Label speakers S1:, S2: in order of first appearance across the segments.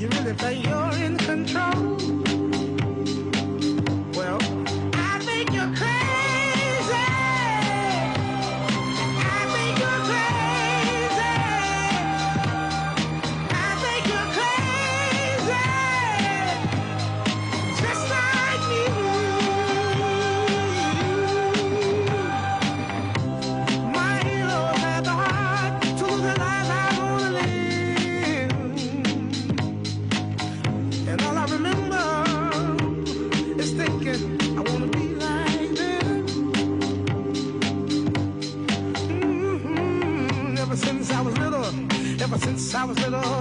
S1: You really think you're in control? Well, I think you're crazy. I think you're crazy. I think you're crazy. Just like me. My heroes had the heart to lose their lives. I wanna live. And all I remember is thinking I wanna be like them. Ever since I was little,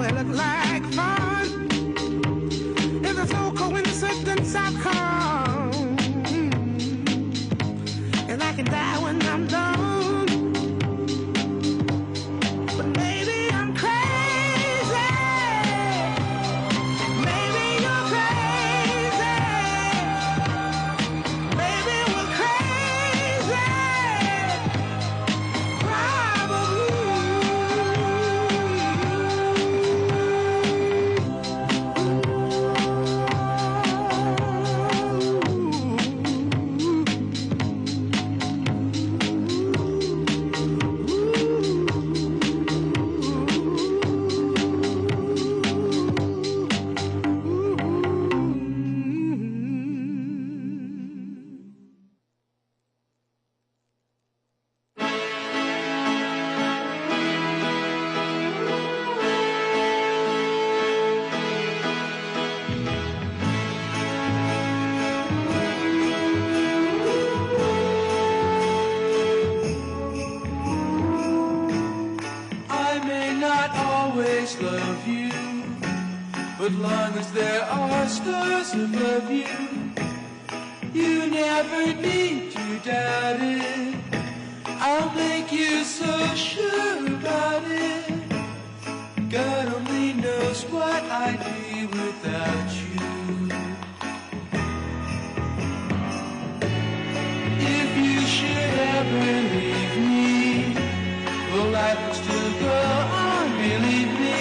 S1: it looked like fun. It's a so coincidence I've come, and I can die when I'm done. But maybe I'm crazy. Maybe you're crazy. Maybe we're crazy.
S2: I may not always love you, but long as there are stars above you, you never need to doubt it. I'll make you so sure about it. God only knows what I'd be without you. If you should ever leave me, well, life would still go on, believe me.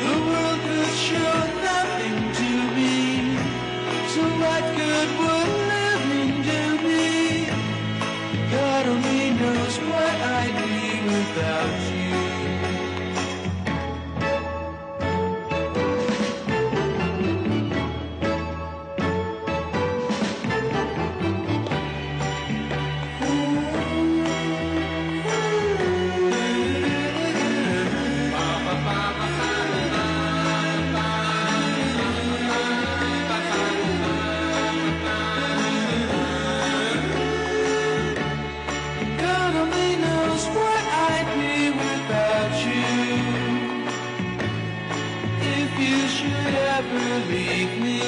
S2: The world could show nothing to me, so what good would living do me? God only knows what I'd be without you. God only knows what I'd be without you. If you should ever leave me,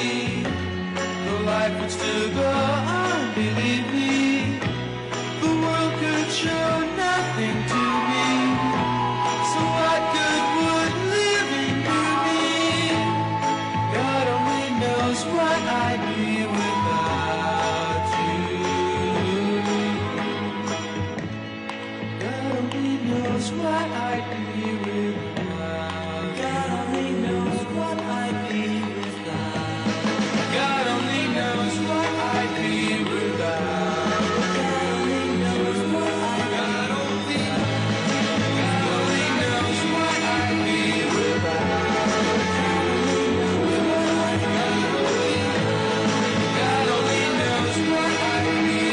S2: the life would still go on, believe me. The world could show nothing to me, so what good would living do me? God only knows what I'd be without you. God only knows what I'd be without. God only knows what I'd be without. God only knows what I'd be without. God only knows what I'd be. God only knows what I'd be without. God only knows what I'd be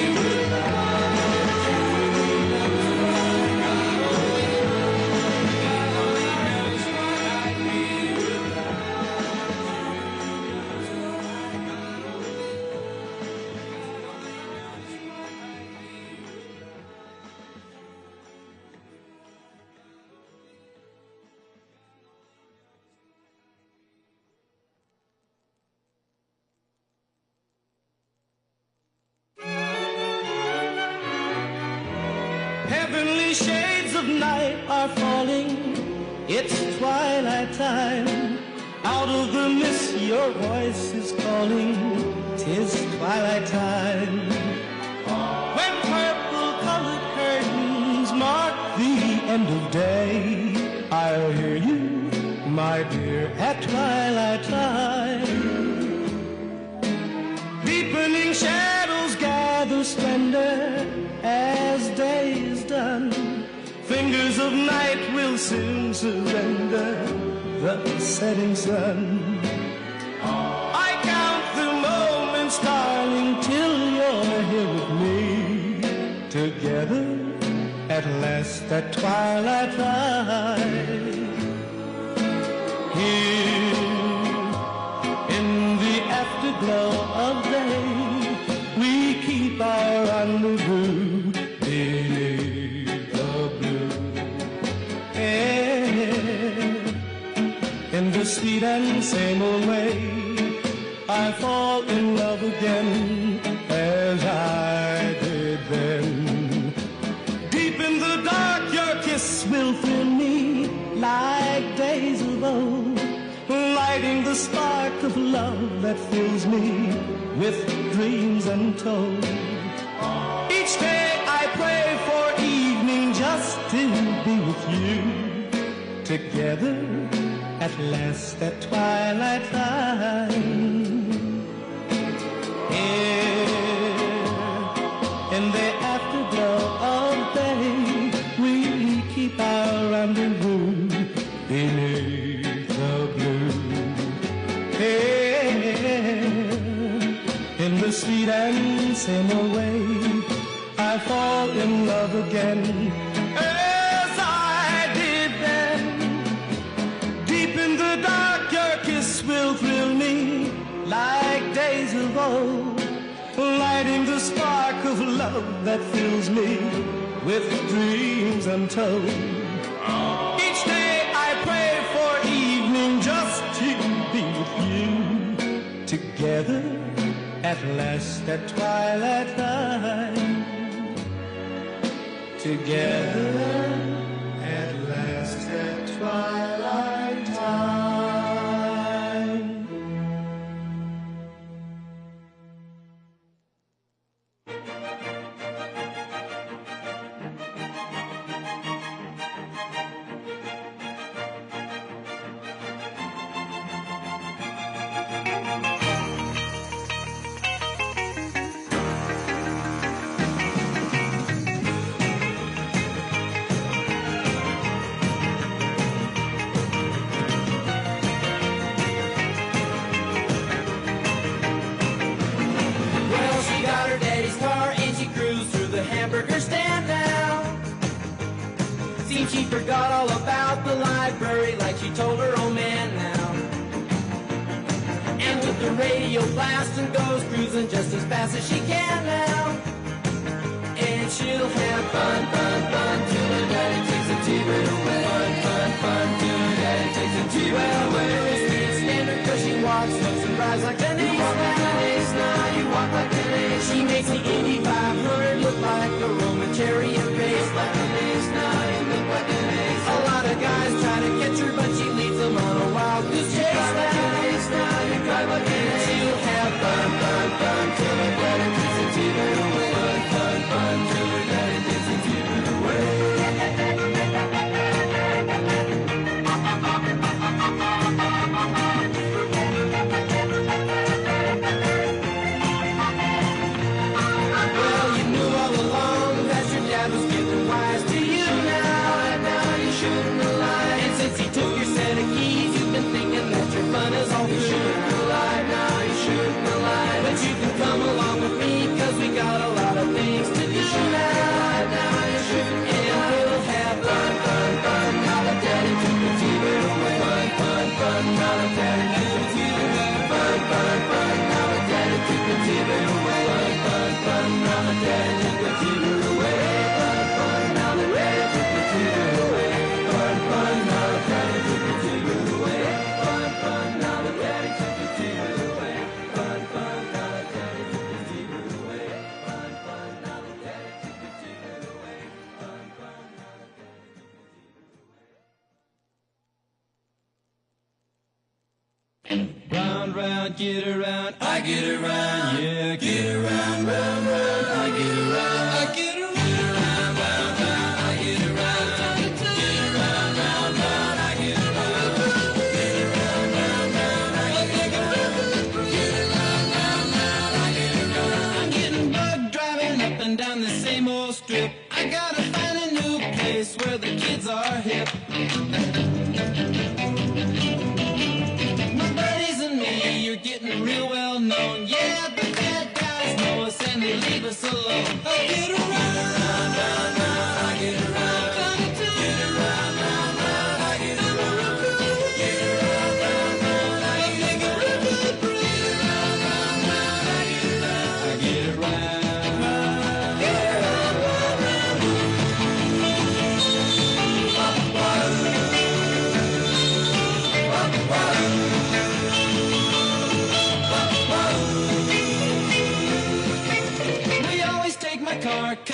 S1: Heavenly shades of night are falling. It's twilight time. Out of the mist your voice is calling. 'Tis twilight time. When purple-colored curtains mark the end of day, I'll hear you my dear, at twilight time. Deepening shadows gather splendor as day is done. Fingers of night will soon surrender the setting sun. I count the moments, darling, till you're here with me. Together at last at twilight time. Here in the afterglow of day, we keep our rendezvous beneath the blue. In the sweet and same old way, I fall in love again as I did then. Deep in the dark, your kiss will thrill me like days of old, lighting the spark of love that fills me with dreams untold. Each day I pray for evening just to be with you. Together at last at twilight time. Here in the afterglow of day, we keep our rendezvous beneath the blue. Here in the sweet and same old way, I fall in love again as I did then. Deep in the dark, your kiss will thrill me like days of old, lighting the spark of love that fills me with dreams untold. Each day I pray for evening just to be with you. Together at last at twilight time. Together at last at twilight time.
S3: She forgot all about the library like she told her old man now. And with the radio blasting goes cruising just as fast as she can now. And she'll have fun, fun, fun till her daddy takes the TV away. Fun, fun, fun till her daddy takes the TV away. Well, can't stand her 'cause she walks, looks and rides like an ace. You walk like an ace now, you walk like an ace. She makes the Indy 500 look like a Roman chariot race. Like an ace now, you look like an ace. A lot of guys try to catch her, but she leads them on a wild goose chase. Like an ace now, you drive like an ace. She'll have fun, fun, fun till her daddy takes the TV away. Fun, fun, fun till her daddy takes the TV away.
S2: Round, round, get around, I get around, yeah, get around, round, round, I get around, I get around, round, round, I get around, get around, round, round, I get around.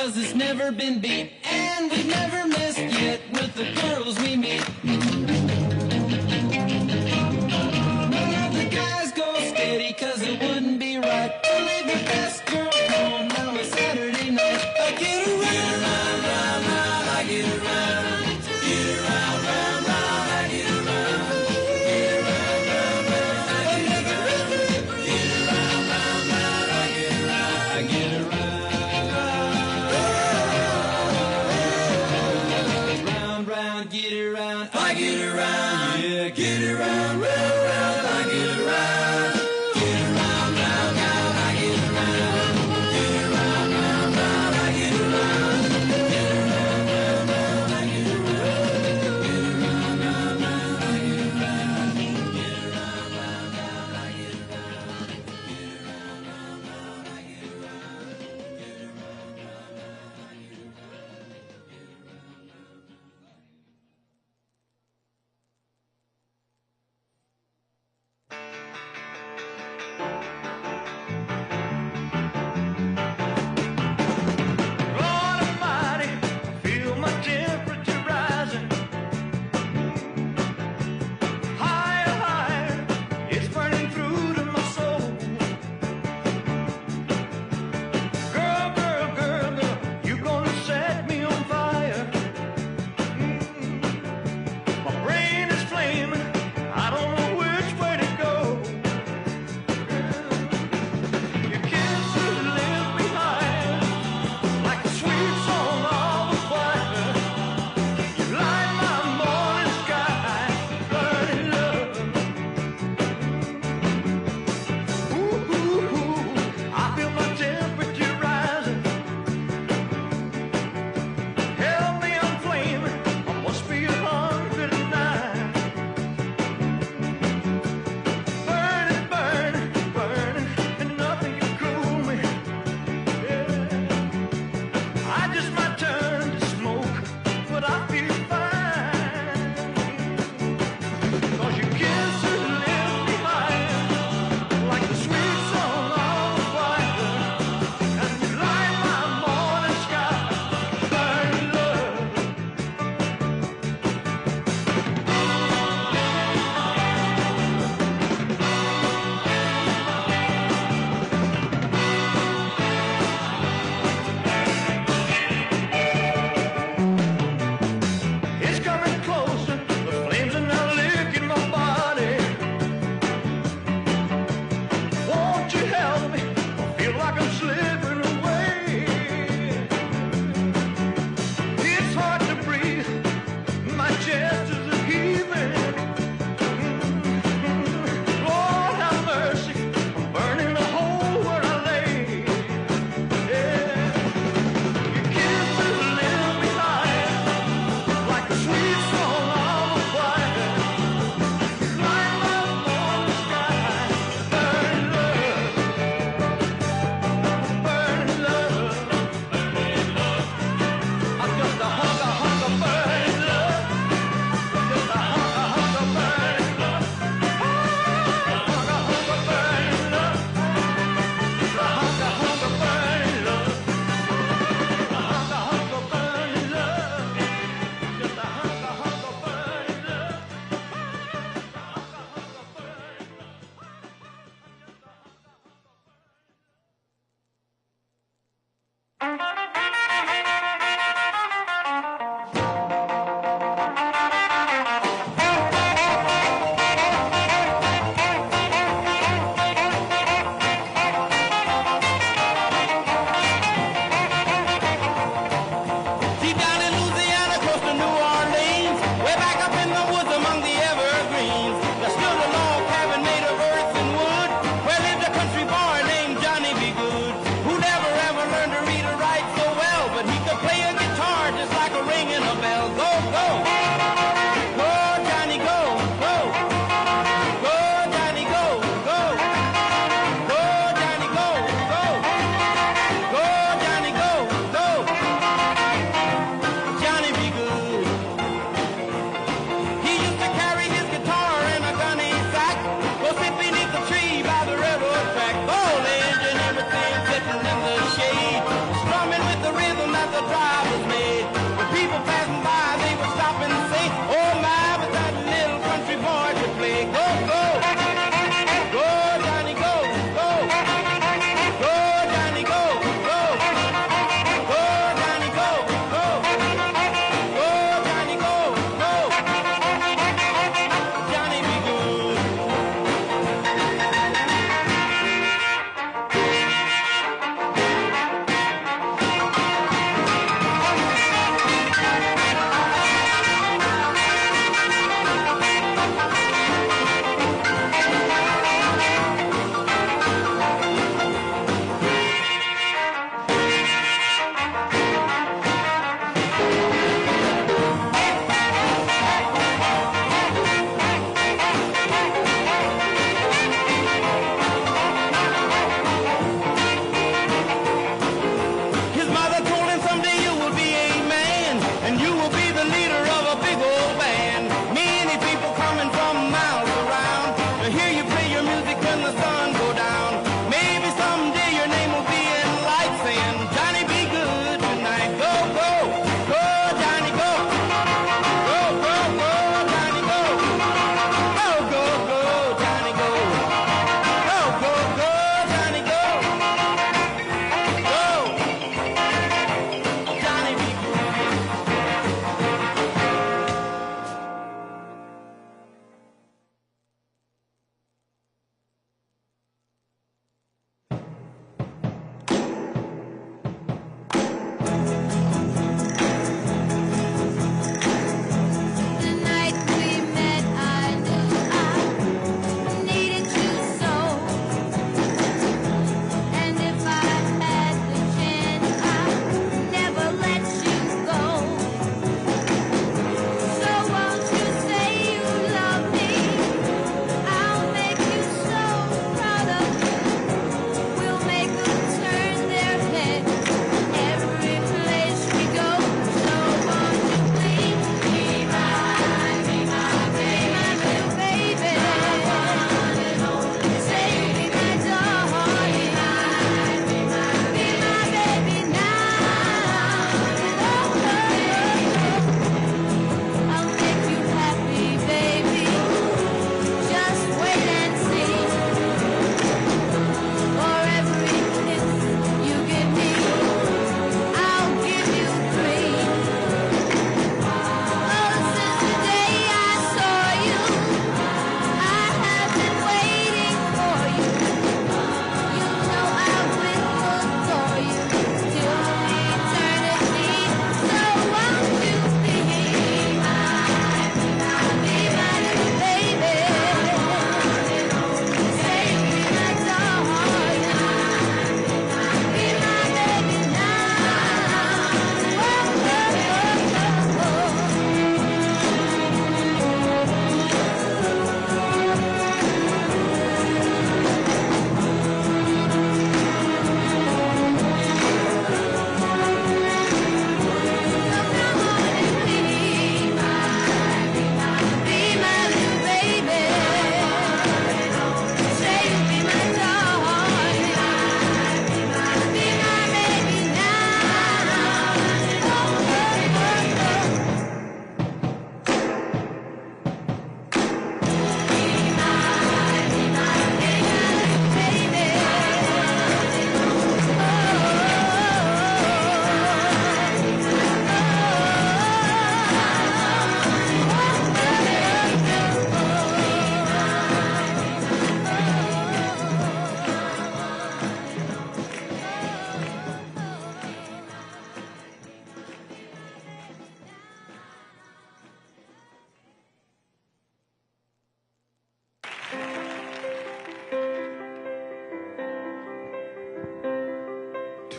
S3: 'cause it's never been beat, and we've never missed yet with the girls we meet. None of the guys go steady 'cause it wouldn't be right to leave your best girl home on a Saturday night. I get around, round, round, round, I get around. Get around, round, round, I get around. Get around, round, round, I get around. Get around, round, round, I get around. I get around. Round, round, get around.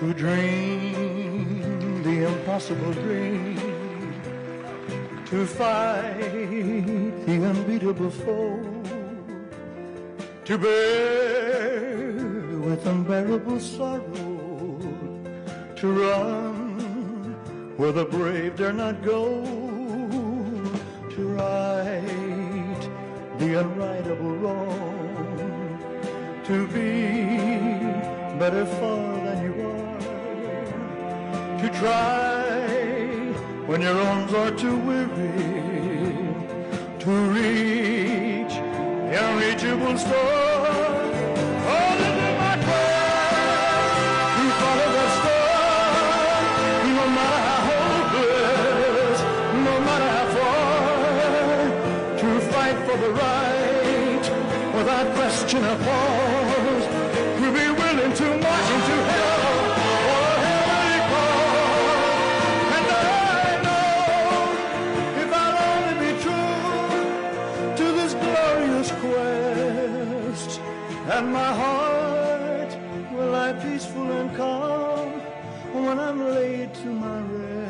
S1: to dream the impossible dream, to fight the unbeatable foe, to bear with unbearable sorrow, to run where the brave dare not go, to right the unrightable wrong, to be better far than you are, to try when your arms are too weary, to reach the unreachable star. Oh, this is my quest, to follow the star, no matter how hopeless, no matter how far, to fight for the right without question or pause, to be willing to march into hell or a heavenly cause. And I know if I'll only be true to this glorious quest, and my heart will lie peaceful and calm when I'm laid to my rest.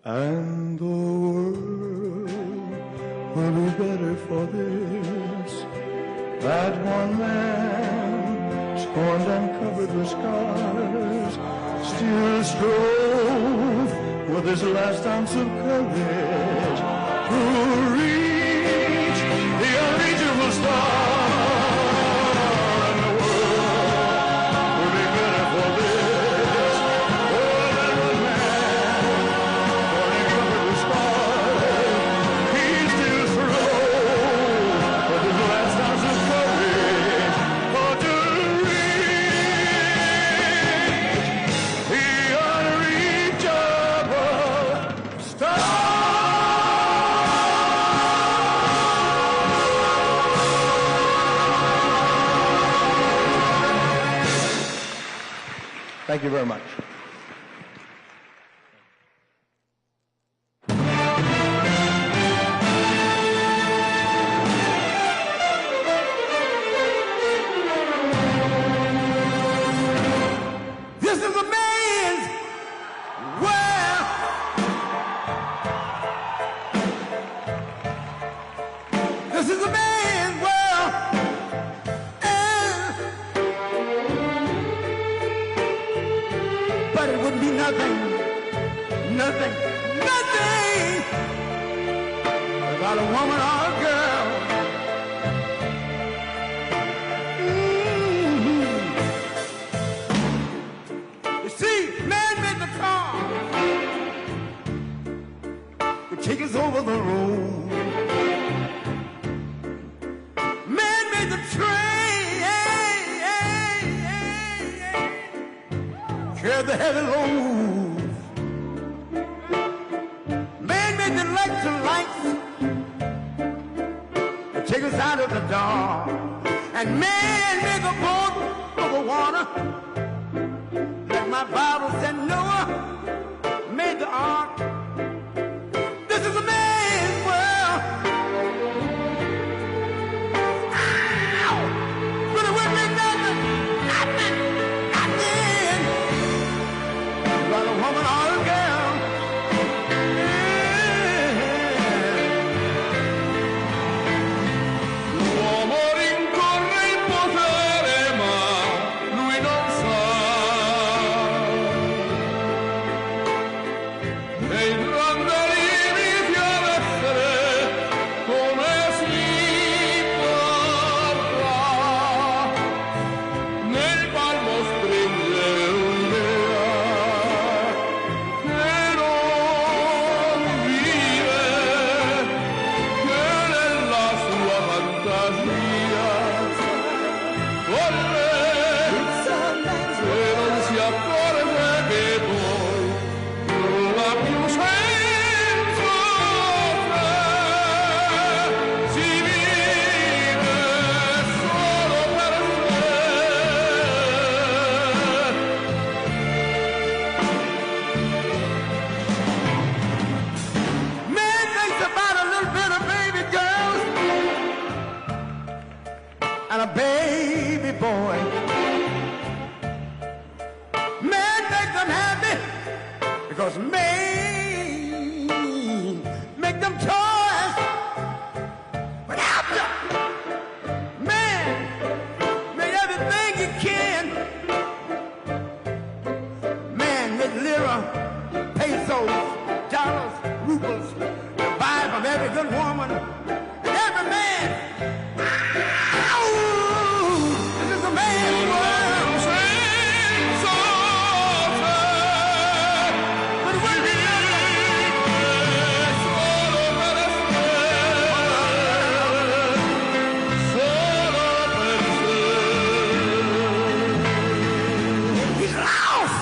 S1: And the world will be better for this, that one man, scorned and covered with scars, still strove with his last ounce of courage to reach the unreachable star. And the world will be better for this, oh, that one man, scorned and covered with scars, he still strove with his last ounce of courage to reach the unreachable star. Thank you very much.
S2: This is a man's world. This is a man's world. But it would be nothing without a woman or a girl. You see, man made the car, would take us over the road. Man made the train, carry the heavy load. Man made the electric lights, would take us out of the dark. And man made the boat for the water, like my Bible said Noah made the ark. This is a man's world. Ow! But it would be nothing about a woman or a girl.
S4: L'uomo rincorre il potere, ma lui non sa. E
S1: every woman, every man. Ow! This is a man's world. But when we he's lost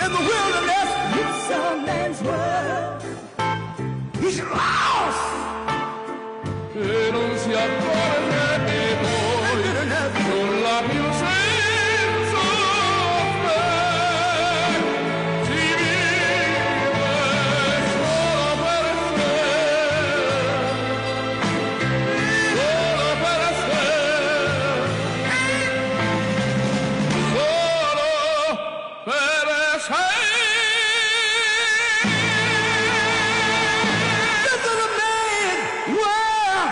S1: in the wilderness. It's a man's world. He's lost.
S4: Che non si accorge che poi non l'abbiamo senza me. Si vive solo per sé, solo per sé, solo per sé.
S1: This is a man's world.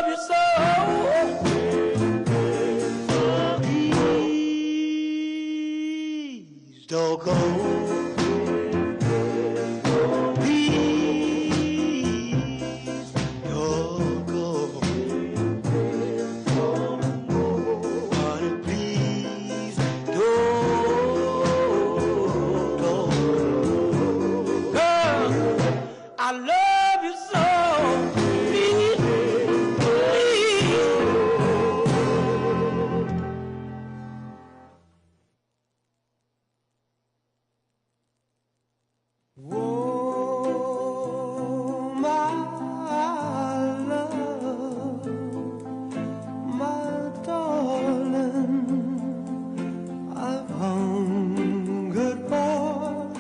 S3: love you so. Please don't go. Please don't go. Honey, please don't go. Girl, I love you so. Please, please. Whoa, my love, my darling, I've hungered for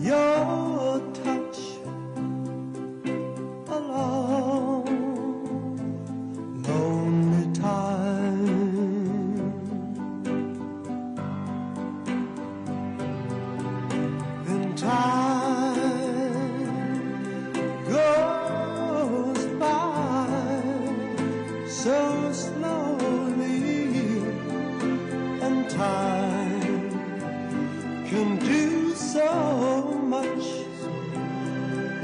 S3: your touch a long, lonely time. Then time goes by so slowly, and time can do so much.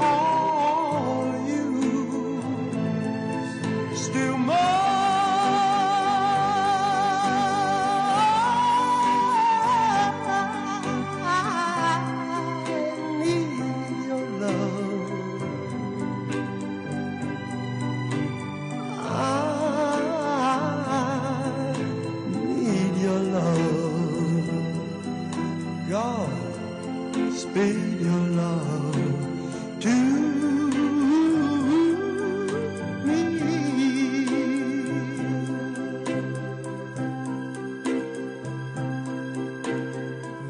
S3: All you still more. I need your love. I need your love. God, speed your love to me.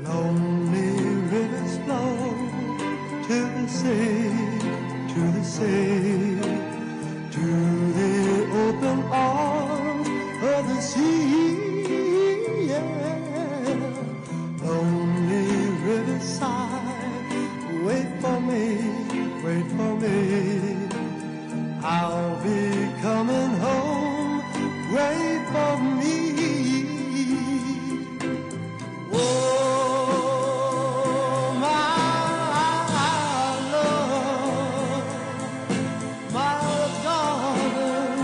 S3: Lonely rivers flow to the sea, to the sea, to the open arms of the sea. Yeah. Lonely riverside, wait for me, wait for me. I'll be coming home, wait for me. Oh, my love, my darling,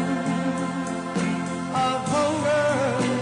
S3: I've hungered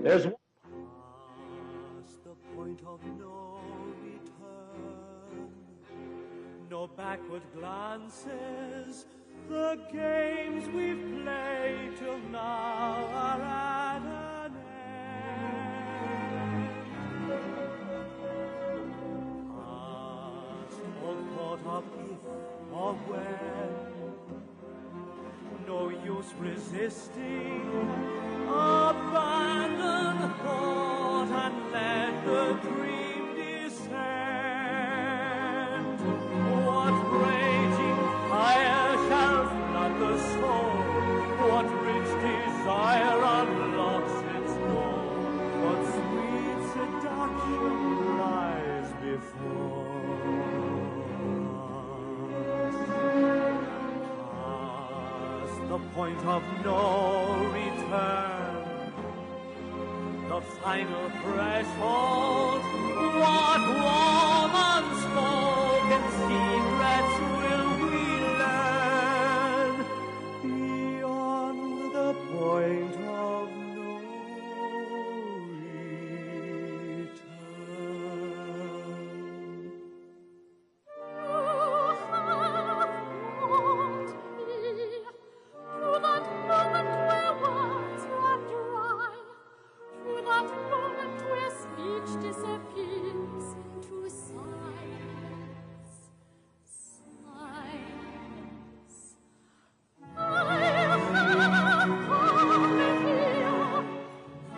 S5: There's
S1: past the point of no return, no backward glances. The games we've played till now are at an end. Past all thought of if or when, no use resisting. Abandon thought and let the dream descend. What raging fire shall flood the soul? What rich desire unlocks its door? What sweet seduction lies before us? Past the point of no return, the final threshold. What warm unspoken secrets will we learn beyond the point of no return?
S6: To that moment where words run dry, to that moment where speech disappears into silence, silence. I have come here,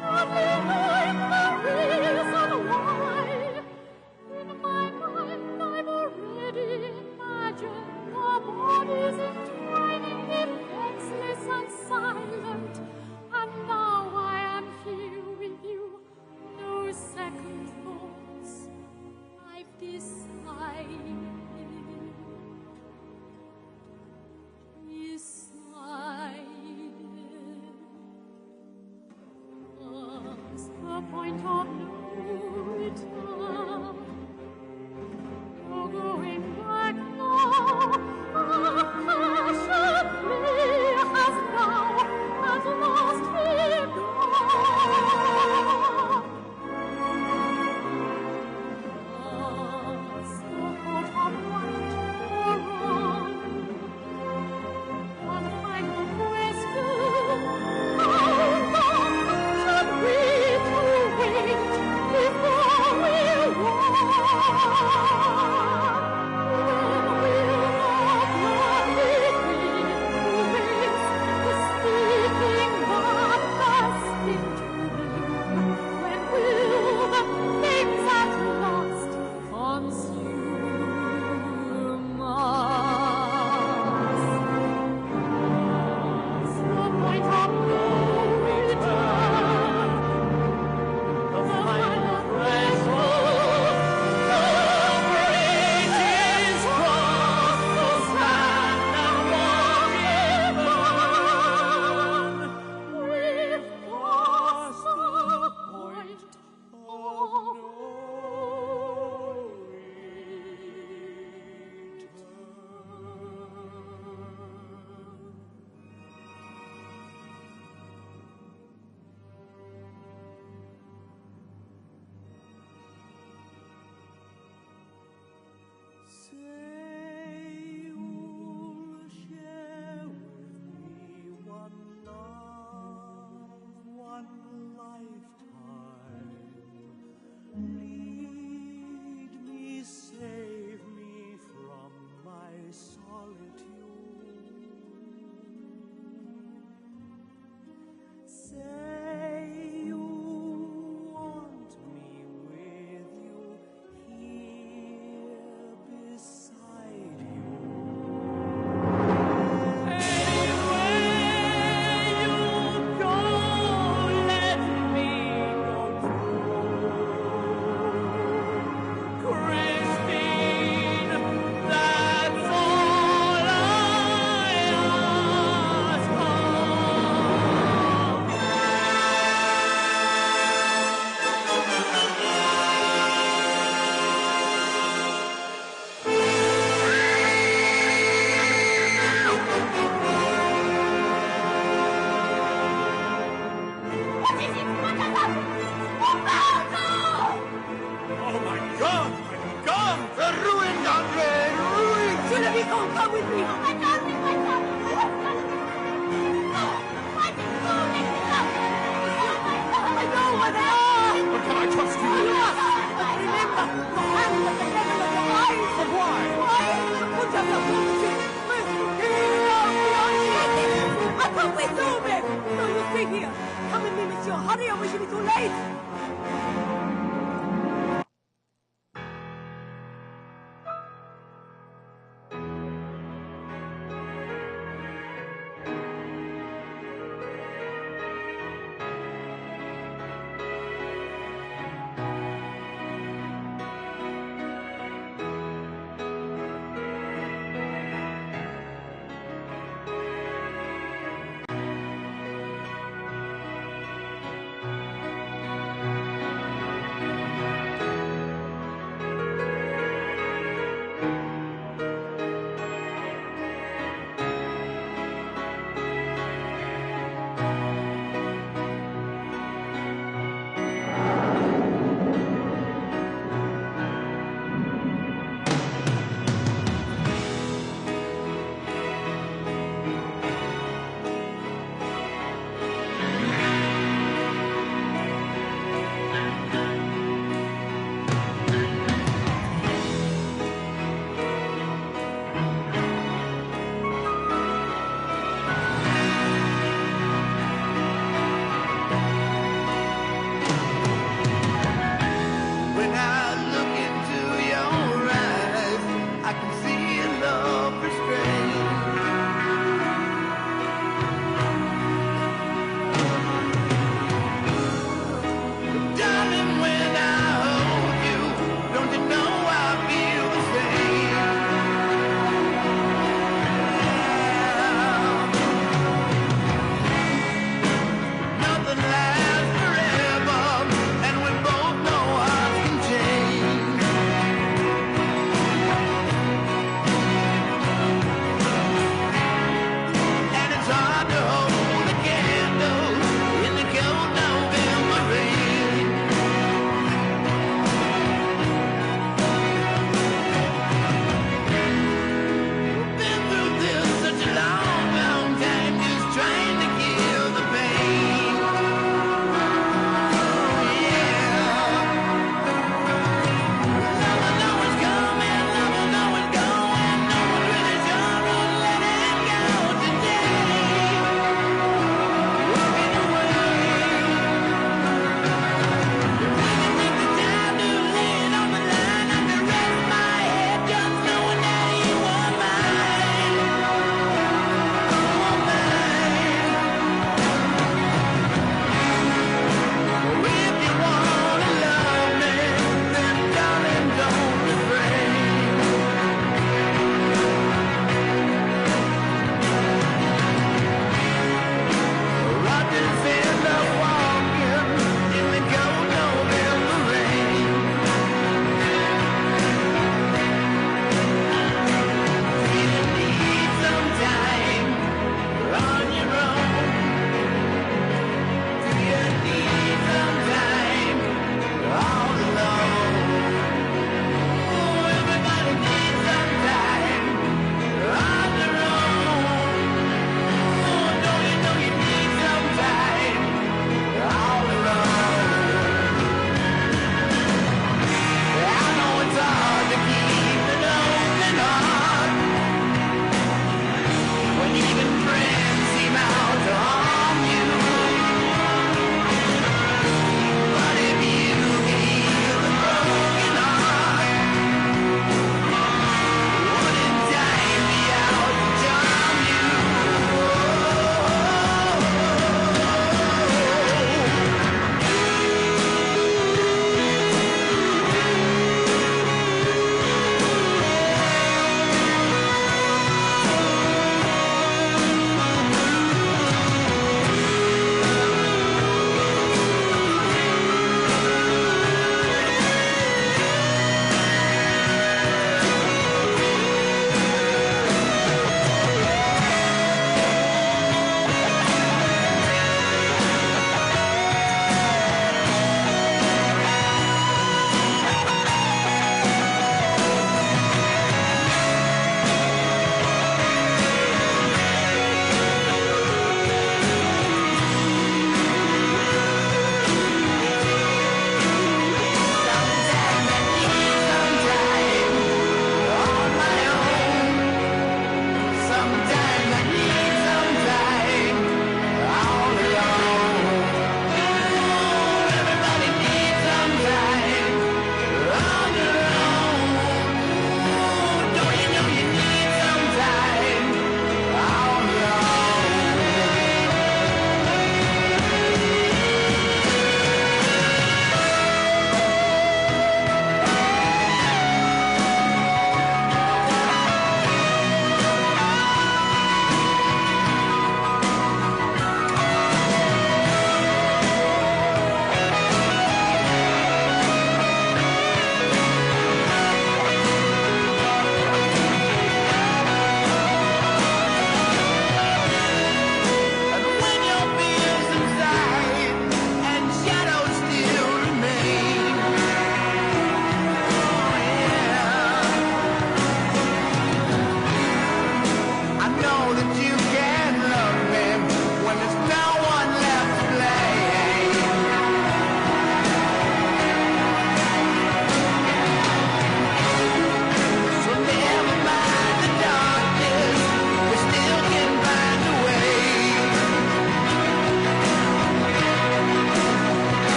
S6: hardly knowing the reason why. In my mind I've already imagined our bodies entwining, defenseless and silent, and now I am here with you. No second thoughts, I've decided. Past the point of no return, no going back now. Our passion has now at last begun. Past the thought of right or wrong, one final question: how long should we to wait before we wrong with me? I don't think I can. I know where they are.
S4: But can I trust you?
S6: Yes. But remember, your hands at the level of your eyes.
S4: But why?
S6: Why? Put up your bullshit. I can't wait to me. No, you stay here. Come with me, monsieur. Hurry, or we should be too late.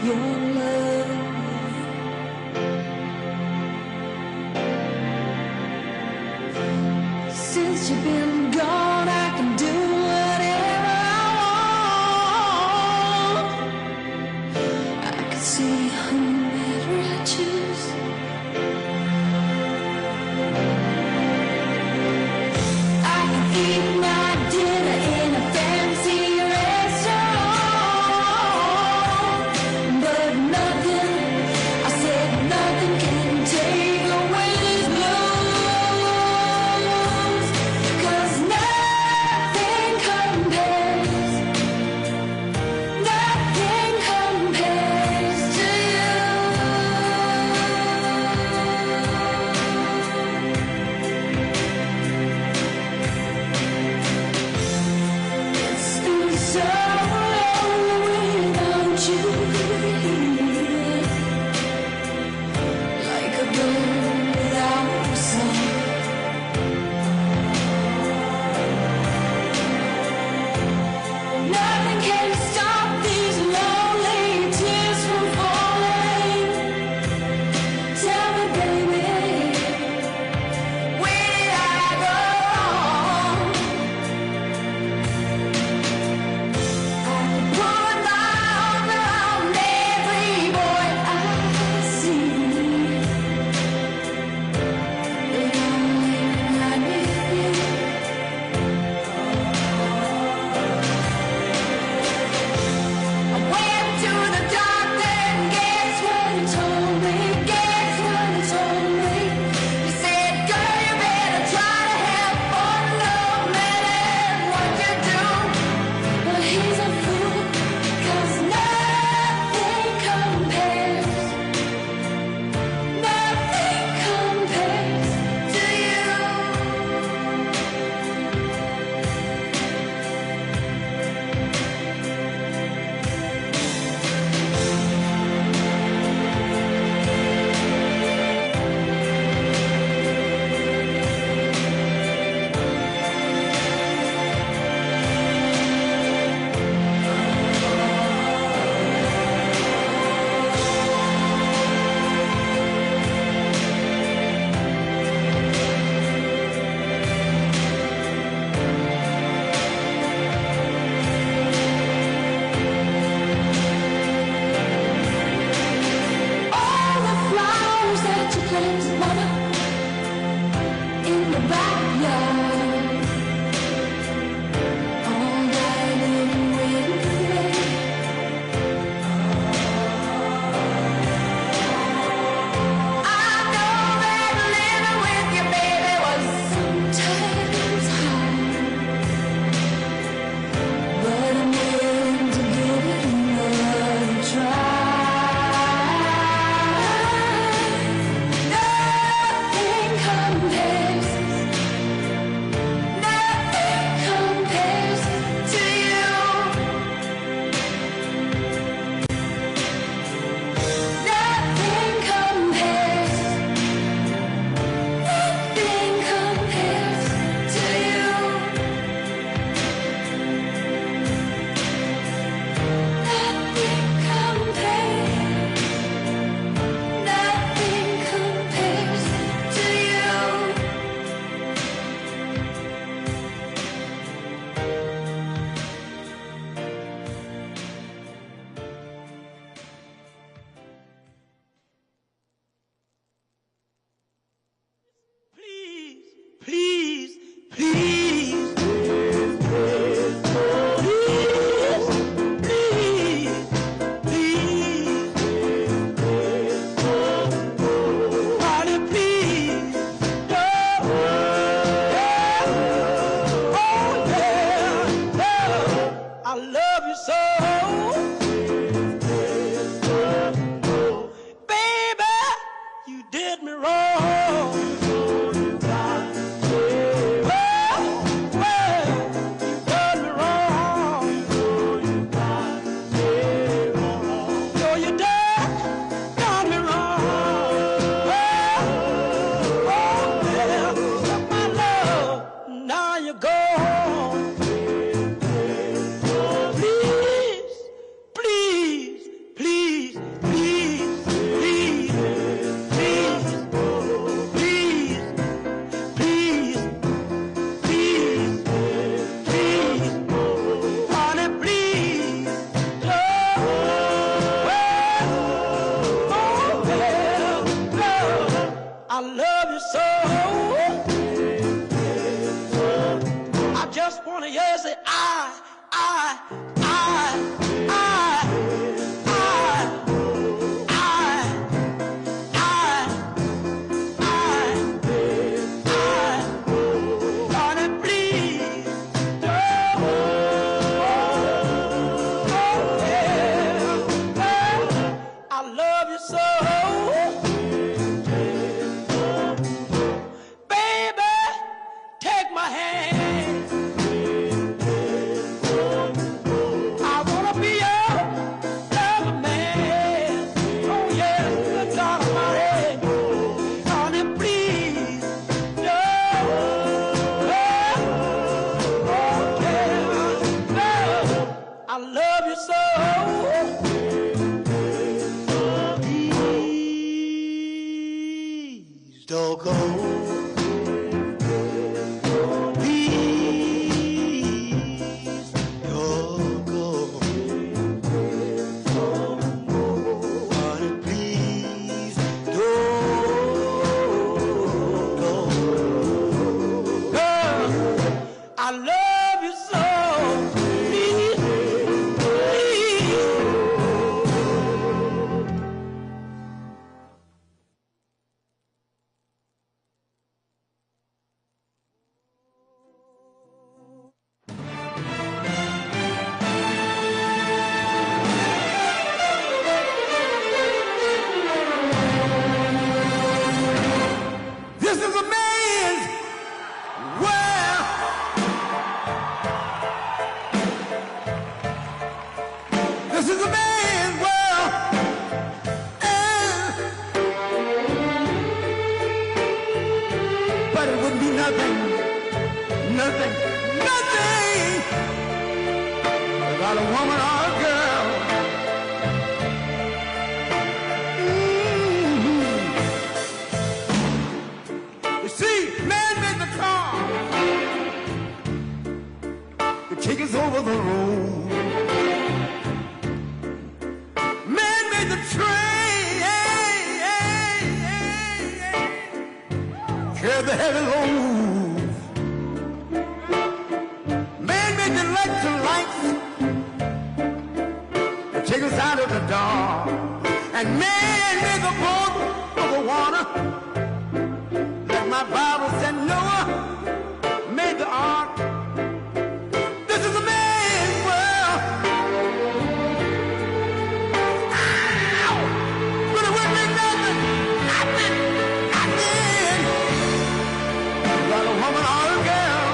S5: your love. Since you've been gone, I can do whatever I want. I can see whomever I choose. I can eat my dinner in a fancy restaurant, but nothing, I said nothing can take away these blues, 'cause nothing compares to you. It's been so long without you here, like a bird without a song. Nothing can stop these lonely tears from falling. Tell me, baby, where did I go wrong? I put my arms around every boy I see, but only not with you. I went to the doctor and guess what he told me? Guess what he told me? He said, girl, you better try to have fun, no matter what you do. But he's a fool, 'cause nothing compares to you. All the flowers that you planted, mama, in the backyard, all died in wind and rain. I know that living with you, baby, was sometimes hard, but I'm willing to give it another try. Nothing compares
S3: love you so. Baby, take my hand. I wanna be your lover man. Oh yeah, that's all of my head. Honey, please, no. Oh yeah, no. I love you so. Please don't go. I love you so. Please, please. This is a man's world. This is a man's world. But it would be nothing, nothing, nothing without a woman or a girl. You see, man made the car to take us over the road. Man made the train, carry the heavy loads. Man made the electric lights to take us out of the dark. And man made the boat of the water. Like my Bible said, Noah made the ark. This is a man's world. Ow! But it wouldn't be nothing, nothing, nothing without a woman or a girl.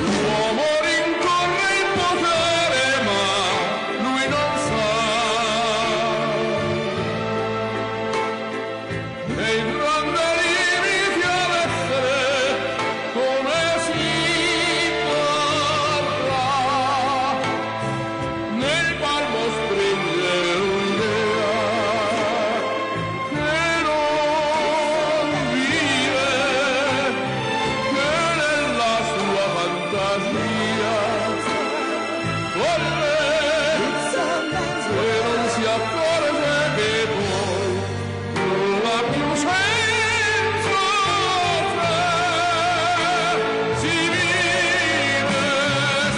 S4: L'uomo rincorre il potere, ma lui non sa. E il grande limite ad essere come si potrà. Nel palmo stringere un'idea che non vive, che nella sua fantasia corre, e non si accorge che poi non ha più senso se si vive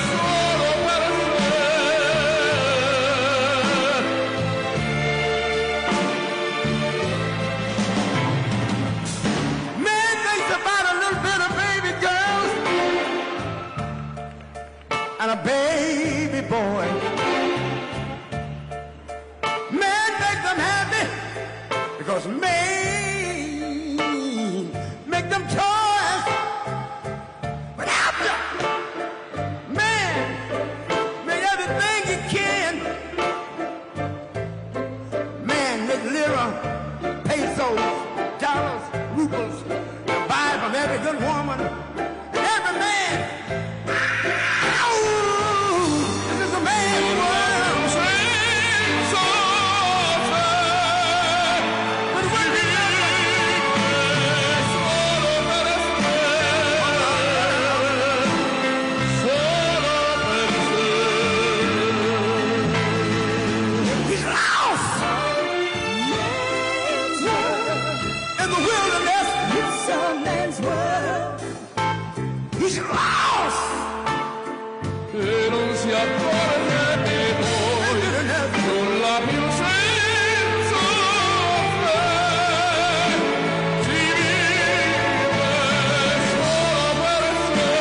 S4: solo per sé.
S3: Man thinks about a little bit of baby girls and a baby boy. Man makes them happy because man make them toys. But after man made everything he can, man make lira, pesos, dollars, rubles, buy from every good woman, and every man. Ow! This is a man's world.
S4: Senso se
S3: But it wouldn't be nothing.
S4: solo per sé, solo per sé.
S3: He's lost in the wilderness.
S6: It's a man's world.
S3: He's lost.
S4: Che non si accorge che poi non l'ha più senso se si vive solo per sé.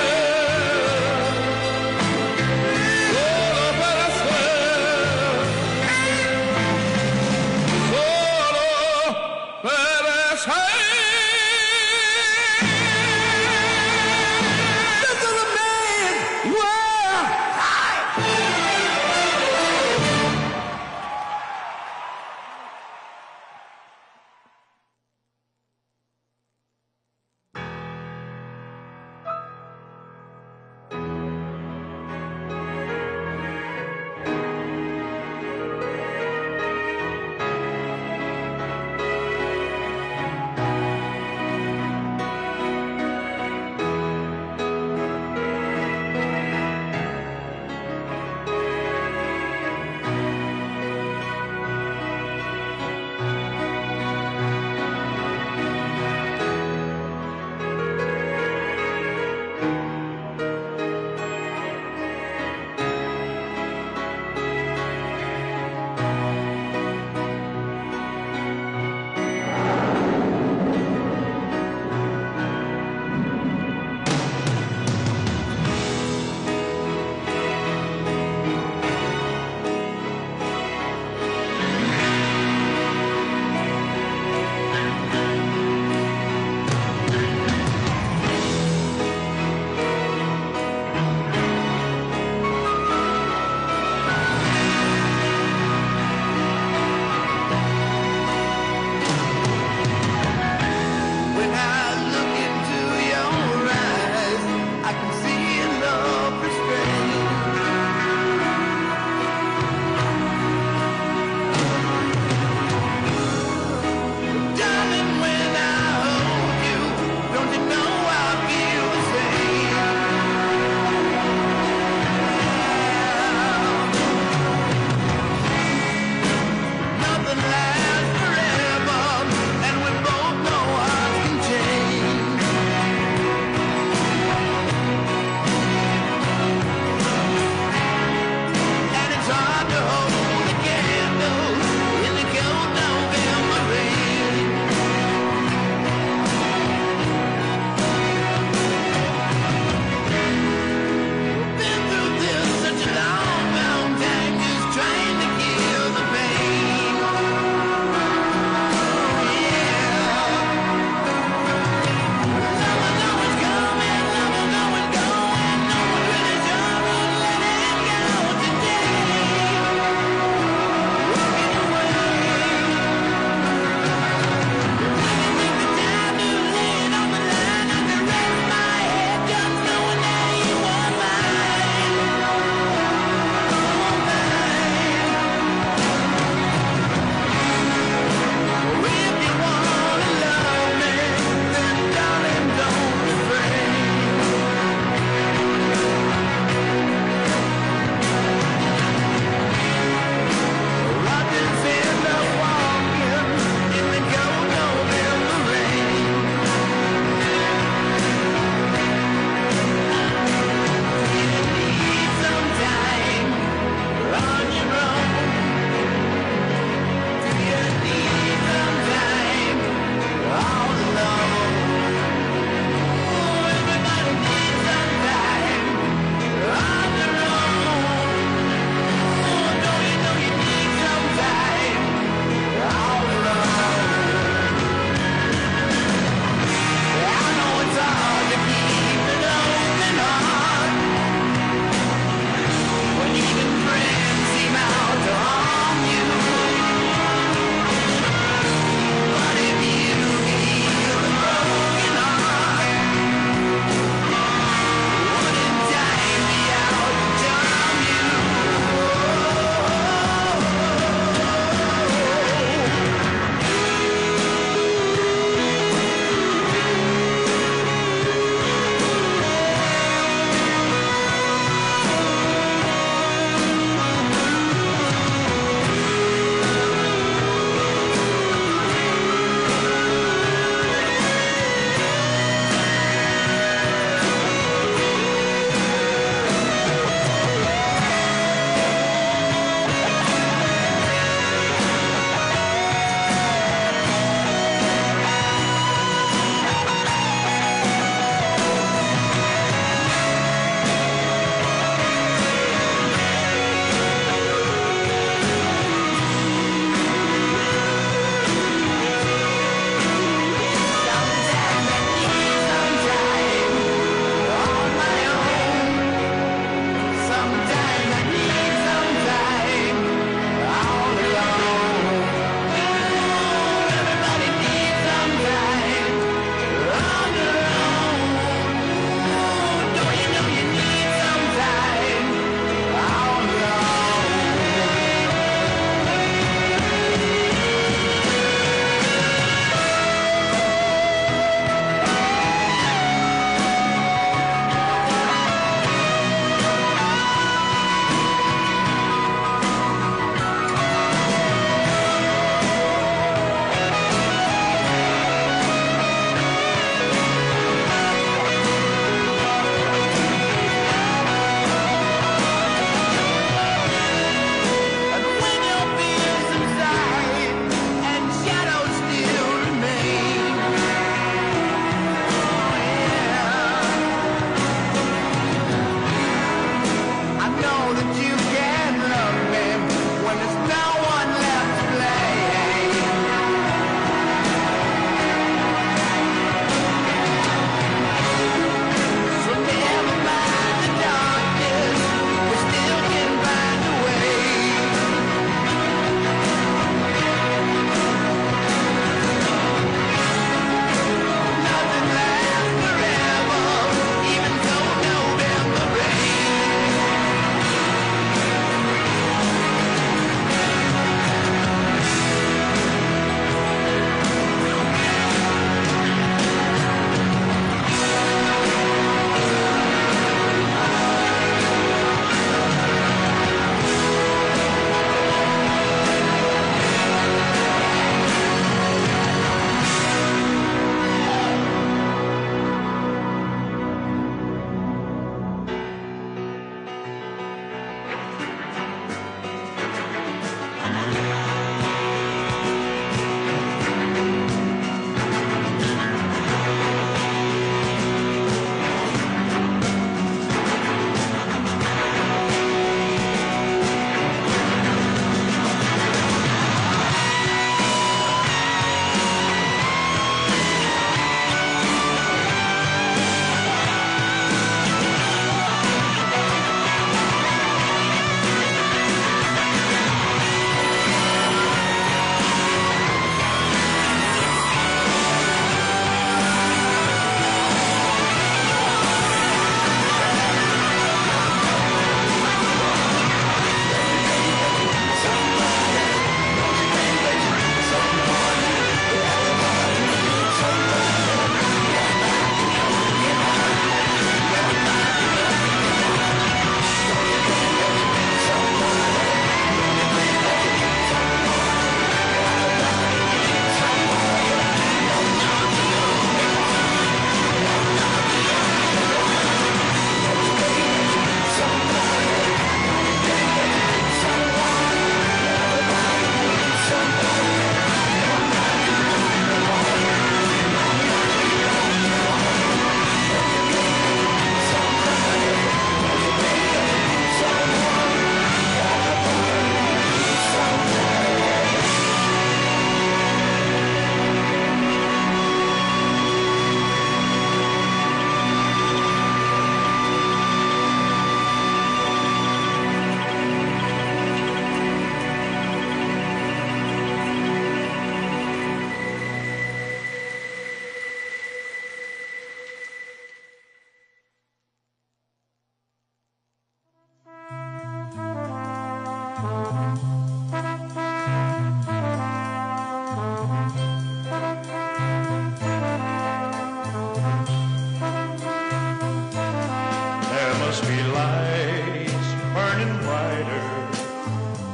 S1: brighter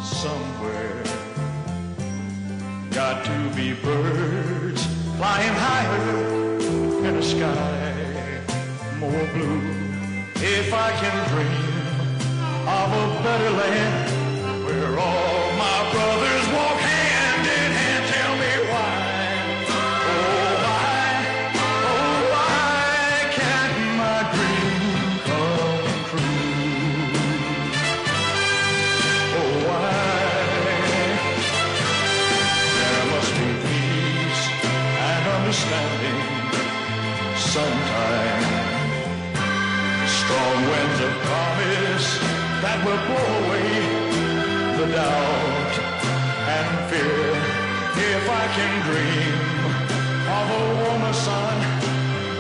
S1: somewhere. Got to be birds flying higher in a sky more blue. If I can dream of a better land where all my brothers walk hand in hand, tell me why, oh why can't my dream come true? Oh why? There must be peace and understanding sometime. Strong winds of promise that will blow away the doubt and fear. If I can dream of a warmer sun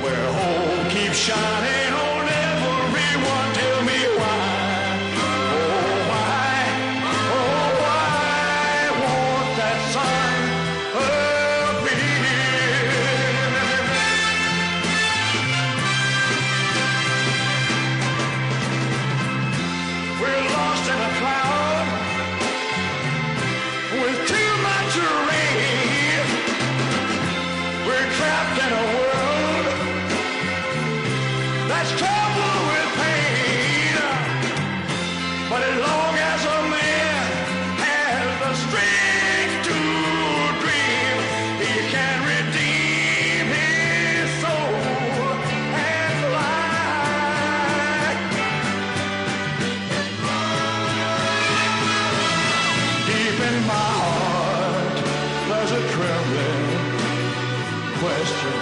S1: where hope keeps shining on everyone, tell me why, oh why won't that sun appear? We're lost in a cloud with too much rain. We're trapped in a world that's troubled with pain. But as long as a man has the strength to dream, he can redeem his soul and fly. Deep in my heart, there's a trembling question.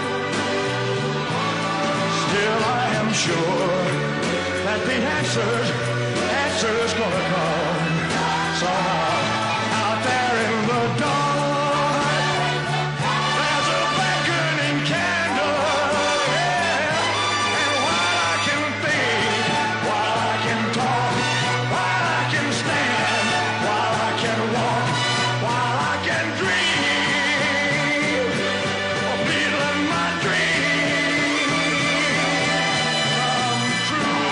S1: Still I am sure that the answer's gonna come somehow. Out there in the dark, there's a beckoning candle, yeah. And while I can think, while I can talk, while I can stand, while I can walk, while I can dream, oh, please let my dream come true.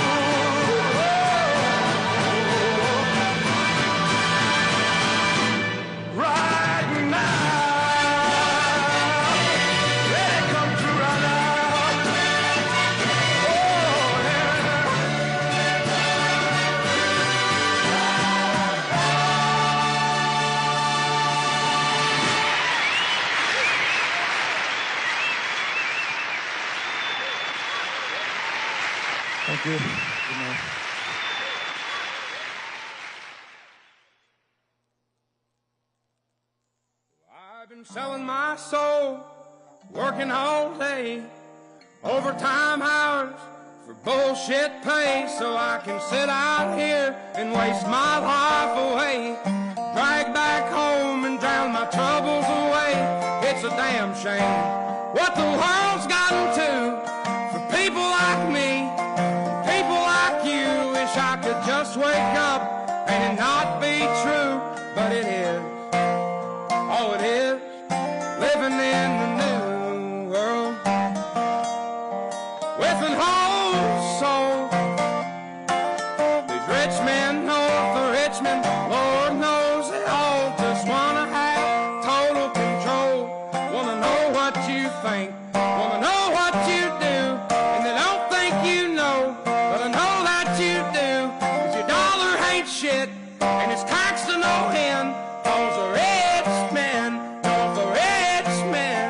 S1: Right now, let it come true right now. Oh, yeah. Thank you. Good night.
S4: I've been selling my soul, working all day, overtime hours for bullshit pay, so I can sit out here and waste my life away, drag back home and drown my troubles away. It's a damn shame what the world's gotten to for people like me, people like you. Wish I could just wake up and it not be true, but it is. Oh, it is living in the new world with an whole soul. These rich men north of Richmond, Lord knows they all just wanna have total control. Wanna know what you think, wanna know what you do, and they don't think you know, but I know that you do. 'Cause your dollar ain't shit, and it's taxed to no end. 'Cause the rich men, 'cause the rich men.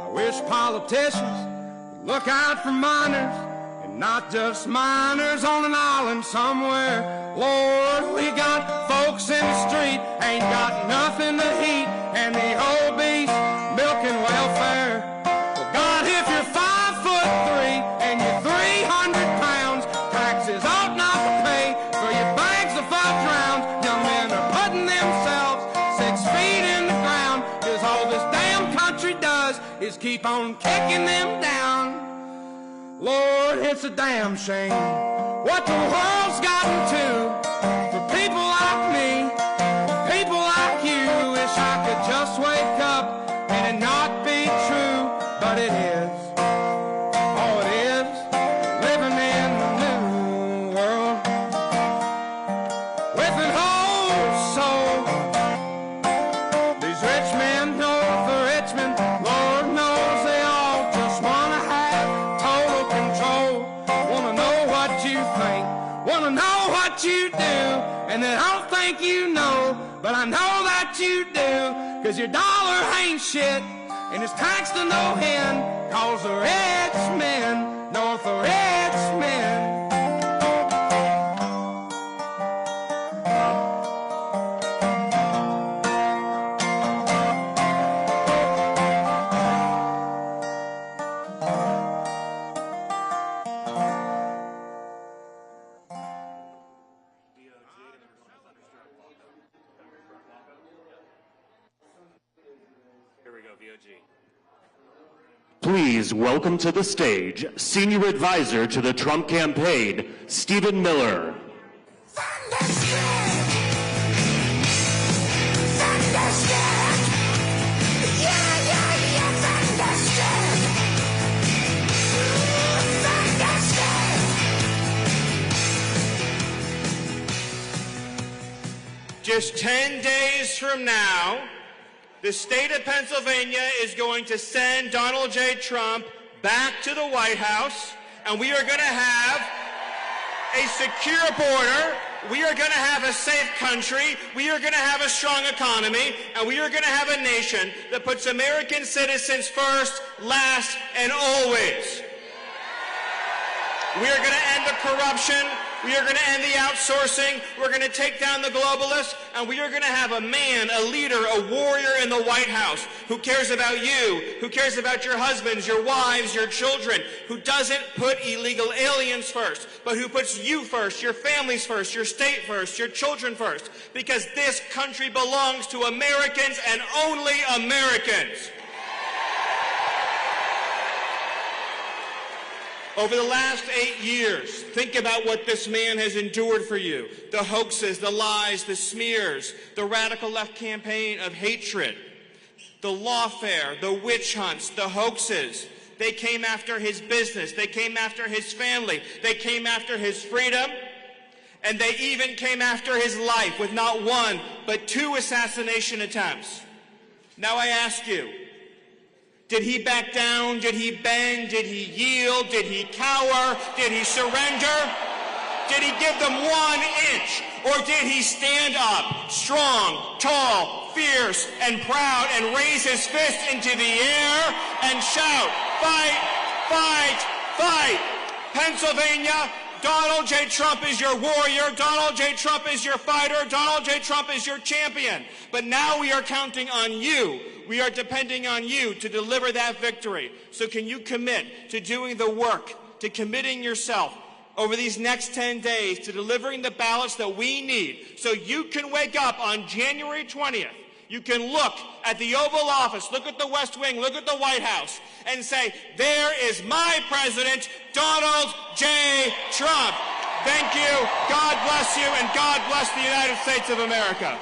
S4: I wish politicians would look out for miners, and not just miners on an island somewhere. Lord, we got folks in the street, ain't got nothing to eat, and the old beast milking welfare. Well, God, if you're 5'3" and you're 300 pounds, taxes ought not to pay for your bags of fudge rounds. Young men are putting themselves 6 feet in the ground, 'cause all this damn country does is keep on kicking them down. Lord, it's a damn shame what the world's gotten to for people like me, people like you. Wish I could just wake up and it not be true, but think you know, but I know that you do, 'cause your dollar ain't shit, and it's taxed to no end, 'cause the rich men, North the rich men.
S7: Please welcome to the stage Senior Advisor to the Trump campaign, Stephen Miller.
S8: Just 10 days from now, the state of Pennsylvania is going to send Donald J. Trump back to the White House, and we are going to have a secure border, we are going to have a safe country, we are going to have a strong economy, and we are going to have a nation that puts American citizens first, last, and always. We are going to end the corruption. We are going to end the outsourcing. We're going to take down the globalists, and we are going to have a man, a leader, a warrior in the White House who cares about you, who cares about your husbands, your wives, your children, who doesn't put illegal aliens first, but who puts you first, your families first, your state first, your children first, because this country belongs to Americans and only Americans. Over the last 8 years, think about what this man has endured for you. The hoaxes, the lies, the smears, the radical left campaign of hatred, the lawfare, the witch hunts, the hoaxes. They came after his business. They came after his family. They came after his freedom. And they even came after his life with not one, but 2 assassination attempts. Now I ask you, did he back down? Did he bend? Did he yield? Did he cower? Did he surrender? Did he give them 1 inch? Or did he stand up, strong, tall, fierce, and proud, and raise his fist into the air and shout, fight, fight, fight? Pennsylvania, Donald J. Trump is your warrior. Donald J. Trump is your fighter. Donald J. Trump is your champion. But now we are counting on you. We are depending on you to deliver that victory. So can you commit to doing the work, to committing yourself over these next 10 days to delivering the ballots that we need so you can wake up on January 20th. You can look at the Oval Office, look at the West Wing, look at the White House, and say, there is my president, Donald J. Trump. Thank you, God bless you, and God bless the United States of America.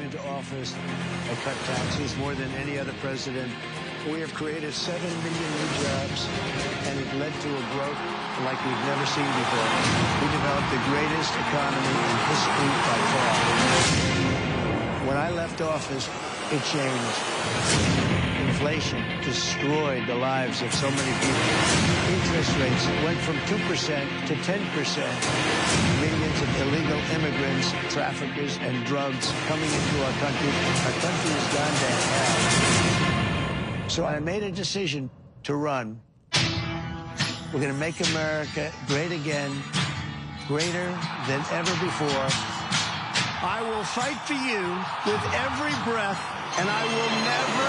S9: into office, I cut taxes more than any other president. We have created 7 million new jobs, and it led to a growth like we've never seen before. We developed the greatest economy in history by far. When I left office, it changed. Inflation destroyed the lives of so many people. Interest rates went from 2% to 10%. Millions of illegal immigrants, traffickers, and drugs coming into our country. Our country has gone to hell. So I made a decision to run. We're going to make America great again, greater than ever before. I will fight for you with every breath, and I will never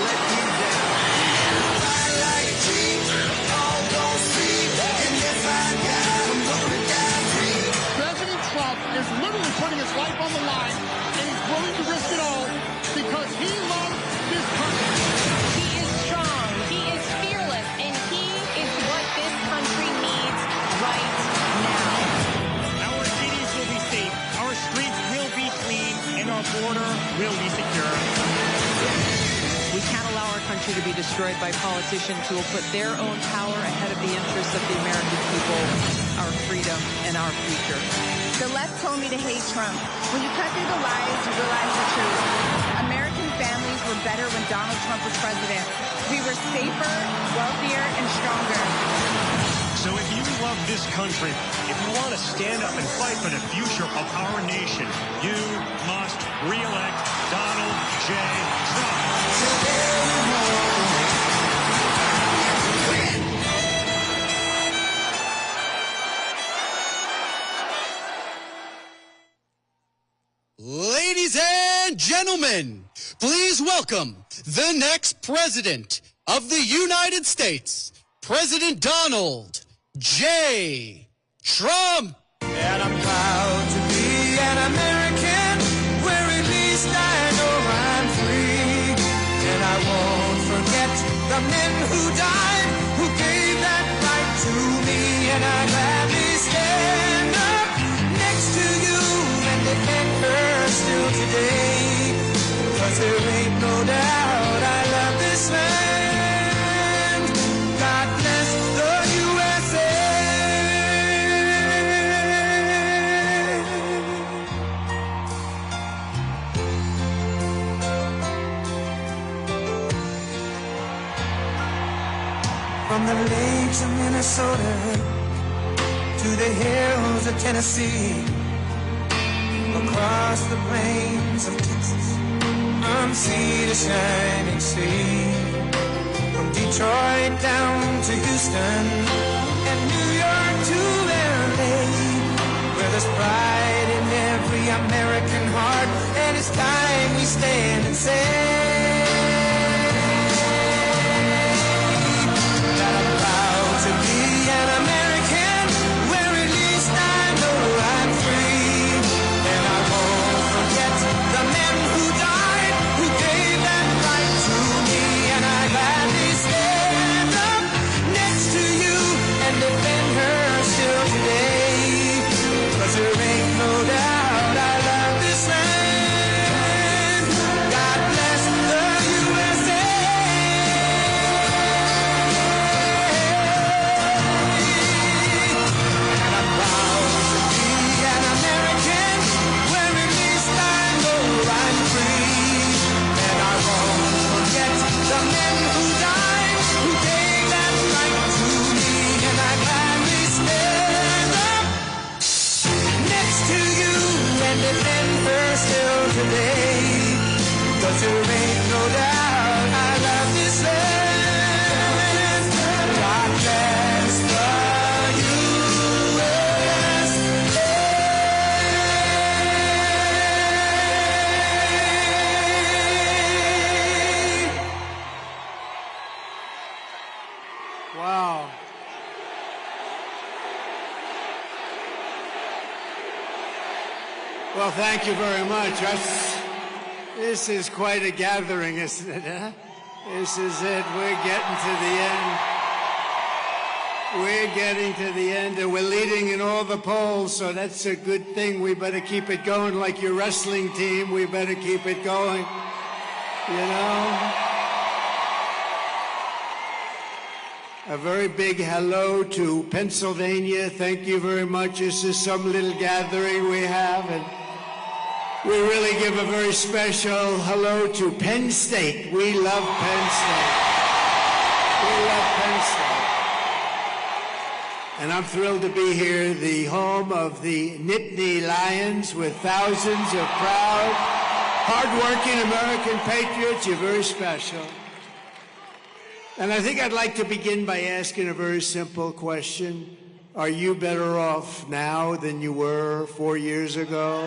S9: let you down.
S10: President Trump is literally putting his life on the line, and he's willing to risk it all because he loves this country.
S11: He is strong, he is fearless, and he is what this country needs right now.
S12: Our cities will be safe, our streets will be clean, and our border will be secure.
S13: We can't allow our country to be destroyed by politicians who will put their own power ahead of the interests of the American people, our freedom, and our future.
S14: The left told me to hate Trump. When you cut through the lies, you realize the truth. American families were better when Donald Trump was president. We were safer, wealthier, and stronger.
S12: So if you love this country, if you want to stand up and fight for the future of our nation, you must re-elect Donald J. Trump.
S15: Ladies and gentlemen, please welcome the next president of the United States, President Donald J. Trump.
S2: And I'm proud to be an American, where at least I know I'm free. And I won't forget the men who died, who gave that right to me. And I gladly stand up next to you and defend her still today. 'Cause there ain't no doubt I love this land. God bless the USA. From the lakes of Minnesota to the hills of Tennessee, across the plains of Texas, from sea to shining sea, from Detroit down to Houston and New York to LA, where there's pride in every American heart, and it's time we stand and say that I'm proud to be an American, where at least I know I'm free. And I won't forget the men who died, who gave that right to me. And I gladly stand up next to you and defend her still today. 'Cause there ain't no doubt I love this land. God bless the USA. And I'm proud to be an American, where at least I know I'm free. And I won't forget the men who died, who gave that right to me. And I gladly stand up next to you and defend her still today. 'Cause there ain't no doubt I love this land. God bless the
S16: Wow. Well, thank you very much. This is quite a gathering, isn't it? Huh? This is it. We're getting to the end. We're getting to the end, and we're leading in all the polls, so that's a good thing. We better keep it going like your wrestling team. We better keep it going, you know? A very big hello to Pennsylvania. Thank you very much. This is some little gathering we have, and we really give a very special hello to Penn State. We love Penn State. We love Penn State. And I'm thrilled to be here, the home of the Nittany Lions, with thousands of proud, hardworking American patriots. You're very special. And I think I'd like to begin by asking a very simple question. Are you better off now than you were 4 years ago?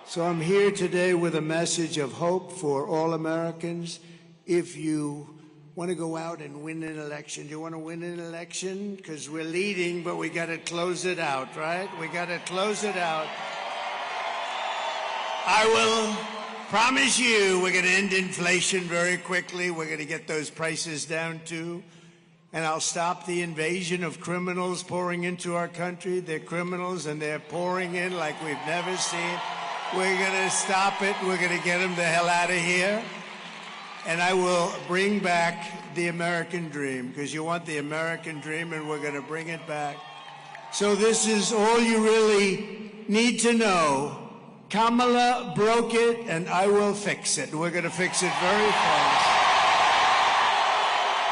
S16: So I'm here today with a message of hope for all Americans. If you want to go out and win an election, do you want to win an election? Because we're leading, but we got to close it out, right? We got to close it out. I will promise you we're going to end inflation very quickly. We're going to get those prices down too. And I'll stop the invasion of criminals pouring into our country. They're criminals and they're pouring in like we've never seen. We're going to stop it. We're going to get them the hell out of here. And I will bring back the American dream, because you want the American dream, and we're going to bring it back. So this is all you really need to know. Kamala broke it, and I will fix it. We're going to fix it very fast.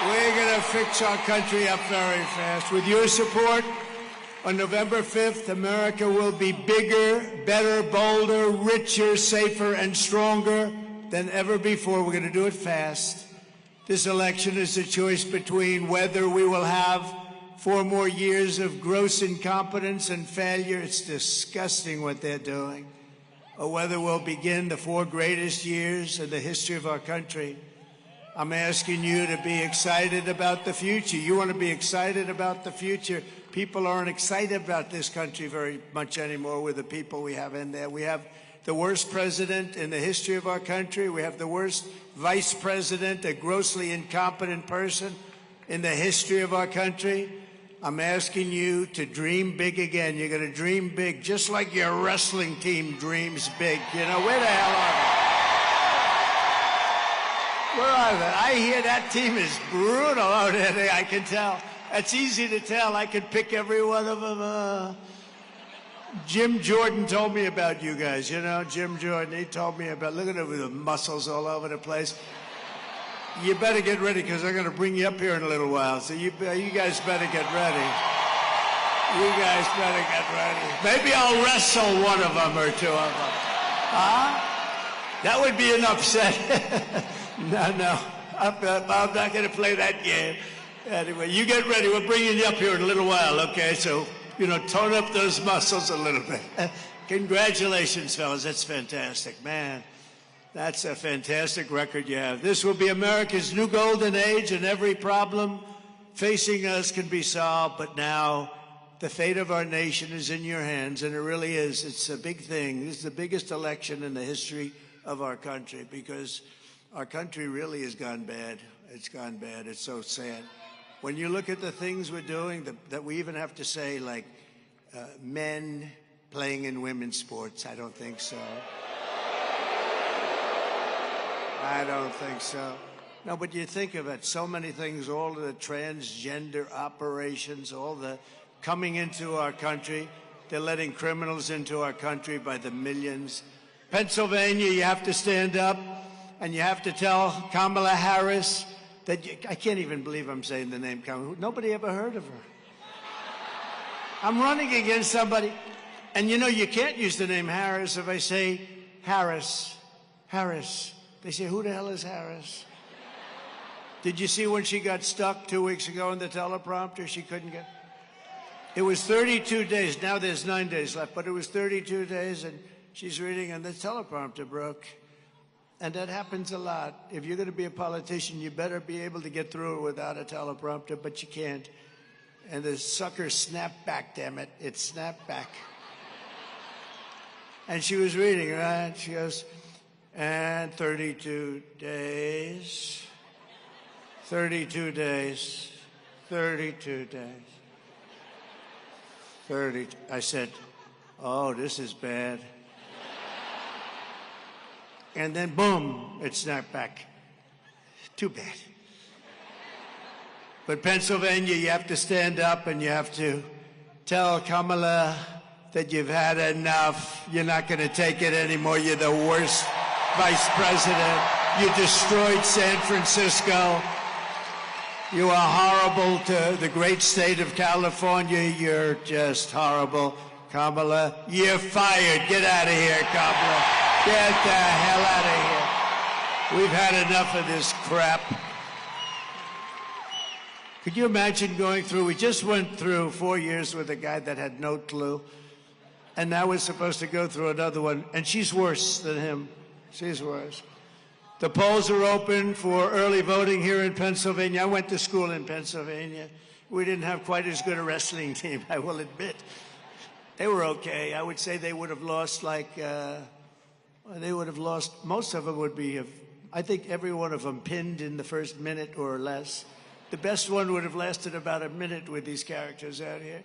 S16: We're going to fix our country up very fast. With your support, on November 5th, America will be bigger, better, bolder, richer, safer, and stronger than ever before. We're going to do it fast. This election is a choice between whether we will have 4 more years of gross incompetence and failure. It's disgusting what they're doing. Or whether we'll begin the 4 greatest years in the history of our country. I'm asking you to be excited about the future. You want to be excited about the future. People aren't excited about this country very much anymore with the people we have in there. We have the worst president in the history of our country. We have the worst vice president, a grossly incompetent person in the history of our country. I'm asking you to dream big again. You're going to dream big, just like your wrestling team dreams big. You know, where the hell are they? Where are they? I hear that team is brutal out there. I can tell. That's easy to tell. I can pick every one of them. Jim Jordan told me about you guys, you know, Jim Jordan, he told me about, look at him with the muscles all over the place. You better get ready, because I'm going to bring you up here in a little while, so you guys better get ready. You guys better get ready. Maybe I'll wrestle one of them or 2 of them. Huh? That would be an upset. No, I'm not going to play that game. Anyway, you get ready. We're bringing you up here in a little while, okay? So, you know, tone up those muscles a little bit. Congratulations, fellas. That's fantastic. Man, that's a fantastic record you have. This will be America's new golden age, and every problem facing us can be solved. But now the fate of our nation is in your hands, and it really is. It's a big thing. This is the biggest election in the history of our country, because our country really has gone bad. It's gone bad. It's so sad. When you look at the things we're doing, that we even have to say, like, men playing in women's sports, I don't think so. I don't think so. No, but you think of it, so many things, all the transgender operations, all the coming into our country. They're letting criminals into our country by the millions. Pennsylvania, you have to stand up, and you have to tell Kamala Harris that I can't even believe I'm saying the name Kamala. Nobody ever heard of her. I'm running against somebody. And you know, you can't use the name Harris if I say Harris. Harris. They say, who the hell is Harris? Did you see when she got stuck 2 weeks ago in the teleprompter? She couldn't get. It was 32 days. Now there's 9 days left, but it was 32 days, and she's reading, and the teleprompter broke. And that happens a lot. If you're going to be a politician, you better be able to get through it without a teleprompter, but you can't. And the sucker snapped back, damn it. It snapped back. And she was reading, right? She goes, and 32 days. 32 days. 32 days. 30. I said, oh, this is bad. And then, boom, it snapped back. Too bad. But Pennsylvania, you have to stand up and you have to tell Kamala that you've had enough. You're not going to take it anymore. You're the worst vice president. You destroyed San Francisco. You are horrible to the great state of California. You're just horrible. Kamala, you're fired. Get out of here, Kamala. Get the hell out of here. We've had enough of this crap. Could you imagine going through, we just went through 4 years with a guy that had no clue, and now we're supposed to go through another one, and she's worse than him. She's worse. The polls are open for early voting here in Pennsylvania. I went to school in Pennsylvania. We didn't have quite as good a wrestling team, I will admit. They were okay. I would say they would have lost most of them would be, I think every one of them pinned in the first minute or less. The best one would have lasted about a minute with these characters out here.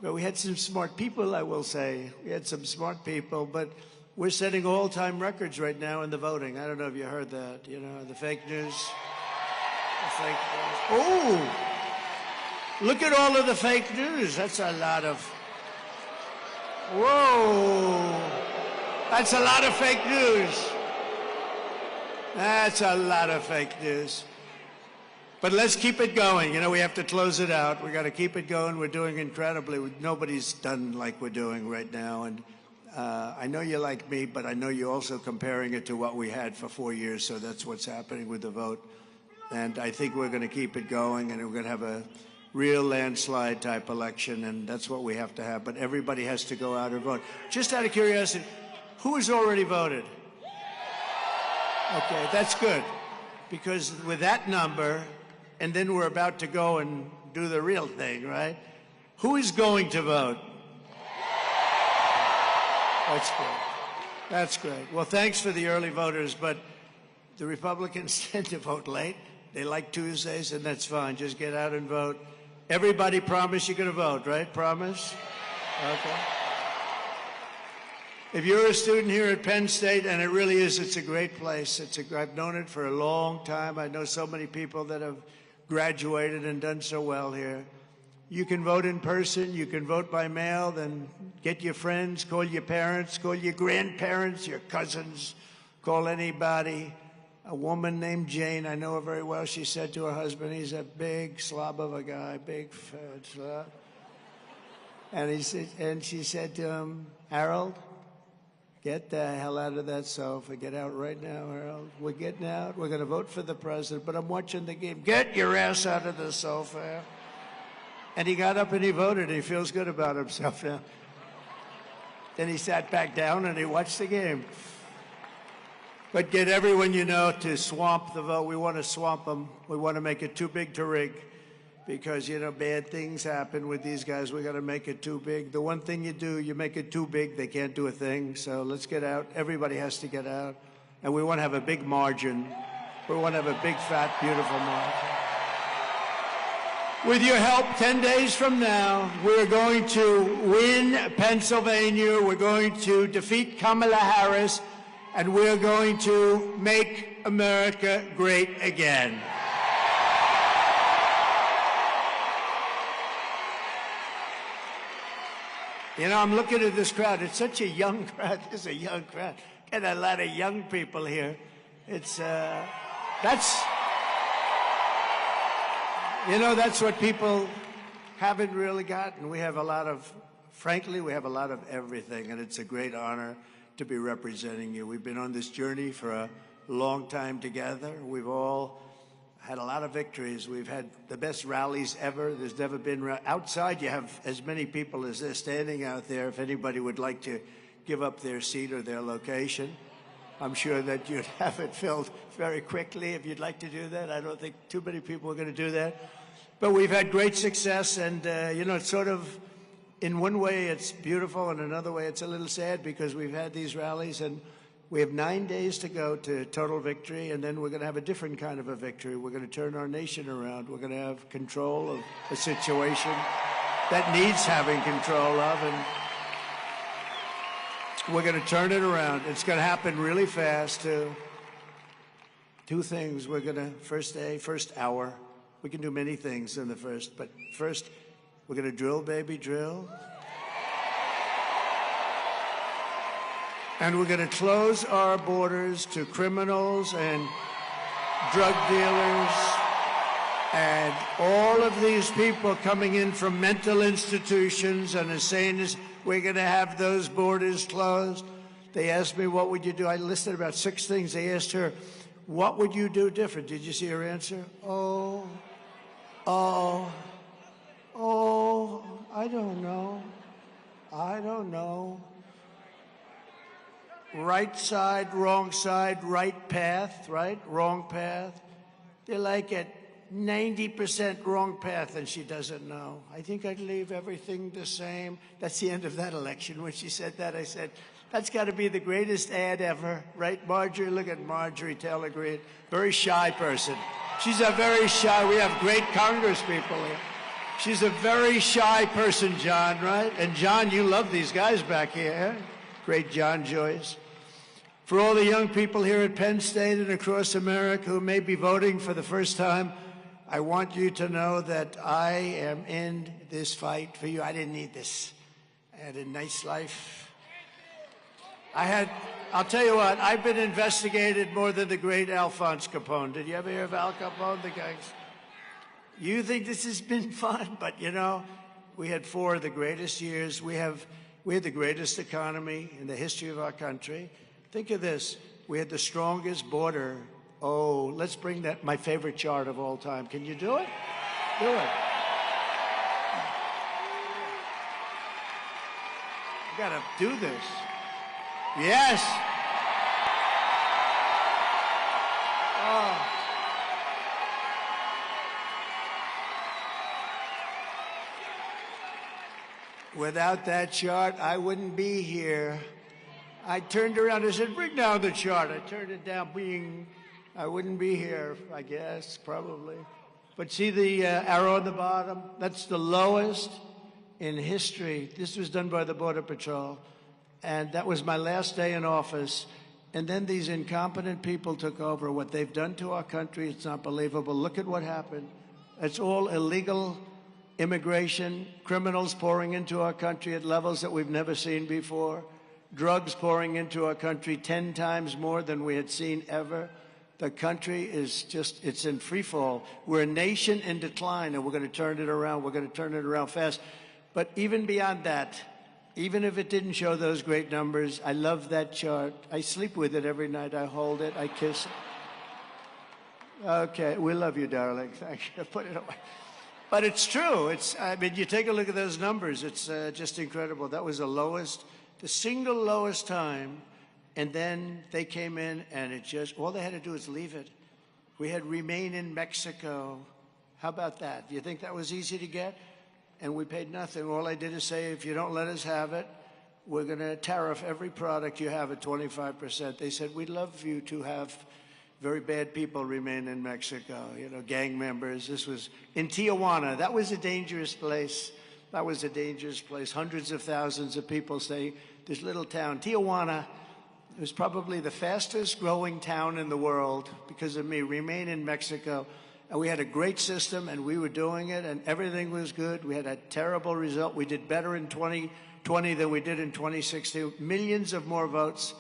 S16: But we had some smart people, I will say. We had some smart people, but we're setting all-time records right now in the voting. I don't know if you heard that, you know, the fake news. The fake news. Oh! Look at all of the fake news. That's a lot of... Whoa! That's a lot of fake news. That's a lot of fake news. But let's keep it going. You know, we have to close it out. We got to keep it going. We're doing incredibly. Nobody's done like we're doing right now. And I know you like me, but I know you're also comparing it to what we had for 4 years. So that's what's happening with the vote. And I think we're going to keep it going, and we're going to have a real landslide type election. And that's what we have to have. But everybody has to go out and vote. Just out of curiosity, who has already voted? Okay, that's good. Because with that number, and then we're about to go and do the real thing, right? Who is going to vote? That's great. That's great. Well, thanks for the early voters, but the Republicans tend to vote late. They like Tuesdays, and that's fine. Just get out and vote. Everybody promise you're going to vote, right? Promise? Okay. If you're a student here at Penn State, and it really is, it's a great place. I've known it for a long time. I know so many people that have graduated and done so well here. You can vote in person. You can vote by mail. Then get your friends, call your parents, call your grandparents, your cousins, call anybody. A woman named Jane, I know her very well, she said to her husband, he's a big slob of a guy, big fat slob. And she said to him, Harold, get the hell out of that sofa. Get out right now, Harold. We're getting out. We're going to vote for the president, but I'm watching the game. Get your ass out of the sofa. And he got up and he voted. He feels good about himself now. Then he sat back down and he watched the game. But get everyone you know to swamp the vote. We want to swamp them. We want to make it too big to rig. Because, you know, bad things happen with these guys. We got to make it too big. The one thing you do, you make it too big, they can't do a thing. So let's get out. Everybody has to get out. And we want to have a big margin. We want to have a big, fat, beautiful margin. With your help, 10 days from now, we're going to win Pennsylvania. We're going to defeat Kamala Harris. And we're going to make America great again. You know, I'm looking at this crowd. It's such a young crowd. It's a young crowd. Got a lot of young people here. It's, that's, you know, that's what people haven't really gotten. We have a lot of, frankly, we have a lot of everything, and it's a great honor to be representing you. We've been on this journey for a long time together. We've all had a lot of victories. We've had the best rallies ever. There's never been, outside you have as many people as they're standing out there. If anybody would like to give up their seat or their location, I'm sure that you'd have it filled very quickly if you'd like to do that. I don't think too many people are going to do that. But we've had great success, and you know, it's sort of, in one way it's beautiful, and another way it's a little sad because we've had these rallies, and We have 9 days to go to total victory, and then we're going to have a different kind of a victory. We're going to turn our nation around. We're going to have control of a situation that needs having control of, and we're going to turn it around. It's going to happen really fast, too. 2 things. We're going to, first day, first hour, we can do many things in the first, but first, we're going to drill, baby, drill. And we're going to close our borders to criminals and drug dealers and all of these people coming in from mental institutions and as saying is we're going to have those borders closed. They asked me, what would you do? I listed about 6 things. They asked her, what would you do different? Did you see her answer? Oh, I don't know. I don't know. Right side, right path, right? Wrong path. They're like at 90% wrong path, and she doesn't know. I think I'd leave everything the same. That's the end of that election. When she said that, I said, that's got to be the greatest ad ever, right, Marjorie? Look at Marjorie Taylor Greene. Very shy person. She's a very shy, we have great Congress people here. She's a very shy person, John, right? And John, you love these guys back here, eh? Great John Joyce. For all the young people here at Penn State and across America who may be voting for the first time, I want you to know that I am in this fight for you. I didn't need this. I had a nice life. I'll tell you what, I've been investigated more than the great Alphonse Capone. Did you ever hear of Al Capone, the gangster? You think this has been fun, but you know, we had 4 of the greatest years. We had the greatest economy in the history of our country. Think of this. We had the strongest border. Oh, let's bring that, my favorite chart of all time. Can you do it? Do it. You gotta do this. Yes. Oh. Without that chart, I wouldn't be here. I turned around and said, bring down the chart. I turned it down, I wouldn't be here, I guess, probably. But see the arrow on the bottom? That's the lowest in history. This was done by the Border Patrol. And that was my last day in office. And then these incompetent people took over. What they've done to our country, it's not believable. Look at what happened. It's all illegal immigration, criminals pouring into our country at levels that we've never seen before, drugs pouring into our country 10 times more than we had seen ever. The country is just, it's in free fall. We're a nation in decline, and we're going to turn it around. We're going to turn it around fast. But even beyond that, even if it didn't show those great numbers, I love that chart. I sleep with it every night. I hold it. I kiss it. Okay, we love you, darling. Thank you. Put it away. But it's true. I mean, you take a look at those numbers. It's just incredible. That was the single lowest time. And then they came in, and all they had to do was leave it. We had remain in Mexico. How about that? Do you think that was easy to get? And we paid nothing. All I did is say, if you don't let us have it, we're going to tariff every product you have at 25%. They said, we'd love you to have very bad people remain in Mexico, you know, gang members. This was in Tijuana. That was a dangerous place. That was a dangerous place. Hundreds of thousands of people stay. This little town, Tijuana, it was probably the fastest growing town in the world because of me. Remain in Mexico. And we had a great system, and we were doing it, and everything was good. We had a terrible result. We did better in 2020 than we did in 2016. Millions of more votes,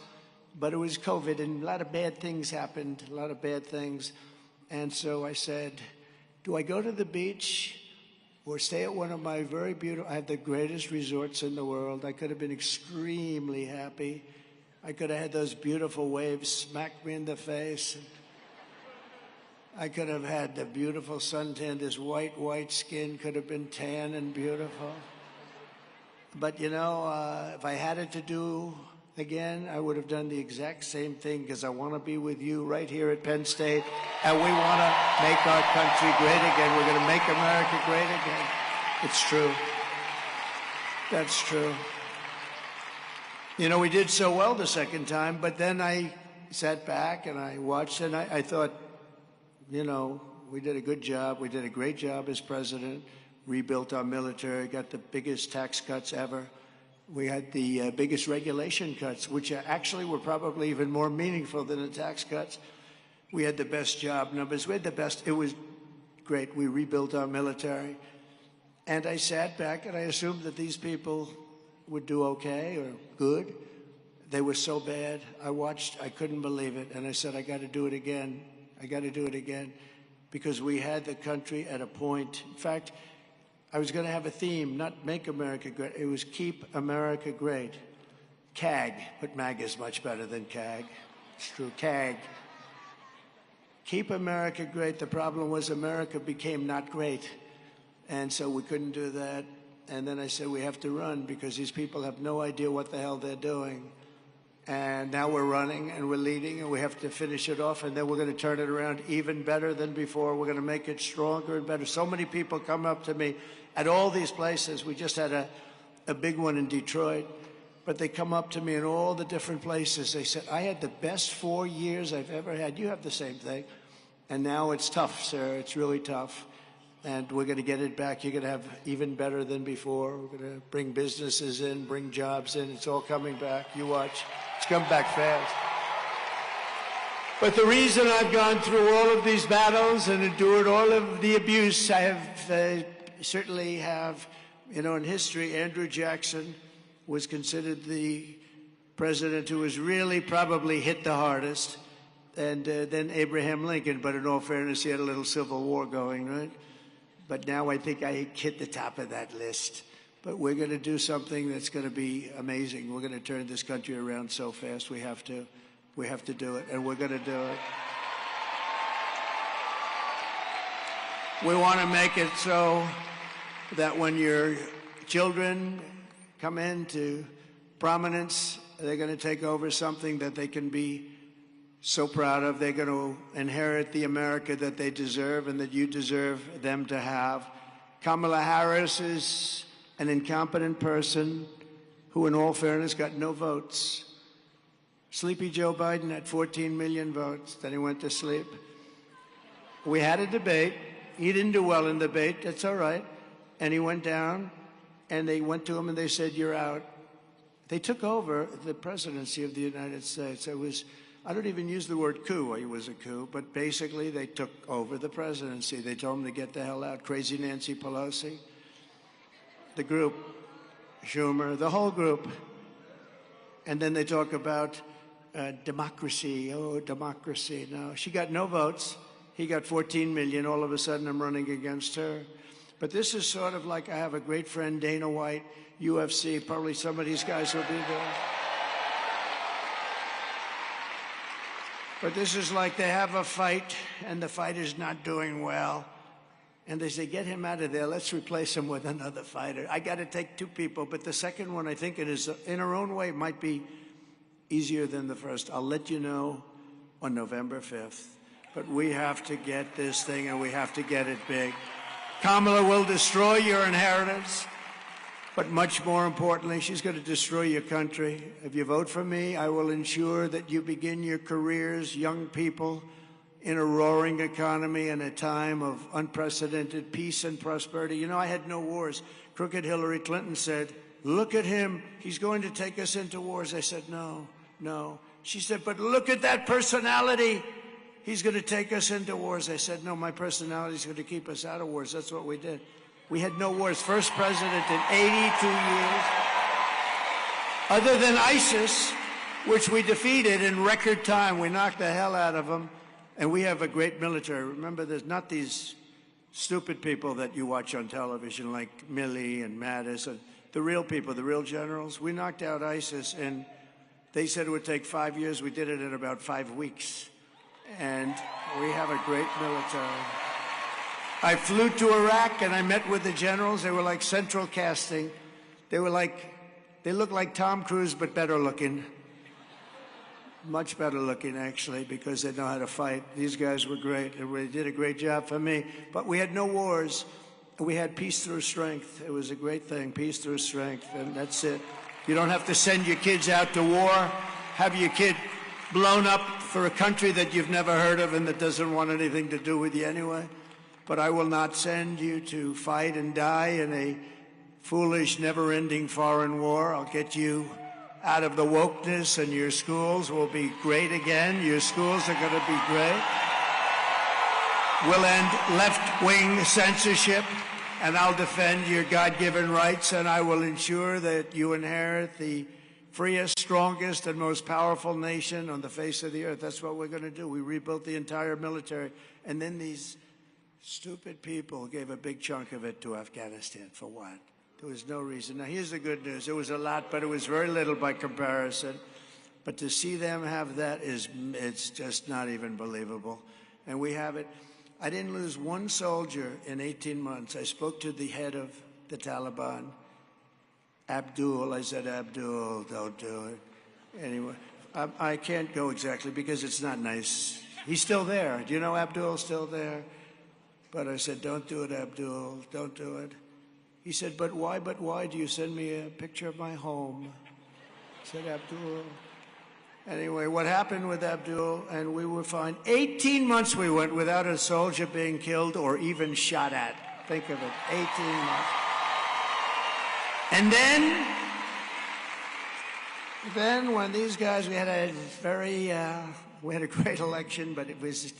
S16: but it was COVID, and a lot of bad things happened, a lot of bad things. And so I said, do I go to the beach or stay at one of my very beautiful, I have the greatest resorts in the world. I could have been extremely happy. I could have had those beautiful waves smack me in the face. I could have had the beautiful suntan. This white skin could have been tan and beautiful. But, you know, if I had it to do again, I would have done the exact same thing because I want to be with you right here at Penn State, and we want to make our country great again. We're going to make America great again. It's true. That's true. You know, we did so well the second time, but then I sat back and I watched and I thought, you know, we did a good job. We did a great job as president, rebuilt our military, got the biggest tax cuts ever. We had the biggest regulation cuts, which actually were probably even more meaningful than the tax cuts. We had the best job numbers. We had the best. It was great. We rebuilt our military. And I sat back and I assumed that these people would do okay or good. They were so bad. I watched. I couldn't believe it. And I said, I got to do it again. I got to do it again. Because we had the country at a point. In fact, I was going to have a theme, not Make America Great. It was Keep America Great. CAG, but MAGA is much better than CAG. It's true, CAG. Keep America Great. The problem was America became not great. And so we couldn't do that. And then I said, we have to run because these people have no idea what the hell they're doing. And now we're running and we're leading and we have to finish it off and then we're going to turn it around even better than before. We're going to make it stronger and better. So many people come up to me at all these places. We just had a big one in Detroit, but they come up to me in all the different places. They said, I had the best 4 years I've ever had. You have the same thing. And now it's tough, sir. It's really tough. And we're going to get it back. You're going to have even better than before. We're going to bring businesses in, bring jobs in. It's all coming back. You watch. It's come back fast. But the reason I've gone through all of these battles and endured all of the abuse, I have certainly have, you know, in history, Andrew Jackson was considered the president who was really probably hit the hardest. And then Abraham Lincoln, but in all fairness, he had a little civil war going, right? But now I think I hit the top of that list. But we're going to do something that's going to be amazing. We're going to turn this country around so fast. We have to. We have to do it, and we're going to do it. We want to make it so that when your children come into prominence, they're going to take over something that they can be so proud of. They're going to inherit the America that they deserve and that you deserve them to have. Kamala Harris is an incompetent person who, in all fairness, got no votes. Sleepy Joe Biden had 14 million votes. Then he went to sleep. We had a debate. He didn't do well in the debate. That's all right. And he went down, and they went to him and they said, you're out. They took over the presidency of the United States. It was, I don't even use the word coup. It was a coup. But basically, they took over the presidency. They told him to get the hell out. Crazy Nancy Pelosi, the group, Schumer, the whole group. And then they talk about democracy. Oh, democracy. No, she got no votes. He got 14 million. All of a sudden, I'm running against her. But this is sort of like I have a great friend, Dana White, UFC. Probably some of these guys will be there. But this is like they have a fight, and the fighter's not doing well. And they say, get him out of there. Let's replace him with another fighter. I got to take two people. But the second one, I think it is, in her own way, might be easier than the first. I'll let you know on November 5th. But we have to get this thing, and we have to get it big. Kamala will destroy your inheritance. But much more importantly, she's going to destroy your country. If you vote for me, I will ensure that you begin your careers, young people, in a roaring economy in a time of unprecedented peace and prosperity. You know, I had no wars. Crooked Hillary Clinton said, look at him. He's going to take us into wars. I said, no, no. She said, but look at that personality. He's going to take us into wars. I said, no, my personality is going to keep us out of wars. That's what we did. We had no wars. First president in 82 years. Other than ISIS, which we defeated in record time. We knocked the hell out of them. And we have a great military. Remember, there's not these stupid people that you watch on television like Milley and Mattis. And the real people, the real generals. We knocked out ISIS, and they said it would take 5 years. We did it in about 5 weeks. And we have a great military. I flew to Iraq, and I met with the generals. They were like central casting. They looked like Tom Cruise, but better looking. Much better looking, actually, because they know how to fight. These guys were great, and they did a great job for me. But we had no wars. We had peace through strength. It was a great thing, peace through strength, and that's it. You don't have to send your kids out to war, have your kid blown up for a country that you've never heard of and that doesn't want anything to do with you anyway. But I will not send you to fight and die in a foolish, never-ending foreign war. I'll get you out of the wokeness, and your schools will be great again. Your schools are going to be great. We'll end left-wing censorship, and I'll defend your God-given rights, and I will ensure that you inherit the freest, strongest, and most powerful nation on the face of the earth. That's what we're going to do. We rebuilt the entire military, and then these stupid people gave a big chunk of it to Afghanistan. For what? There was no reason. Now, here's the good news. It was a lot, but it was very little by comparison. But to see them have that it's just not even believable. And we have it. I didn't lose one soldier in 18 months. I spoke to the head of the Taliban, Abdul. I said, Abdul, don't do it. Anyway, I can't go exactly because it's not nice. He's still there. Do you know Abdul's still there? But I said, don't do it, Abdul. Don't do it. He said, but why do you send me a picture of my home? I said, Abdul. Anyway, what happened with Abdul, and we were fine. 18 months we went without a soldier being killed or even shot at. Think of it, 18 months. And then when these guys, we had a great election, but it was,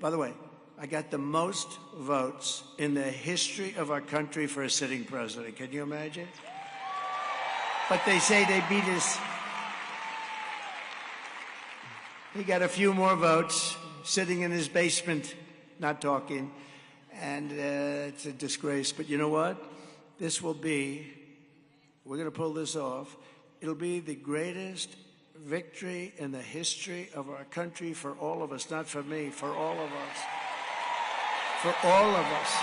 S16: by the way, I got the most votes in the history of our country for a sitting president. Can you imagine? But they say they beat us. He got a few more votes, sitting in his basement, not talking. And it's a disgrace. But you know what? This will be, we're going to pull this off. It'll be the greatest victory in the history of our country for all of us. Not for me, for all of us. For all of us.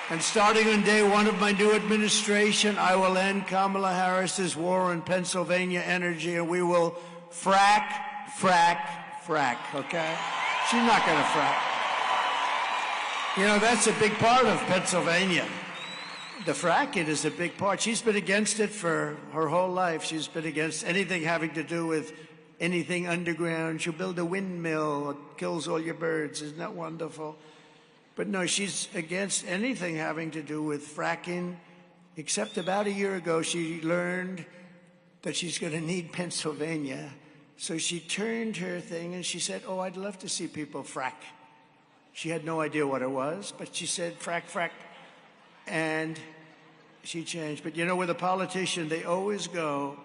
S16: And starting on day one of my new administration, I will end Kamala Harris's war on Pennsylvania energy, and we will frack, okay? She's not going to frack. You know, that's a big part of Pennsylvania. The fracking is a big part. She's been against it for her whole life. She's been against anything having to do with anything underground. She'll build a windmill. It kills all your birds. Isn't that wonderful? But no, she's against anything having to do with fracking, except about a year ago she learned that she's going to need Pennsylvania. So she turned her thing and she said, oh, I'd love to see people frack. She had no idea what it was, but she said frack, frack. And she changed. But you know, with a politician, they always go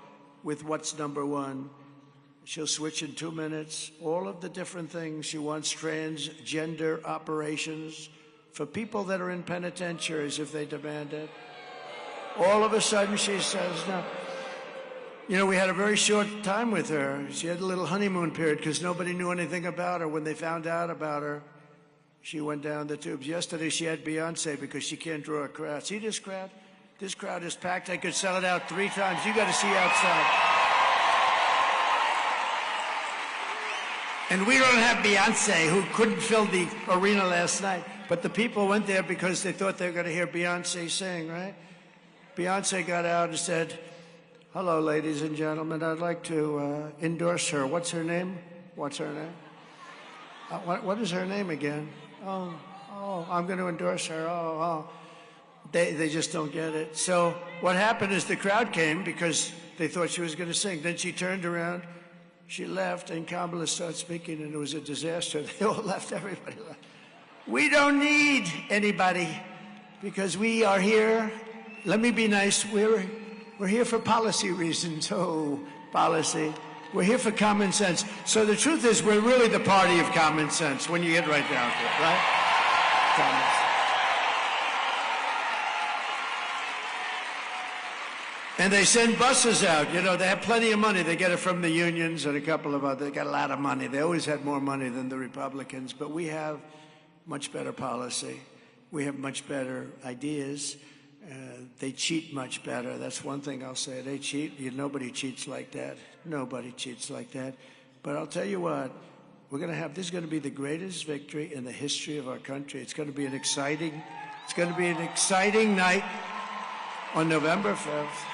S16: with what's number one. She'll switch in 2 minutes. All of the different things. She wants transgender operations for people that are in penitentiaries if they demand it. All of a sudden, she says, no. You know, we had a very short time with her. She had a little honeymoon period because nobody knew anything about her. When they found out about her, she went down the tubes. Yesterday, she had Beyonce because she can't draw a crowd. See this crowd? This crowd is packed. I could sell it out 3 times. You got to see outside. And we don't have Beyonce, who couldn't fill the arena last night. But the people went there because they thought they were going to hear Beyonce sing, right? Beyonce got out and said, hello, ladies and gentlemen. I'd like to endorse her. What's her name? What's her name? What is her name again? Oh, I'm going to endorse her. Oh. They just don't get it. So what happened is the crowd came because they thought she was going to sing. Then she turned around. She left, and Kamala started speaking, and it was a disaster. They all left, everybody left. We don't need anybody because we are here. Let me be nice. We're here for policy reasons. Oh, policy. We're here for common sense. So the truth is, we're really the party of common sense when you get right down to it, right? Common sense. And they send buses out. You know, they have plenty of money. They get it from the unions and a couple of others. They got a lot of money. They always had more money than the Republicans. But we have much better policy. We have much better ideas. They cheat much better. That's one thing I'll say. They cheat. Nobody cheats like that. Nobody cheats like that. But I'll tell you what. We're going to have, this is going to be the greatest victory in the history of our country. It's going to be an exciting night on November 5th.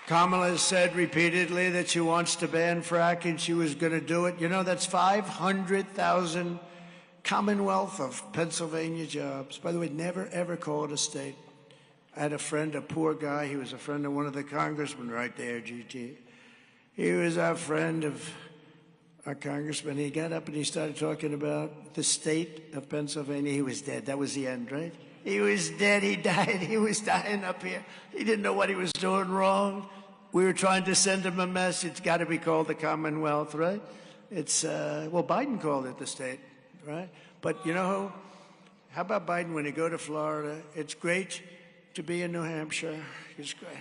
S16: Kamala has said repeatedly that she wants to ban fracking. She was going to do it. You know, that's 500,000 Commonwealth of Pennsylvania jobs. By the way, never, ever call it a state. I had a friend, a poor guy. He was a friend of one of the congressmen right there, GT. He was a friend of our congressman. He got up and he started talking about the state of Pennsylvania. He was dead. That was the end, right? He was dead. He died. He was dying up here. He didn't know what he was doing wrong. We were trying to send him a message. It's got to be called the Commonwealth, right? It's, well, Biden called it the state, right? But you know, how about Biden when you go to Florida? It's great to be in New Hampshire. It's great.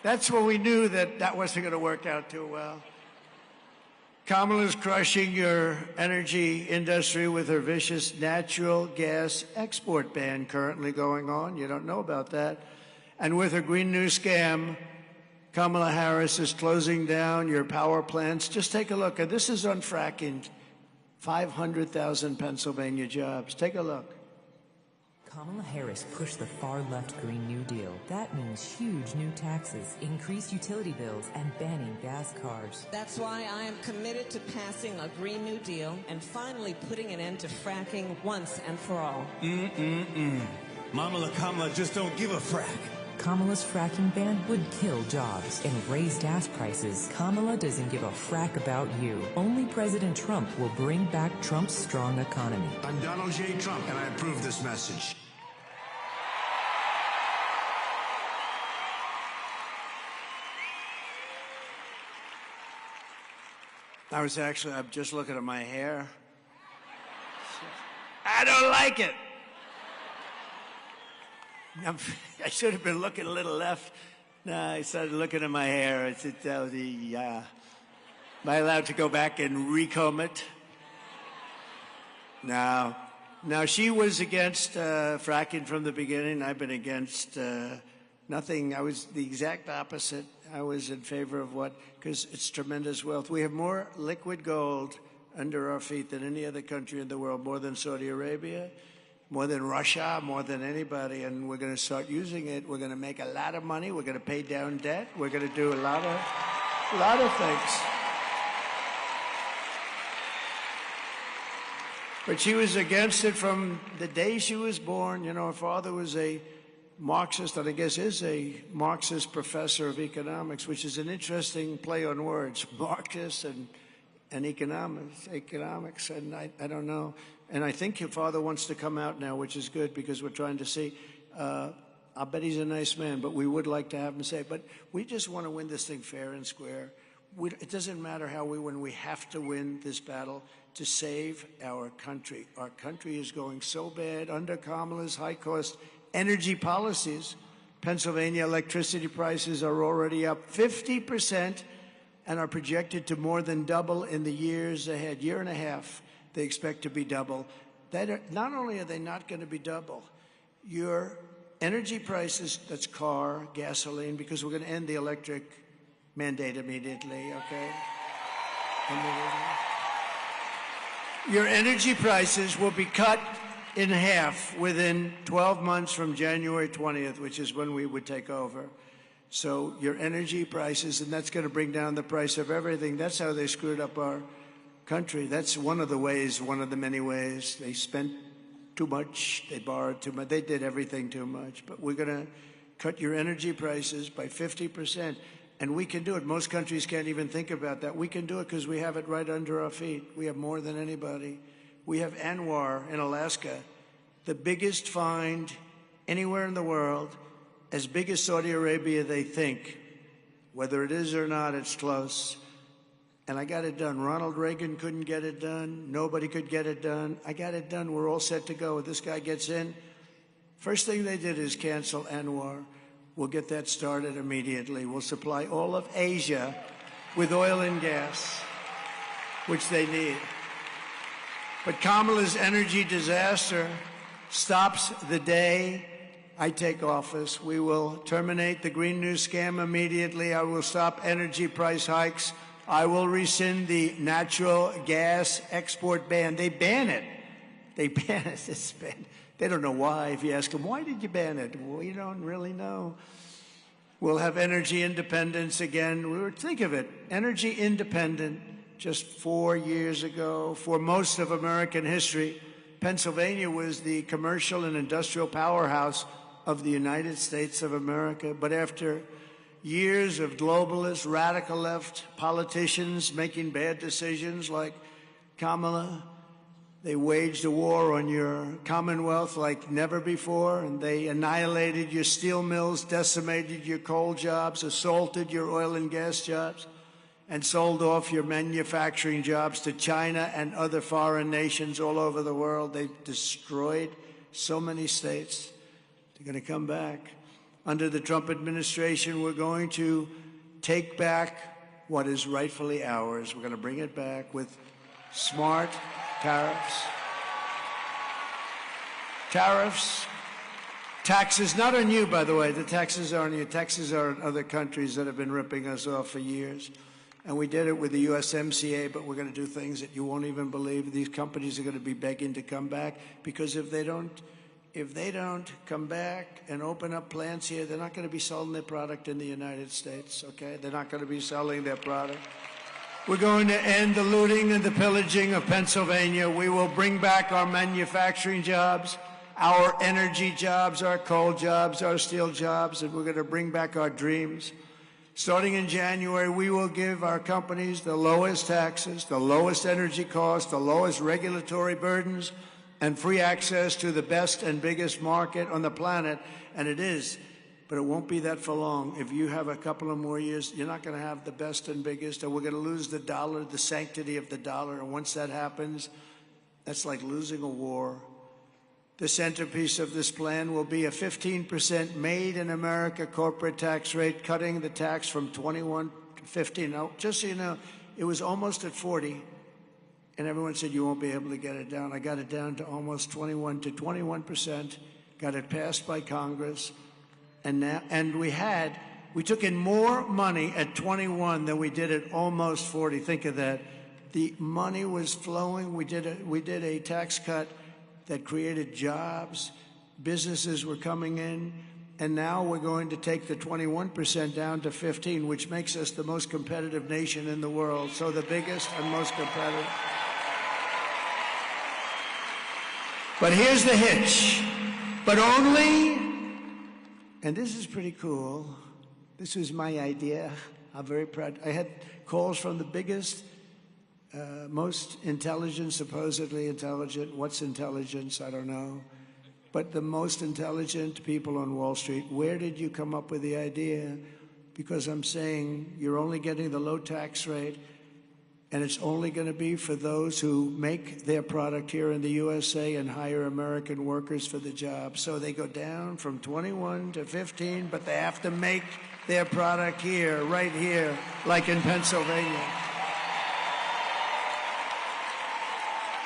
S16: That's when we knew that that wasn't going to work out too well. Kamala's crushing your energy industry with her vicious natural gas export ban currently going on. You don't know about that. And with her Green New scam, Kamala Harris is closing down your power plants. Just take a look. And this is on fracking. 500,000 Pennsylvania jobs. Take a look.
S17: Kamala Harris pushed the far-left Green New Deal. That means huge new taxes, increased utility bills, and banning gas cars.
S18: That's why I am committed to passing a Green New Deal and finally putting an end to fracking once and for all.
S19: Mama Kamala just don't give a frack.
S17: Kamala's fracking ban would kill jobs and raise gas prices. Kamala doesn't give a frack about you. Only President Trump will bring back Trump's strong economy.
S19: I'm Donald J. Trump, and I approve this message.
S16: I'm just looking at my hair. I don't like it. I should have been looking a little left. No, I started looking at my hair. I said, am I allowed to go back and recomb it? No. Now, she was against fracking from the beginning. I've been against nothing. I was the exact opposite. I was in favor of because it's tremendous wealth. We have more liquid gold under our feet than any other country in the world, more than Saudi Arabia, more than Russia, more than anybody, and we're going to start using it. We're going to make a lot of money. We're going to pay down debt. We're going to do a lot of things. But she was against it from the day she was born. You know, her father was a Marxist, and I guess is a Marxist professor of economics, which is an interesting play on words, Marxist and economics, and I don't know. And I think your father wants to come out now, which is good, because we're trying to see. I bet he's a nice man, but we would like to have him say, but we just want to win this thing fair and square. It doesn't matter how we win. We have to win this battle to save our country. Our country is going so bad under Kamala's high-cost energy policies. Pennsylvania electricity prices are already up 50% and are projected to more than double in the years ahead. Year and a half, they expect to be double. Not only are they not going to be double, your energy prices, that's car, gasoline, because we're going to end the electric mandate immediately, okay? Your energy prices will be cut in half within 12 months from January 20th, which is when we would take over. So your energy prices, and that's going to bring down the price of everything. That's how they screwed up our country. That's one of the ways, one of the many ways. They spent too much, they borrowed too much, they did everything too much. But we're going to cut your energy prices by 50%. And we can do it. Most countries can't even think about that. We can do it because we have it right under our feet. We have more than anybody. We have Anwar in Alaska, the biggest find anywhere in the world, as big as Saudi Arabia, they think. Whether it is or not, it's close. And I got it done. Ronald Reagan couldn't get it done. Nobody could get it done. I got it done. We're all set to go. This guy gets in. First thing they did is cancel Anwar. We'll get that started immediately. We'll supply all of Asia with oil and gas, which they need. But Kamala's energy disaster stops the day I take office. We will terminate the Green New scam immediately. I will stop energy price hikes. I will rescind the natural gas export ban. They ban it. They ban it. It's banned. They don't know why. If you ask them, why did you ban it? Well, you don't really know. We'll have energy independence again. Think of it, energy independent just 4 years ago. For most of American history, Pennsylvania was the commercial and industrial powerhouse of the United States of America. But after years of globalist, radical left politicians making bad decisions like Kamala, they waged a war on your Commonwealth like never before, and they annihilated your steel mills, decimated your coal jobs, assaulted your oil and gas jobs, and sold off your manufacturing jobs to China and other foreign nations all over the world. They destroyed so many states. They're going to come back. Under the Trump administration, we're going to take back what is rightfully ours. We're going to bring it back with smart tariffs. Taxes, not on you, by the way. The taxes are on you. Taxes are on other countries that have been ripping us off for years. And we did it with the USMCA, but we're going to do things that you won't even believe. These companies are going to be begging to come back, because if they don't come back and open up plants here, they're not going to be selling their product in the United States, okay? They're not going to be selling their product. We're going to end the looting and the pillaging of Pennsylvania. We will bring back our manufacturing jobs, our energy jobs, our coal jobs, our steel jobs, and we're going to bring back our dreams. Starting in January, we will give our companies the lowest taxes, the lowest energy costs, the lowest regulatory burdens, and free access to the best and biggest market on the planet. And it is. But it won't be that for long. If you have a couple of more years, you're not going to have the best and biggest, and we're going to lose the dollar, the sanctity of the dollar. And once that happens, that's like losing a war. The centerpiece of this plan will be a 15% made in America corporate tax rate, cutting the tax from 21 to 15. Now, just so you know, it was almost at 40, and everyone said you won't be able to get it down. I got it down to almost 21%, got it passed by Congress. And we took in more money at 21 than we did at almost 40. Think of that. The money was flowing. We did a tax cut that created jobs. Businesses were coming in. And now we're going to take the 21% down to 15, which makes us the most competitive nation in the world. So the biggest and most competitive. But here's the hitch. But only... And this is pretty cool. This was my idea. I'm very proud. I had calls from the biggest, most intelligent, supposedly intelligent. What's intelligence? I don't know. But the most intelligent people on Wall Street. Where did you come up with the idea? Because I'm saying you're only getting the low tax rate, and it's only going to be for those who make their product here in the USA and hire American workers for the job. So they go down from 21 to 15, but they have to make their product here, right here, like in Pennsylvania.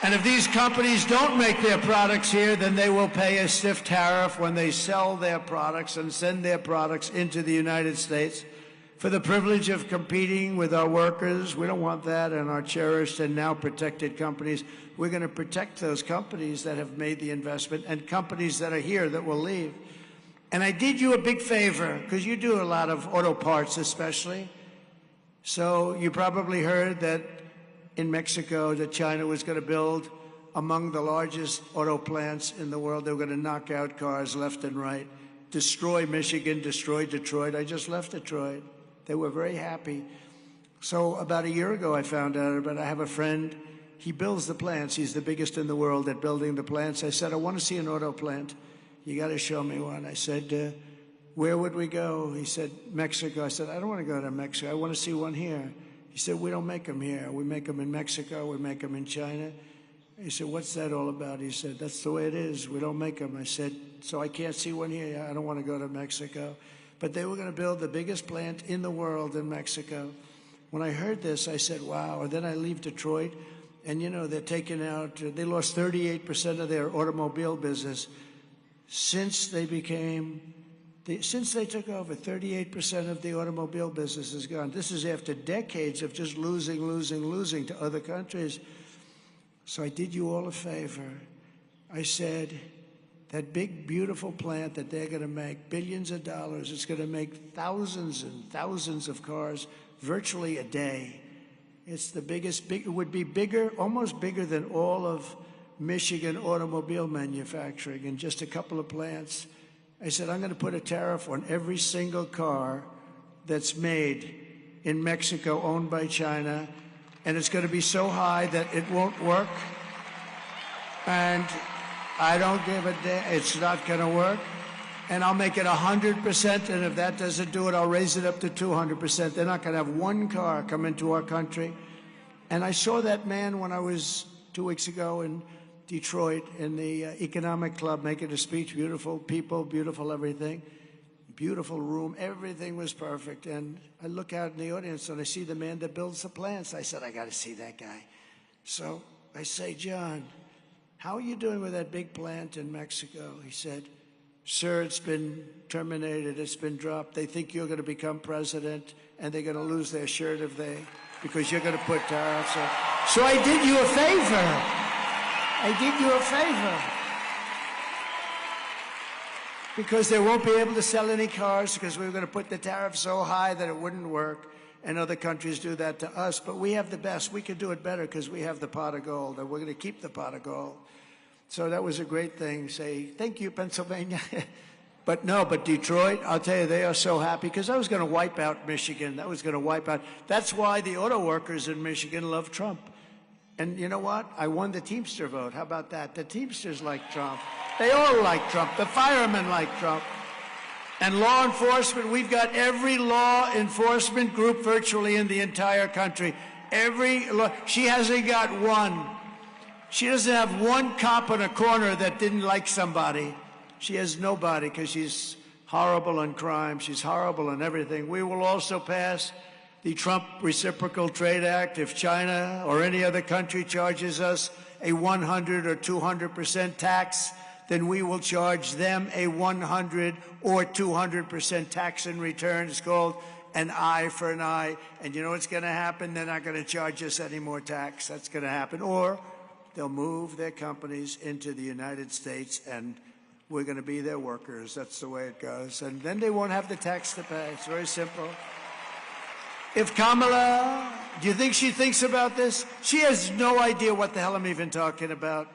S16: And if these companies don't make their products here, then they will pay a stiff tariff when they sell their products and send their products into the United States. For the privilege of competing with our workers, we don't want that, and our cherished and now protected companies. We're going to protect those companies that have made the investment and companies that are here that will leave. And I did you a big favor, because you do a lot of auto parts especially. So you probably heard that in Mexico that China was going to build among the largest auto plants in the world. They were going to knock out cars left and right, destroy Michigan, destroy Detroit. I just left Detroit. They were very happy. So about a year ago, I found out, but I have a friend. He builds the plants. He's the biggest in the world at building the plants. I said, I want to see an auto plant. You got to show me one. I said, where would we go? He said, Mexico. I said, I don't want to go to Mexico. I want to see one here. He said, we don't make them here. We make them in Mexico. We make them in China. He said, what's that all about? He said, that's the way it is. We don't make them. I said, so I can't see one here. I don't want to go to Mexico. But they were going to build the biggest plant in the world in Mexico. When I heard this, I said, wow. And then I leave Detroit, and, you know, they're taking out, they lost 38% of their automobile business since they took over. 38% of the automobile business is gone. This is after decades of just losing to other countries. So I did you all a favor. I said, That big, beautiful plant that they're going to make, billions of dollars. It's going to make thousands and thousands of cars virtually a day. It's the biggest, it would be bigger, almost bigger than all of Michigan automobile manufacturing in just a couple of plants. I said, I'm going to put a tariff on every single car that's made in Mexico, owned by China, and it's going to be so high that it won't work. And I don't give a damn. It's not going to work. And I'll make it 100%, and if that doesn't do it, I'll raise it up to 200%. They're not going to have one car come into our country. And I saw that man when I was 2 weeks ago in Detroit in the Economic Club making a speech. Beautiful people, beautiful everything. Beautiful room. Everything was perfect. And I look out in the audience and I see the man that builds the plants. I said, I got to see that guy. So I say, John, how are you doing with that big plant in Mexico? He said, sir, it's been terminated. It's been dropped. They think you're going to become president and they're going to lose their shirt because you're going to put tariffs on. So I did you a favor. I did you a favor. Because they won't be able to sell any cars because we were going to put the tariff so high that it wouldn't work. And other countries do that to us. But we have the best. We can do it better because we have the pot of gold. And we're going to keep the pot of gold. So that was a great thing. Say, thank you, Pennsylvania. But Detroit, I'll tell you, they are so happy because I was going to wipe out Michigan. That was going to wipe out. That's why the auto workers in Michigan love Trump. And you know what? I won the Teamster vote. How about that? The Teamsters like Trump. They all like Trump. The firemen like Trump. And law enforcement, we've got every law enforcement group virtually in the entire country. She hasn't got one. She doesn't have one cop in a corner that didn't like somebody. She has nobody because she's horrible on crime. She's horrible on everything. We will also pass the Trump Reciprocal Trade Act. If China or any other country charges us a 100 or 200% tax, then we will charge them a 100 or 200% tax in return. It's called an eye for an eye. And you know what's going to happen? They're not going to charge us any more tax. That's going to happen. Or they'll move their companies into the United States and we're going to be their workers. That's the way it goes. And then they won't have the tax to pay. It's very simple. If Kamala, do you think she thinks about this? She has no idea what the hell I'm even talking about.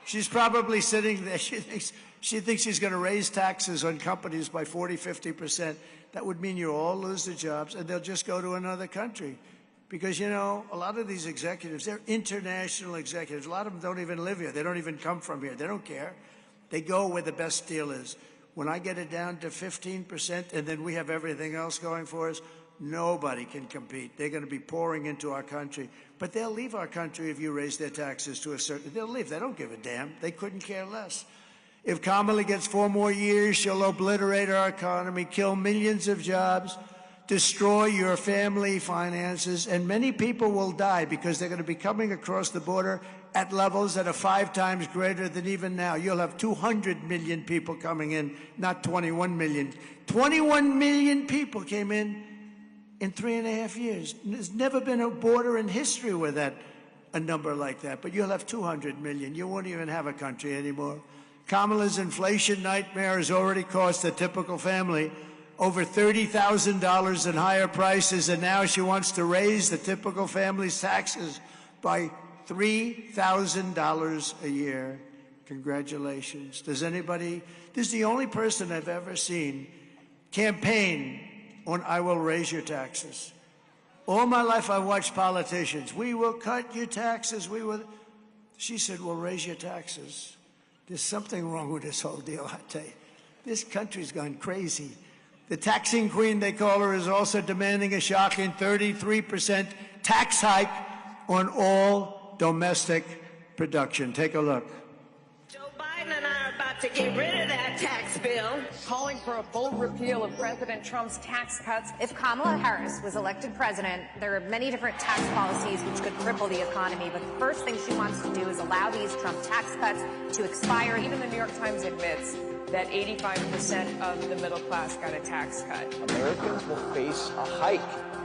S16: She's probably sitting there. She thinks she's going to raise taxes on companies by 40, 50%. That would mean you all lose their jobs and they'll just go to another country. Because, you know, a lot of these executives, they're international executives. A lot of them don't even live here. They don't even come from here. They don't care. They go where the best deal is. When I get it down to 15% and then we have everything else going for us, nobody can compete. They're going to be pouring into our country. But they'll leave our country if you raise their taxes to a certain... They'll leave. They don't give a damn. They couldn't care less. If Kamala gets 4 more years, she'll obliterate our economy, kill millions of jobs, destroy your family finances, and many people will die because they're going to be coming across the border at levels that are 5 times greater than even now. You'll have 200 million people coming in, not 21 million. 21 million people came in 3.5 years. There's never been a border in history with a number like that. But you'll have 200 million. You won't even have a country anymore. Kamala's inflation nightmare has already cost the typical family over $30,000 in higher prices, and now she wants to raise the typical family's taxes by $3,000 a year. Congratulations. This is the only person I've ever seen campaign on I will raise your taxes. All my life I watched politicians. We will cut your taxes. She said, we'll raise your taxes. There's something wrong with this whole deal, I tell you. This country's gone crazy. The taxing queen, they call her, is also demanding a shocking 33% tax hike on all domestic production. Take a look.
S18: Joe Biden and I are about to get rid of that tax bill.
S11: Calling for a full repeal of President Trump's tax cuts.
S20: If Kamala Harris was elected president, there are many different tax policies which could cripple the economy. But the first thing she wants to do is allow these Trump tax cuts to expire.
S13: Even the New York Times admits that 85% of the middle class got a tax cut.
S21: Americans will face a hike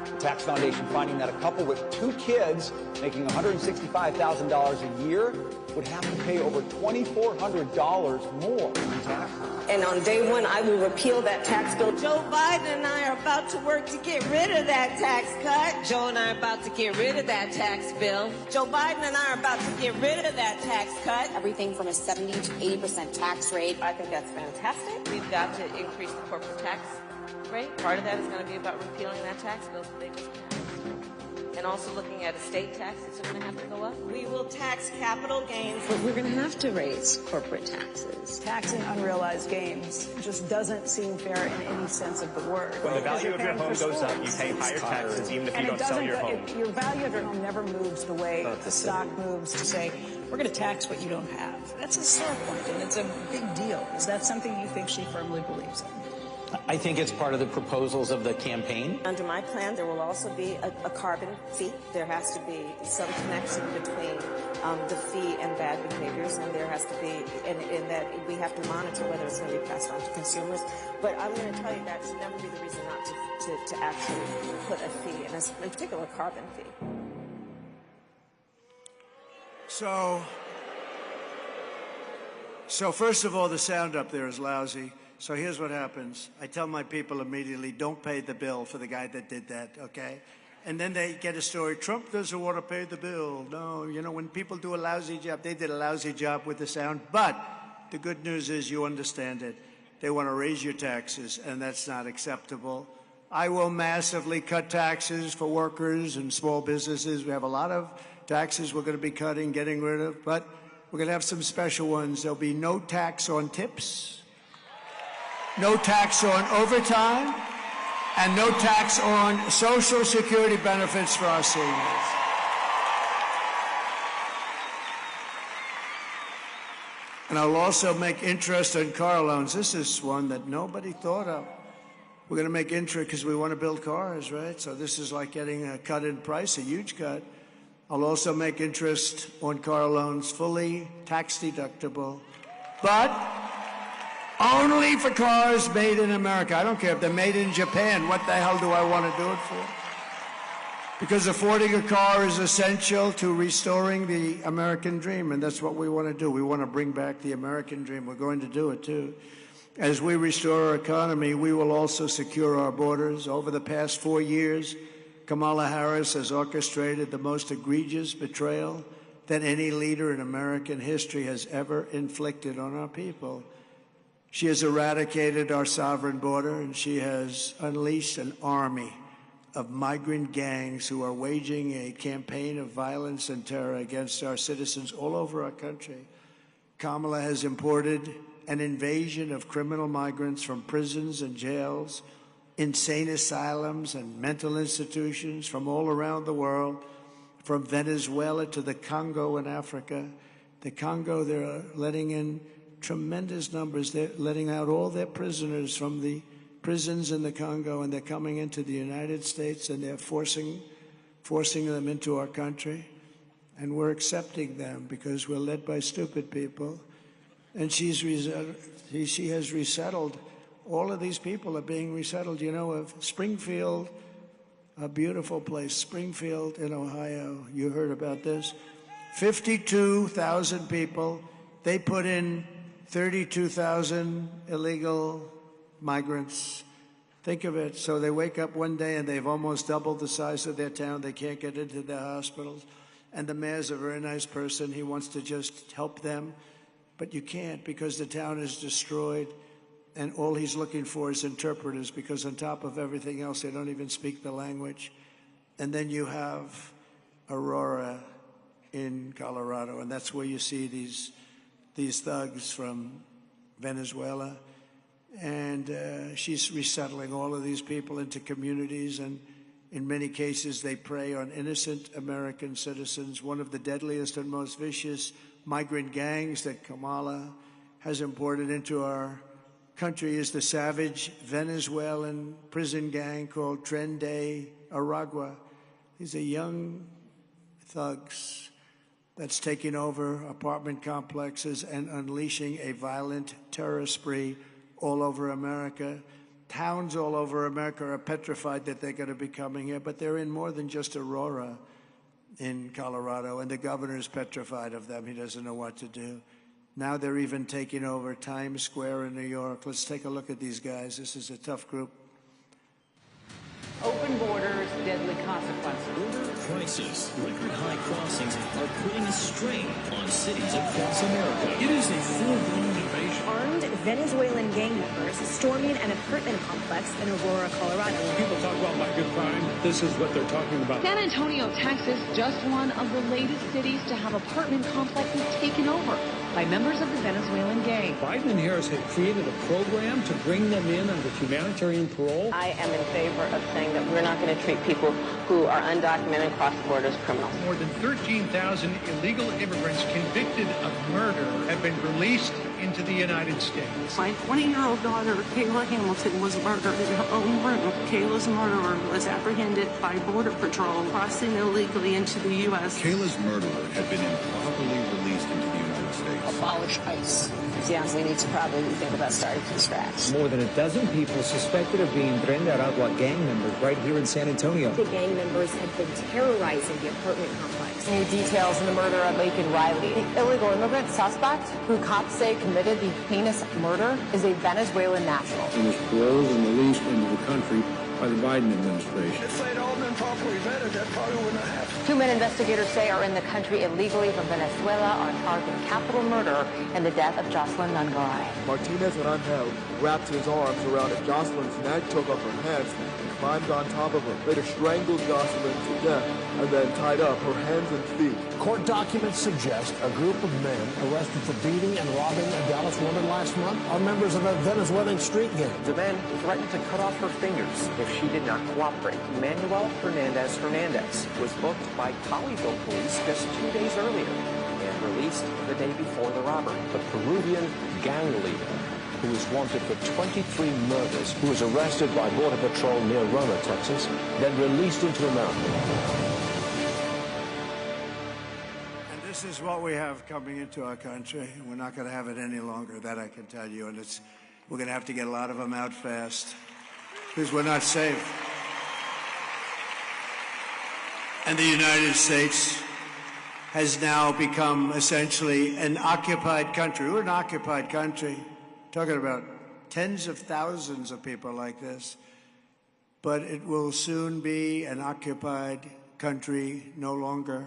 S21: The Tax Foundation finding that a couple with 2 kids making $165,000 a year would have to pay over $2,400 more in taxes.
S18: And on day one, I will repeal that tax bill. Joe Biden and I are about to work to get rid of that tax cut. Joe and I are about to get rid of that tax bill. Joe Biden and I are about to get rid of that tax cut.
S20: Everything from a 70 to 80% tax rate.
S18: I think that's fantastic. We've got to increase the corporate tax rate. Part of that is going to be about repealing that tax bill that they just passed. And also looking at estate taxes are going to have to go up. We will tax capital gains. But we're going to have to raise corporate taxes.
S22: Taxing unrealized gains just doesn't seem fair in any sense of the word.
S23: When the value of your home goes up, you pay higher taxes even if you don't sell your home.
S22: Your value of your home never moves the way the stock moves to say, we're going to tax what you don't have. That's a sore point, and it's a big deal. Is that something you think she firmly believes in?
S24: I think it's part of the proposals of the campaign.
S18: Under my plan, there will also be a carbon fee. There has to be some connection between the fee and bad behaviors, and there has to be, in that we have to monitor whether it's going to be passed on to consumers. But I'm going to tell you that should never be the reason not to actually put a fee, and in particular, a carbon fee.
S16: So first of all, the sound up there is lousy. So here's what happens. I tell my people immediately, don't pay the bill for the guy that did that, okay? And then they get a story, Trump doesn't want to pay the bill. No, you know, when people do a lousy job, they did a lousy job with the sound. But the good news is you understand it. They want to raise your taxes, and that's not acceptable. I will massively cut taxes for workers and small businesses. We have a lot of taxes we're going to be cutting, getting rid of, but we're going to have some special ones. There'll be no tax on tips, no tax on overtime, and no tax on Social Security benefits for our seniors. And I'll also make interest on car loans. This is one that nobody thought of. We're going to make interest because we want to build cars, right? So this is like getting a cut in price, a huge cut. I'll also make interest on car loans fully tax deductible, but only for cars made in America. I don't care if they're made in Japan. What the hell do I want to do it for? Because affording a car is essential to restoring the American dream, and that's what we want to do. We want to bring back the American dream. We're going to do it, too. As we restore our economy, we will also secure our borders. Over the past 4 years, Kamala Harris has orchestrated the most egregious betrayal that any leader in American history has ever inflicted on our people. She has eradicated our sovereign border, and she has unleashed an army of migrant gangs who are waging a campaign of violence and terror against our citizens all over our country. Kamala has imported an invasion of criminal migrants from prisons and jails, insane asylums and mental institutions from all around the world, from Venezuela to the Congo in Africa. The Congo, they're letting in tremendous numbers. They're letting out all their prisoners from the prisons in the Congo, and they're coming into the United States, and they're forcing them into our country. And we're accepting them because we're led by stupid people. And she has resettled. All of these people are being resettled. You know, of Springfield, a beautiful place, Springfield in Ohio. You heard about this. 52,000 people. They put in 32,000 illegal migrants. Think of it. So they wake up one day and they've almost doubled the size of their town. They can't get into their hospitals. And the mayor's a very nice person. He wants to just help them. But you can't because the town is destroyed. And all he's looking for is interpreters because on top of everything else, they don't even speak the language. And then you have Aurora in Colorado. And that's where you see these thugs from Venezuela. And she's resettling all of these people into communities, and in many cases they prey on innocent American citizens. One of the deadliest and most vicious migrant gangs that Kamala has imported into our country is the savage Venezuelan prison gang called Tren de Aragua. These are young thugs that's taking over apartment complexes and unleashing a violent terror spree all over America. towns all over America are petrified that they're going to be coming here, but they're in more than just Aurora in Colorado, and the governor's petrified of them. He doesn't know what to do. Now they're even taking over Times Square in New York. Let's take a look at these guys. This is a tough group.
S1: Open borders, deadly consequences.
S3: Border crisis, record high crossings are putting a strain on cities across America. It is a full-blown invasion.
S5: Armed Venezuelan gang members storming an apartment complex in Aurora, Colorado.
S6: When people talk about my good crime, this is what they're talking about.
S13: San Antonio, Texas, just one of the latest cities to have apartment complexes taken over by members of the Venezuelan gang.
S6: Biden and Harris had created a program to bring them in under humanitarian parole.
S25: I am in favor of saying that we're not going to treat people who are undocumented cross the border as criminals.
S26: More than 13,000 illegal immigrants convicted of murder have been released into the United States.
S27: My 20-year-old daughter, Kayla Hamilton, was murdered in her own room. Kayla's murderer was apprehended by Border Patrol crossing illegally into the U.S.
S28: Kayla's murderer had been improperly released into the United States.
S22: Abolish ICE. Yeah, we need to probably think about starting from scratch.
S29: More than a dozen people suspected of being Tren de Aragua gang members right here in San Antonio.
S5: The gang members have been terrorizing the apartment complex.
S25: New details in the murder of Laken Riley. The illegal immigrant suspect, who cops say committed the heinous murder, is a Venezuelan national.
S6: He was paroled and released into the country by the Biden administration.
S30: If they'd all been properly vetted, that probably wouldn't have happened.
S25: 2 men investigators say are in the country illegally from Venezuela are charged in capital murder and the death of Jocelyn Nungaray.
S31: Martinez Rangel wrapped his arms around Jocelyn's neck, took off her pants, and climbed on top of her, later strangled Jocelyn to death, and then tied up her hands and feet.
S32: Court documents suggest a group of men arrested for beating and robbing a Dallas woman last month are members of a Venezuelan street gang.
S25: The men threatened to cut off her fingers if she did not cooperate. Manuel Hernandez was booked by Colleyville police just 2 days earlier and released the day before the robbery.
S32: The Peruvian gang leader, who is wanted for 23 murders, who was arrested by Border Patrol near Roma, Texas, then released into America.
S16: And this is what we have coming into our country. We're not going to have it any longer, that I can tell you. And we're going to have to get a lot of them out fast, because we're not safe. And the United States has now become essentially an occupied country. We're an occupied country, talking about tens of thousands of people like this. But it will soon be an occupied country no longer.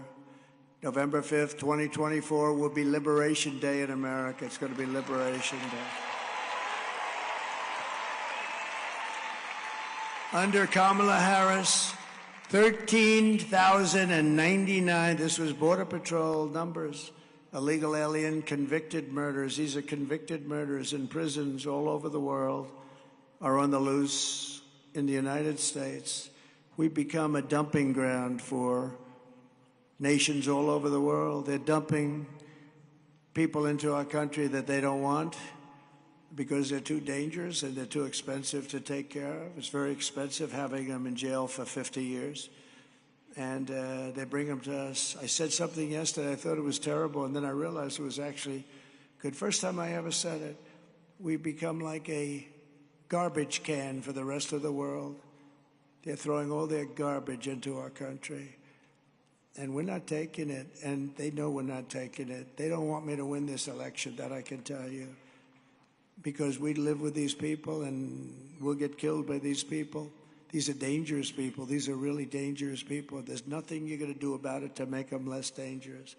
S16: November 5th, 2024 will be Liberation Day in America. It's going to be Liberation Day. Under Kamala Harris, 13,099, this was Border Patrol numbers, illegal alien convicted murders. These are convicted murderers in prisons all over the world, are on the loose in the United States. We've become a dumping ground for nations all over the world. They're dumping people into our country that they don't want because they're too dangerous and they're too expensive to take care of. It's very expensive having them in jail for 50 years. And they bring them to us. I said something yesterday, I thought it was terrible, and then I realized it was actually good. First time I ever said it. We've become like a garbage can for the rest of the world. They're throwing all their garbage into our country. And we're not taking it, and they know we're not taking it. They don't want me to win this election, that I can tell you. Because we live with these people and we'll get killed by these people. These are dangerous people. These are really dangerous people. There's nothing you're going to do about it to make them less dangerous.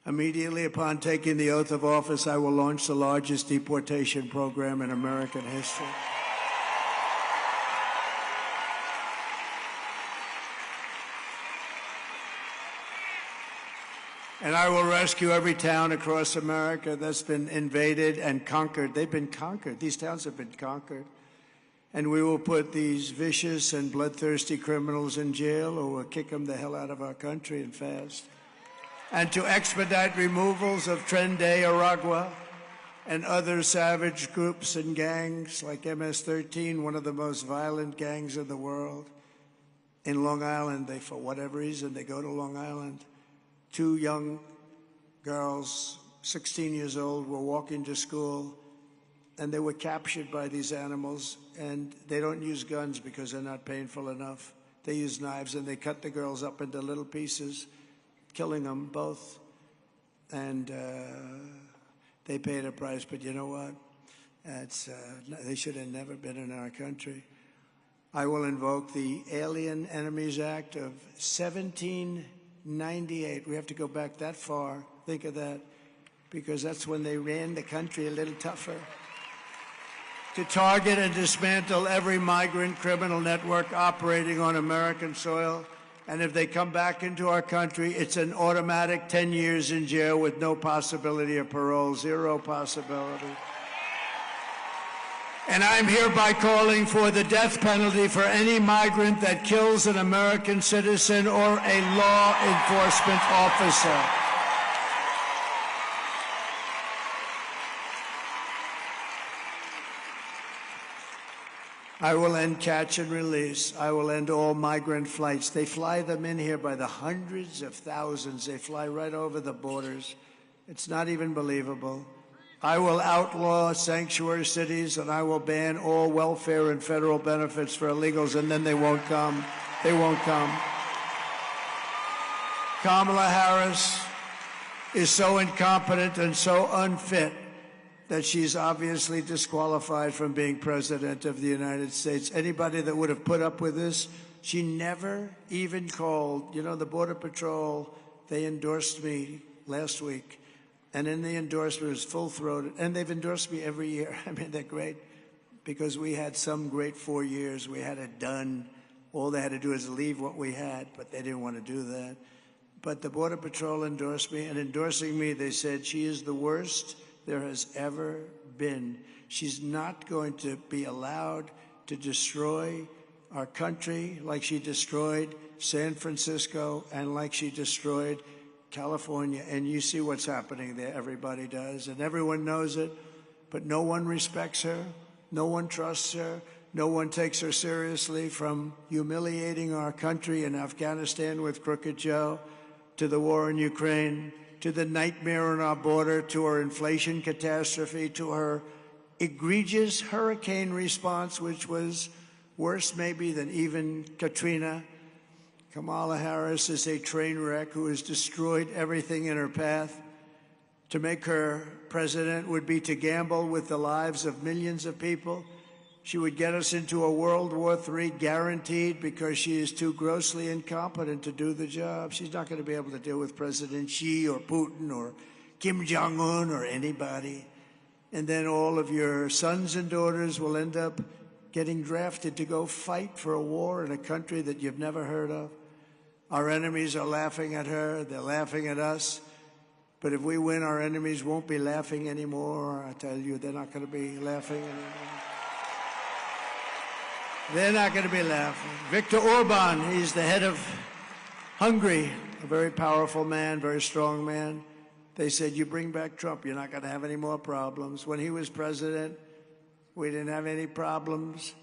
S16: Immediately upon taking the oath of office, I will launch the largest deportation program in American history. And I will rescue every town across America that's been invaded and conquered. They've been conquered. These towns have been conquered. And we will put these vicious and bloodthirsty criminals in jail, or we'll kick them the hell out of our country and fast. And to expedite removals of Tren de Aragua and other savage groups and gangs like MS-13, one of the most violent gangs in the world. In Long Island, for whatever reason, they go to Long Island. 2 young girls, 16 years old, were walking to school. and they were captured by these animals, and they don't use guns because they're not painful enough. They use knives, and they cut the girls up into little pieces, killing them both. And they paid a price, but you know what? They should have never been in our country. I will invoke the Alien Enemies Act of 1798. We have to go back that far. Think of that, because that's when they ran the country a little tougher. To target and dismantle every migrant criminal network operating on American soil. And if they come back into our country, it's an automatic 10 years in jail with no possibility of parole, zero possibility. And I'm hereby calling for the death penalty for any migrant that kills an American citizen or a law enforcement officer. I will end catch and release. I will end all migrant flights. They fly them in here by the hundreds of thousands. They fly right over the borders. It's not even believable. I will outlaw sanctuary cities, and I will ban all welfare and federal benefits for illegals, and then they won't come. They won't come. Kamala Harris is so incompetent and so unfit that she's obviously disqualified from being president of the United States. Anybody that would have put up with this, she never even called. You know, the Border Patrol, they endorsed me last week, and in the endorsement it was full-throated, and they've endorsed me every year. I mean, they're great, because we had some great 4 years. We had it done. All they had to do is leave what we had, but they didn't want to do that. But the Border Patrol endorsed me, and endorsing me, they said she is the worst there has ever been. She's not going to be allowed to destroy our country like she destroyed San Francisco and like she destroyed California. And you see what's happening there. Everybody does, and everyone knows it, but no one respects her. No one trusts her. No one takes her seriously, from humiliating our country in Afghanistan with Crooked Joe, to the war in Ukraine, to the nightmare on our border, to her inflation catastrophe, to her egregious hurricane response, which was worse maybe than even Katrina. Kamala Harris is a train wreck who has destroyed everything in her path. To make her president would be to gamble with the lives of millions of people. She would get us into a World War III guaranteed, because she is too grossly incompetent to do the job. She's not going to be able to deal with President Xi or Putin or Kim Jong-un or anybody. And then all of your sons and daughters will end up getting drafted to go fight for a war in a country that you've never heard of. Our enemies are laughing at her. They're laughing at us. But if we win, our enemies won't be laughing anymore. I tell you, they're not going to be laughing anymore. They're not going to be laughing. Viktor Orban, he's the head of Hungary, a very powerful man, very strong man. They said, you bring back Trump, you're not going to have any more problems. When he was president, we didn't have any problems.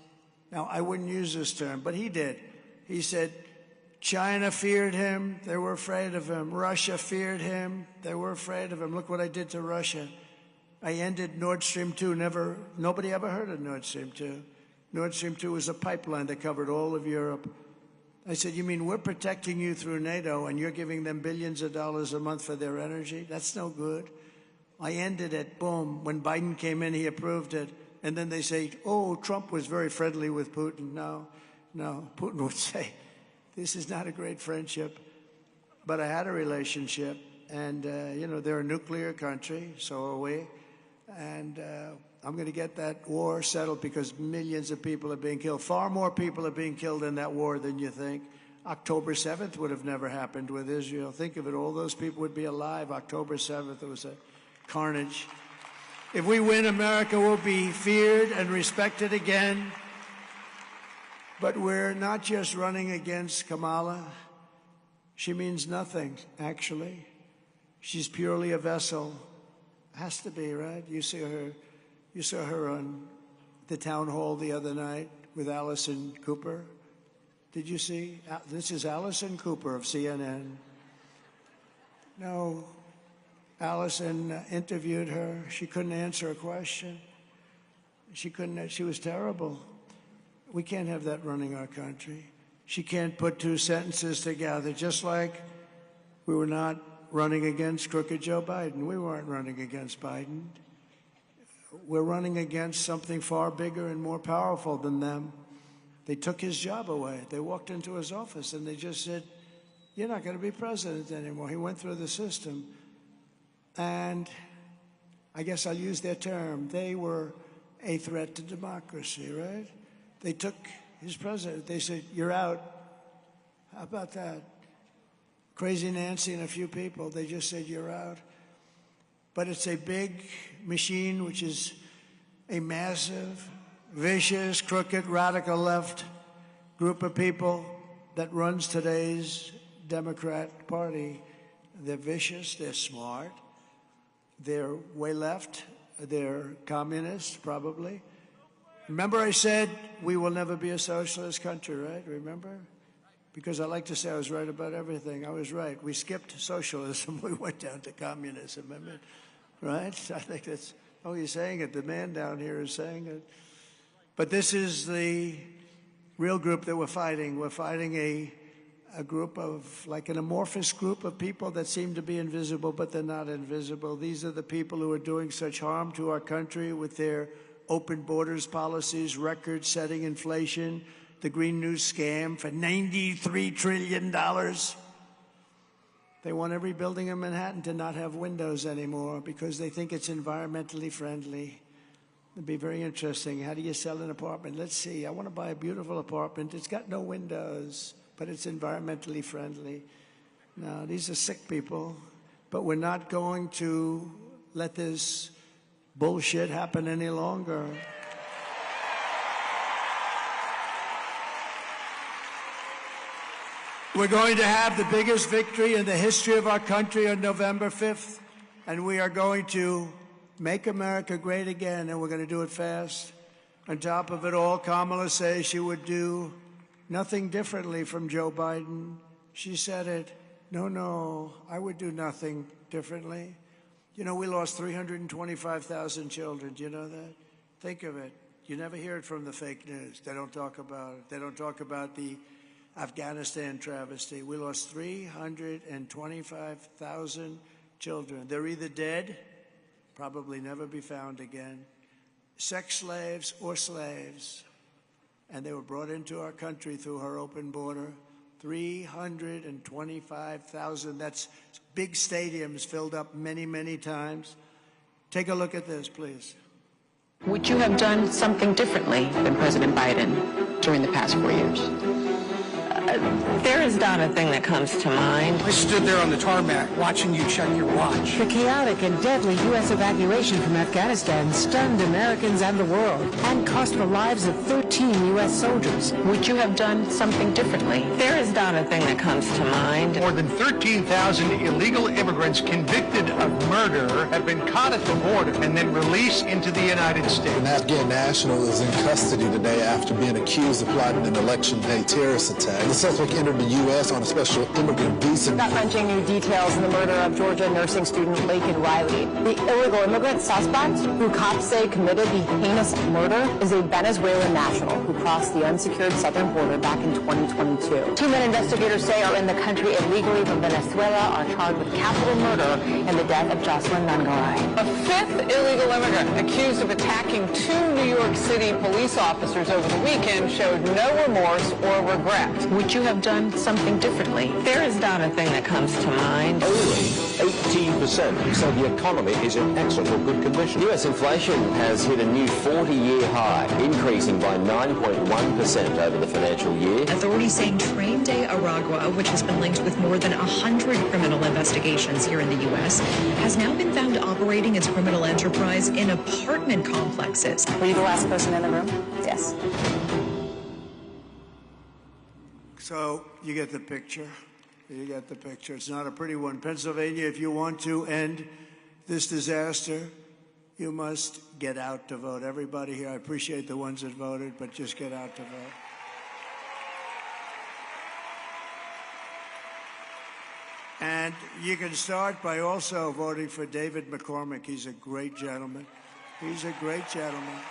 S16: Now, I wouldn't use this term, but he did. He said, China feared him, they were afraid of him. Russia feared him, they were afraid of him. Look what I did to Russia. I ended Nord Stream 2. Nobody ever heard of Nord Stream 2. Nord Stream 2 was a pipeline that covered all of Europe. I said, you mean we're protecting you through NATO and you're giving them billions of dollars a month for their energy? That's no good. I ended it, boom. When Biden came in, he approved it. And then they say, oh, Trump was very friendly with Putin. No, Putin would say, this is not a great friendship. But I had a relationship. And, you know, they're a nuclear country, so are we. And I'm going to get that war settled, because millions of people are being killed. Far more people are being killed in that war than you think. October 7th would have never happened with Israel. Think of it. All those people would be alive. October 7th, it was a carnage. If we win, America will be feared and respected again. But we're not just running against Kamala. She means nothing, actually. She's purely a vessel. Has to be, right? You saw her on the town hall the other night with Allison Cooper. Did you see? This is Allison Cooper of CNN. No, Allison interviewed her. She couldn't answer a question. She couldn't. She was terrible. We can't have that running our country. She can't put two sentences together, just like we were not running against crooked Joe Biden. We weren't running against Biden. We're running against something far bigger and more powerful than them. They took his job away. They walked into his office and they just said, "You're not going to be president anymore." He went through the system. And I guess I'll use their term. They were a threat to democracy, right? They took his president. They said, "You're out." How about that? Crazy Nancy and a few people, they just said, "You're out." But it's a big machine, which is a massive, vicious, crooked, radical left group of people that runs today's Democrat Party. They're vicious, they're smart, they're way left, they're communist, probably. Remember I said we will never be a socialist country, right? Remember? Because I like to say I was right about everything. I was right. We skipped socialism. We went down to communism. Remember? Right? I think that's, oh, he's saying it. The man down here is saying it. But this is the real group that we're fighting. We're fighting a group of, like an amorphous group of people that seem to be invisible, but they're not invisible. These are the people who are doing such harm to our country with their open borders policies, record-setting inflation, the Green New Scam for $93 trillion. They want every building in Manhattan to not have windows anymore because they think it's environmentally friendly. It'd be very interesting. How do you sell an apartment? Let's see. I want to buy a beautiful apartment. It's got no windows, but it's environmentally friendly. No, these are sick people. But we're not going to let this bullshit happen any longer. We're going to have the biggest victory in the history of our country on November 5th, and we are going to make America great again, and we're going to do it fast. On top of it all, Kamala says she would do nothing differently from Joe Biden. She said it. No, I would do nothing differently. You know, we lost 325,000 children. Do you know that? Think of it. You never hear it from the fake news. They don't talk about it. They don't talk about the Afghanistan travesty. We lost 325,000 children. They're either dead, probably never be found again, sex slaves or slaves. And they were brought into our country through our open border. 325,000. That's big stadiums filled up many, many times. Take a look at this, please.
S13: Would you have done something differently than President Biden during the past 4 years?
S2: There is not a thing that comes to mind.
S4: I stood there on the tarmac watching you check your watch.
S7: The chaotic and deadly U.S. evacuation from Afghanistan stunned Americans and the world and cost the lives of 13 U.S. soldiers.
S13: Would you have done something differently?
S2: There is not a thing that comes to mind.
S26: More than 13,000 illegal immigrants convicted of murder have been caught at the border and then released into the United States.
S31: An Afghan national is in custody today after being accused of plotting an election day terrorist attack. The suspect entered the U.S. on a special immigrant visa.
S20: Gut-wrenching new details in the murder of Georgia nursing student Laken Riley. The illegal immigrant suspect, who cops say committed the heinous murder, is a Venezuelan national who crossed the unsecured southern border back in 2022. Two men investigators say are in the country illegally from Venezuela are charged with capital murder and the death of Jocelyn Nungaray.
S13: A fifth illegal immigrant accused of attacking two New York City police officers over the weekend showed no remorse or regret. Would you have done something differently?
S2: There is not a thing that comes to mind.
S32: Only 18% say the economy is in excellent or good condition.
S8: U.S. inflation has hit a new 40-year high, increasing by 9.1% over the financial year.
S9: Authorities saying Train Day Aragua, which has been linked with more than 100 criminal investigations here in the U.S., has now been found operating its criminal enterprise in apartment complexes.
S18: Were you the last person in the room? Yes.
S16: So you get the picture. You get the picture. It's not a pretty one. Pennsylvania, if you want to end this disaster, you must get out to vote. Everybody here, I appreciate the ones that voted, but just get out to vote. And you can start by also voting for David McCormick. He's a great gentleman. He's a great gentleman.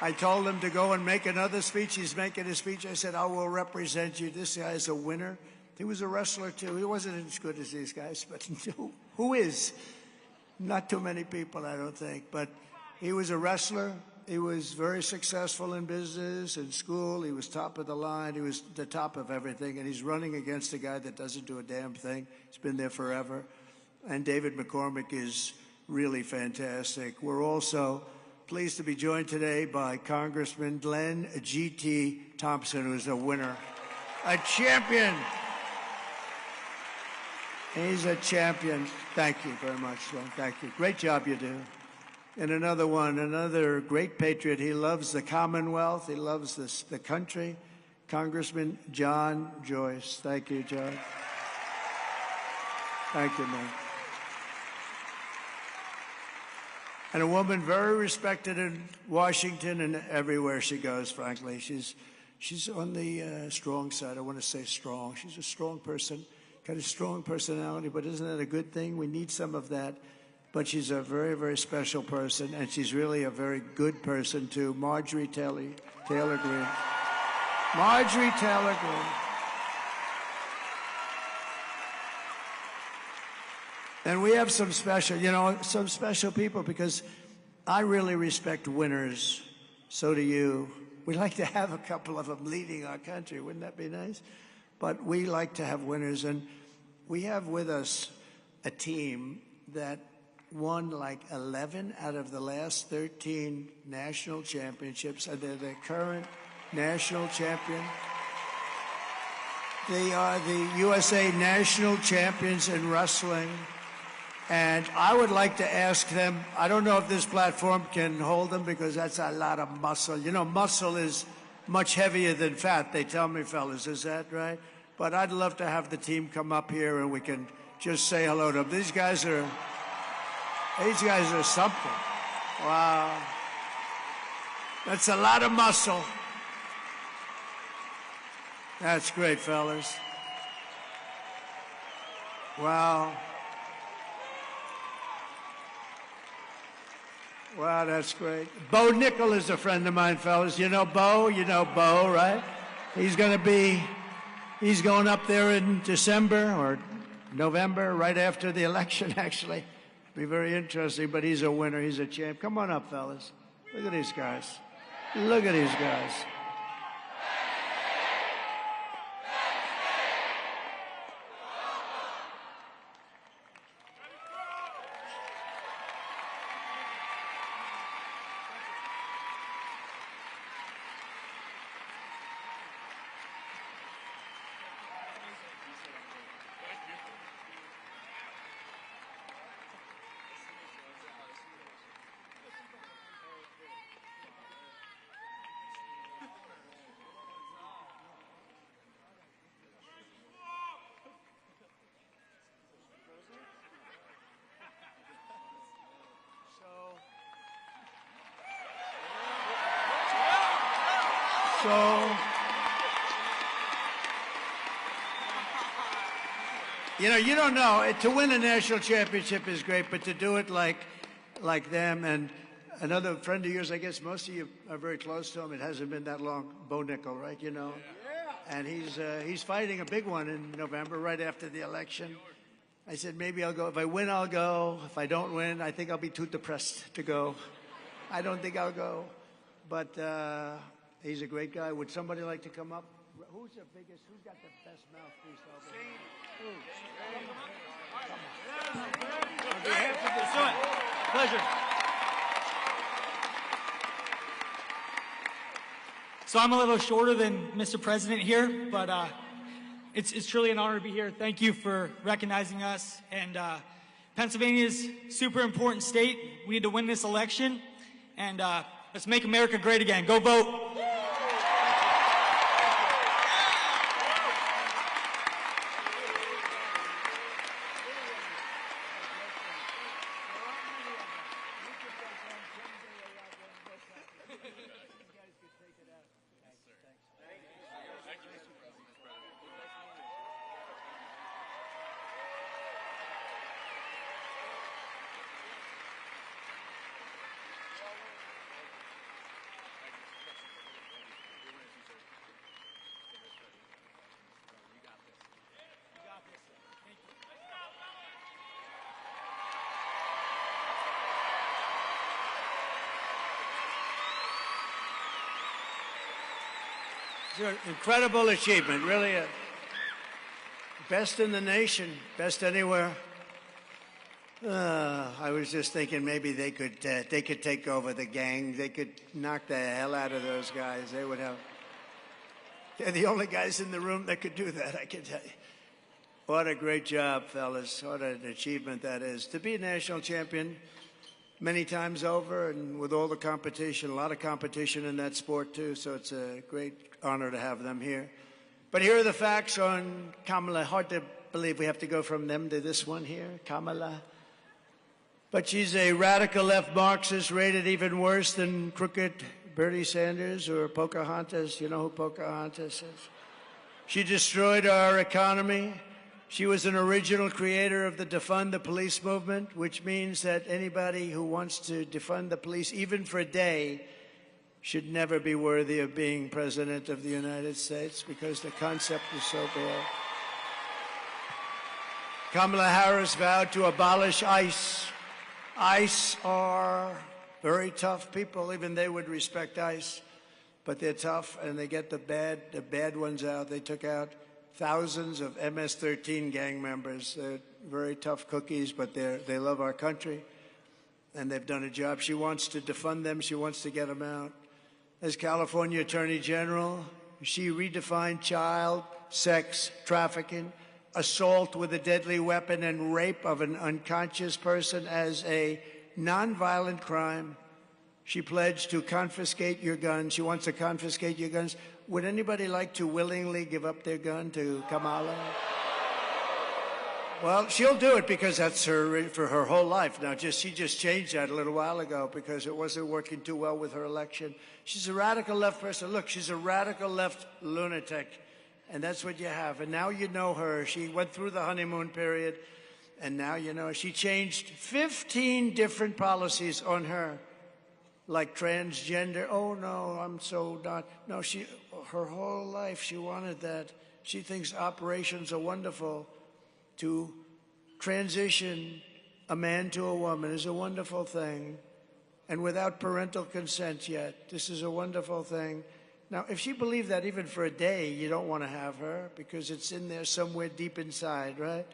S16: I told him to go and make another speech. He's making a speech. I said, I will represent you. This guy is a winner. He was a wrestler, too. He wasn't as good as these guys, but who is? Not too many people, I don't think. But he was a wrestler. He was very successful in business and school. He was top of the line. He was the top of everything. And he's running against a guy that doesn't do a damn thing. He's been there forever. And David McCormick is really fantastic. We're also pleased to be joined today by Congressman Glenn G.T. Thompson, who is a winner, a champion. He's a champion. Thank you very much, Glenn. Thank you. Great job you do. And another one, another great patriot. He loves the Commonwealth. He loves the country. Congressman John Joyce. Thank you, John. Thank you, man. And a woman very respected in Washington and everywhere she goes, frankly. She's on the strong side. I want to say strong. She's a strong person, got a strong personality, but isn't that a good thing? We need some of that. But she's a very, very special person, and she's really a very good person, too. Marjorie Taylor Greene. Marjorie Taylor Greene. And we have some special people, because I really respect winners. So do you. We'd like to have a couple of them leading our country. Wouldn't that be nice? But we like to have winners. And we have with us a team that won like 11 out of the last 13 national championships. And they're the current national champion. They are the USA national champions in wrestling. And I would like to ask them, I don't know if this platform can hold them, because that's a lot of muscle. You know, muscle is much heavier than fat, they tell me, fellas. Is that right? But I'd love to have the team come up here and we can just say hello to them. These guys are something. Wow. That's a lot of muscle. That's great, fellas. Wow. Wow, that's great. Bo Nickel is a friend of mine, fellas. You know Bo? You know Bo, right? He's going up there in December or November, right after the election, actually. Be very interesting, but he's a winner. He's a champ. Come on up, fellas. Look at these guys. Look at these guys. So, you don't know. To win a national championship is great, but to do it like them, and another friend of yours, I guess most of you are very close to him. It hasn't been that long. Bo Nickel, right? You know, and he's fighting a big one in November, right after the election. I said maybe I'll go. If I win, I'll go. If I don't win, I think I'll be too depressed to go. I don't think I'll go, but. He's a great guy. Would somebody like to come up? Who's the biggest? Who's got the best mouthpiece over here? Come on. On behalf of the
S1: Pleasure. So I'm a little shorter than Mr. President here, but it's truly an honor to be here. Thank you for recognizing us. And Pennsylvania's a super important state. We need to win this election, and let's make America great again. Go vote.
S16: It's an incredible achievement, really. Best in the nation, best anywhere. I was just thinking maybe they could take over the gang. They could knock the hell out of those guys. They would have. They're the only guys in the room that could do that, I can tell you. What a great job, fellas. What an achievement that is. To be a national champion many times over and with all the competition, a lot of competition in that sport too, so it's a great honor to have them here. But here are the facts on Kamala. Hard to believe we have to go from them to this one here, Kamala. But she's a radical left Marxist, rated even worse than crooked Bernie Sanders or Pocahontas. You know who Pocahontas is? She destroyed our economy. She was an original creator of the defund the police movement, which means that anybody who wants to defund the police, even for a day, should never be worthy of being president of the United States because the concept is so bad. Kamala Harris vowed to abolish ICE. ICE are very tough people. Even they would respect ICE, but they're tough and they get the bad ones out. They took out thousands of MS-13 gang members. They're very tough cookies, but they love our country, and they've done a job. She wants to defund them. She wants to get them out. As California Attorney General, she redefined child sex trafficking, assault with a deadly weapon, and rape of an unconscious person as a nonviolent crime. She pledged to confiscate your guns. She wants to confiscate your guns. Would anybody like to willingly give up their gun to Kamala? Well, she'll do it because that's her for her whole life. Now, she just changed that a little while ago because it wasn't working too well with her election. She's a radical left person. Look, she's a radical left lunatic, and that's what you have. And now you know her. She went through the honeymoon period, and now you know she changed 15 different policies on her, like transgender. Oh no, I'm so not. No, her whole life she wanted that. She thinks operations are wonderful. To transition a man to a woman is a wonderful thing, and without parental consent yet. This is a wonderful thing. Now, if she believed that even for a day, you don't want to have her because it's in there somewhere deep inside, right?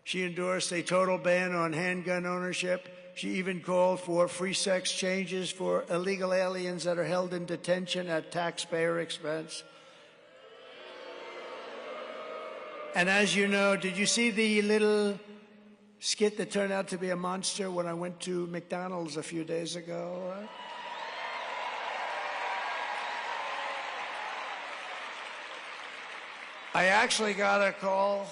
S16: She endorsed a total ban on handgun ownership. She even called for free sex changes for illegal aliens that are held in detention at taxpayer expense. And as you know, did you see the little skit that turned out to be a monster when I went to McDonald's a few days ago? I actually got a call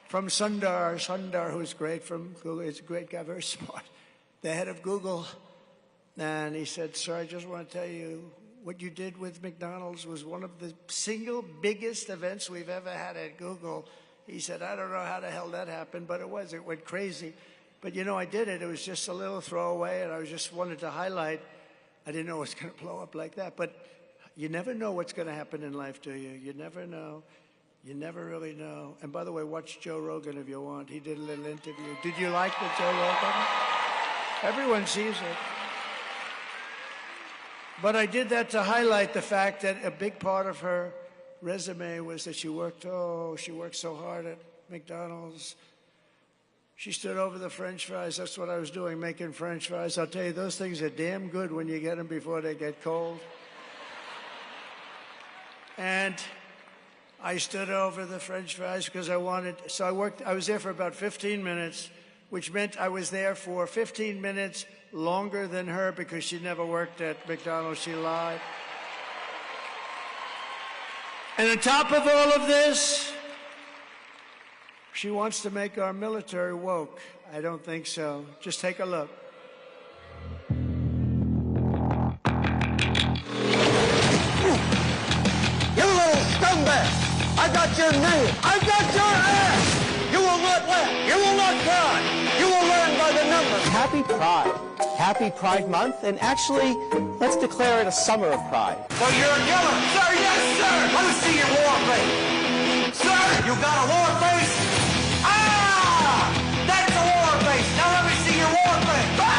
S16: from Sundar, who's great from Google. He's a great guy, very smart, the head of Google. And he said, sir, I just want to tell you, what you did with McDonald's was one of the single biggest events we've ever had at Google. He said, I don't know how the hell that happened, but it went crazy. But you know, I did it. It was just a little throwaway, and I just wanted to highlight. I didn't know it was going to blow up like that. But you never know what's going to happen in life, do you? You never know. You never really know. And by the way, watch Joe Rogan if you want. He did a little interview. Did you like the Joe Rogan? Everyone sees it. But I did that to highlight the fact that a big part of her resume was that she worked so hard at McDonald's. She stood over the French fries. That's what I was doing, making French fries. I'll tell you, those things are damn good when you get them before they get cold. And I stood over the French fries because I was there for about 15 minutes, which meant I was there for 15 minutes longer than her because she never worked at McDonald's. She lied. And on top of all of this, she wants to make our military woke. I don't think so. Just take a look.
S30: You little scumbag! I got your name! I got your ass! You will not laugh! You will not cry! You will learn by the numbers!
S25: Happy Pride. Happy Pride Month, and actually, let's declare it a summer of pride.
S30: Well, you're a killer! Sir, yes, sir! Let me see your war face! Sir, you got a war face? Ah! That's a war face! Now let me see your war face! Ah!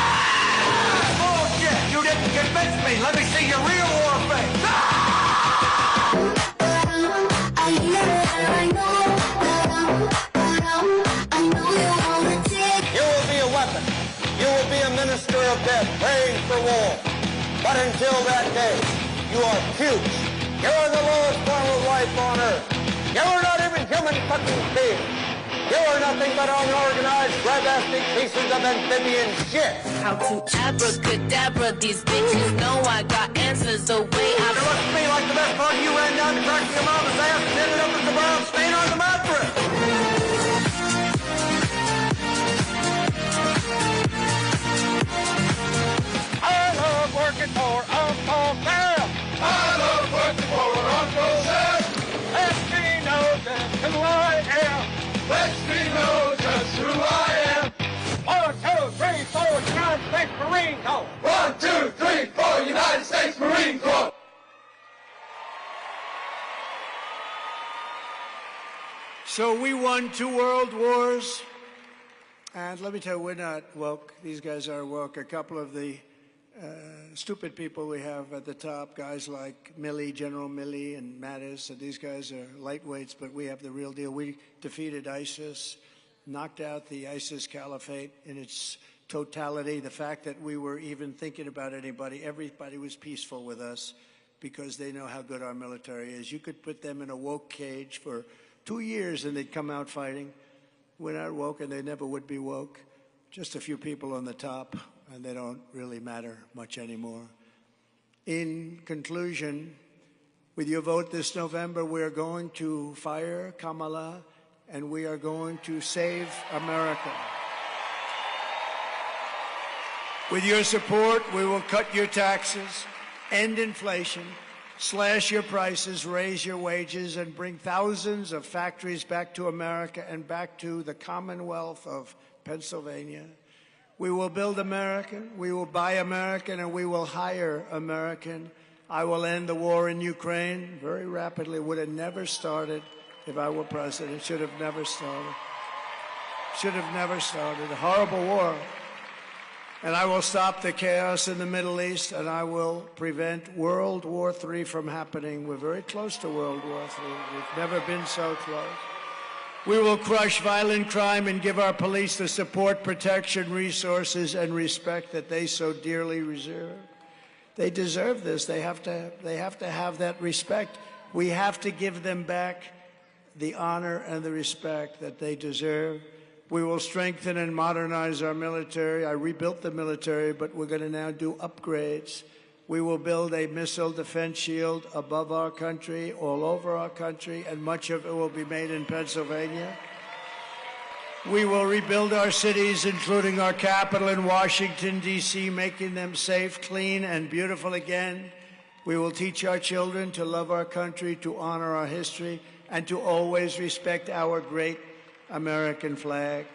S30: Bullshit! You didn't convince me! Let me see your real war face! Ah! But until that day, you are cute. You're the lowest form of life on Earth. You're not even human fucking beings. You're nothing but unorganized, grabastic pieces of amphibian shit.
S3: How to abracadabra these bitches know I got answers the way I...
S30: It looks to me like the best part of you ran down the track of your mama's ass and ended up as the brown stain on the mattress. I love working for Uncle Sam. I love working for Uncle Sam. Let me know just who I am. Let me know just who I am. 1, 2, 3, 4, United States Marine Corps. 1, 2, 3, 4, United States Marine Corps.
S16: So we won 2 world wars. And let me tell you, we're not woke. These guys are woke. A couple of the stupid people we have at the top, guys like Milley, General Milley and Mattis, so these guys are lightweights, but we have the real deal. We defeated ISIS, knocked out the ISIS caliphate in its totality. The fact that we were even thinking about everybody was peaceful with us because they know how good our military is. You could put them in a woke cage for 2 years and they'd come out fighting. We're not woke, and they never would be woke. Just a few people on the top, and they don't really matter much anymore. In conclusion, with your vote this November, we are going to fire Kamala, and we are going to save America. With your support, we will cut your taxes, end inflation, slash your prices, raise your wages, and bring thousands of factories back to America and back to the Commonwealth of Pennsylvania. We will build American, we will buy American, and we will hire American. I will end the war in Ukraine very rapidly. Would have never started if I were president. Should have never started. Should have never started. A horrible war. And I will stop the chaos in the Middle East, and I will prevent World War III from happening. We're very close to World War III. We've never been so close. We will crush violent crime and give our police the support, protection, resources, and respect that they so dearly deserve. They deserve this. They have to have that respect. We have to give them back the honor and the respect that they deserve. We will strengthen and modernize our military. I rebuilt the military, but we're going to now do upgrades. We will build a missile defense shield above our country, all over our country, and much of it will be made in Pennsylvania. We will rebuild our cities, including our capital in Washington, D.C., making them safe, clean, and beautiful again. We will teach our children to love our country, to honor our history, and to always respect our great American flag.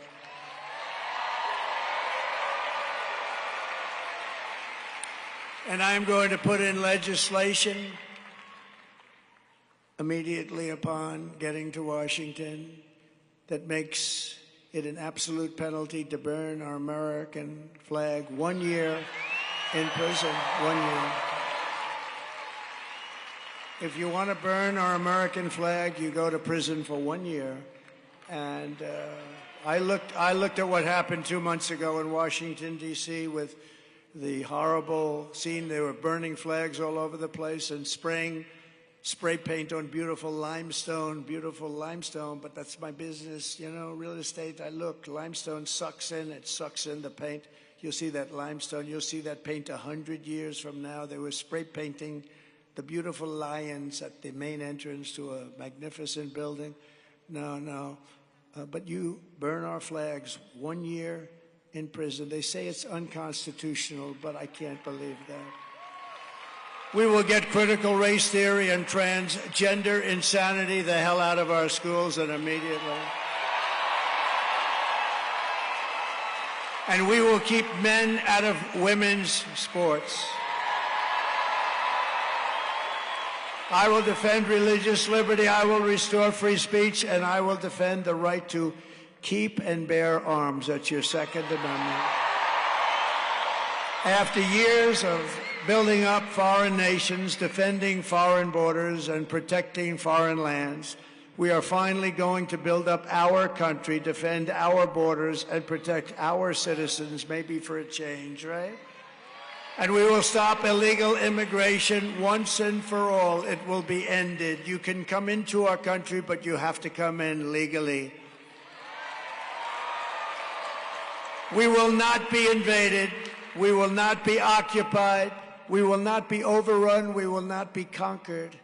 S16: And I'm going to put in legislation immediately upon getting to Washington that makes it an absolute penalty to burn our American flag 1 year in prison, 1 year. If you want to burn our American flag, you go to prison for 1 year. And I looked at what happened 2 months ago in Washington, D.C. with the horrible scene. They were burning flags all over the place and spraying spray paint on beautiful limestone, but that's my business, you know, real estate. I look, limestone sucks in the paint. You'll see that limestone, you'll see that paint 100 years from now. They were spray painting the beautiful lions at the main entrance to a magnificent building. No, but you burn our flags 1 year in prison. They say it's unconstitutional, but I can't believe that. We will get critical race theory and transgender insanity the hell out of our schools, and immediately. And we will keep men out of women's sports. I will defend religious liberty, I will restore free speech, and I will defend the right to keep and bear arms. That's your Second Amendment. After years of building up foreign nations, defending foreign borders, and protecting foreign lands, we are finally going to build up our country, defend our borders, and protect our citizens, maybe for a change, right? And we will stop illegal immigration once and for all. It will be ended. You can come into our country, but you have to come in legally. We will not be invaded. We will not be occupied. We will not be overrun. We will not be conquered.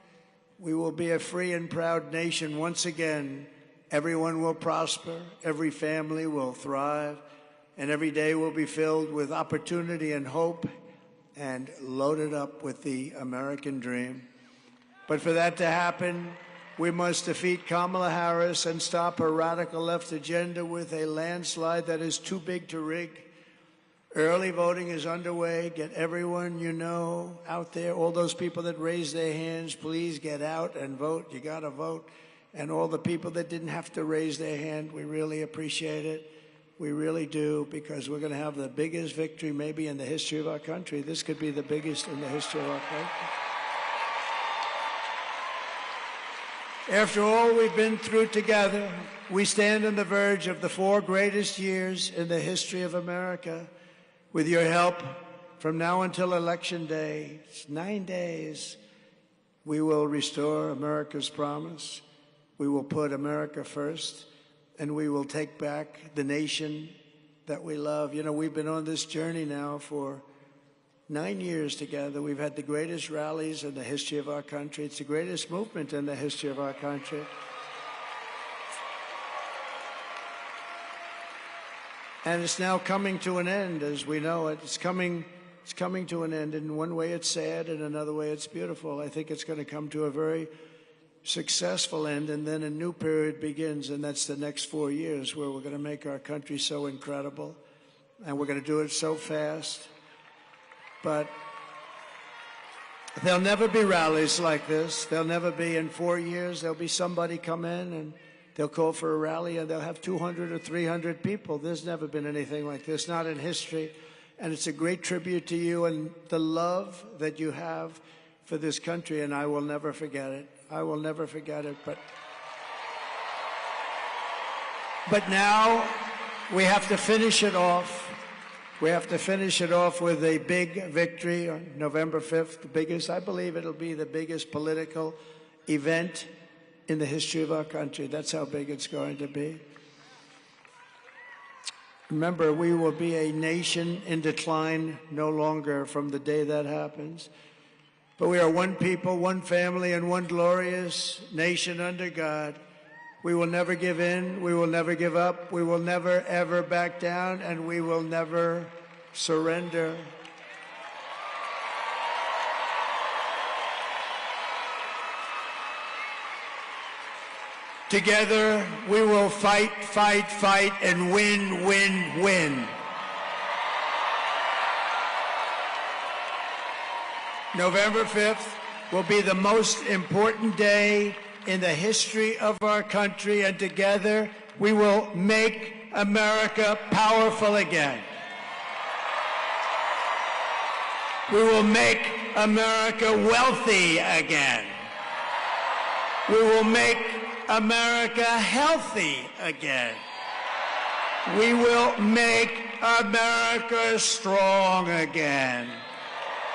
S16: We will be a free and proud nation once again. Everyone will prosper. Every family will thrive. And every day will be filled with opportunity and hope and loaded up with the American dream. But for that to happen, we must defeat Kamala Harris and stop her radical left agenda with a landslide that is too big to rig. Early voting is underway. Get everyone you know out there. All those people that raised their hands, please get out and vote. You got to vote. And all the people that didn't have to raise their hand, we really appreciate it. We really do, because we're going to have the biggest victory maybe in the history of our country. This could be the biggest in the history of our country. After all we've been through together, we stand on the verge of the 4 greatest years in the history of America. With your help, from now until Election Day, it's 9 days, we will restore America's promise. We will put America first. And we will take back the nation that we love. You know, we've been on this journey now for 9 years together. We've had the greatest rallies in the history of our country. It's the greatest movement in the history of our country. And it's now coming to an end, as we know it. It's coming to an end. In one way, it's sad. In another way, it's beautiful. I think it's going to come to a very successful end, and then a new period begins, and that's the next 4 years where we're going to make our country so incredible, and we're going to do it so fast. But there'll never be rallies like this. There'll never be. In 4 years, there'll be somebody come in and they'll call for a rally, and they'll have 200 or 300 people. There's never been anything like this, not in history. And it's a great tribute to you and the love that you have for this country, and I will never forget it. I will never forget it. But now we have to finish it off. We have to finish it off with a big victory on November 5th, the biggest, I believe it'll be the biggest political event in the history of our country. That's how big it's going to be. Remember, we will be a nation in decline no longer from the day that happens. But we are one people, one family, and one glorious nation under God. We will never give in. We will never give up. We will never, ever back down, and we will never surrender. Together, we will fight, fight, fight, and win, win, win. November 5th will be the most important day in the history of our country, and together we will make America powerful again. We will make America wealthy again. We will make America healthy again. We will make America strong again.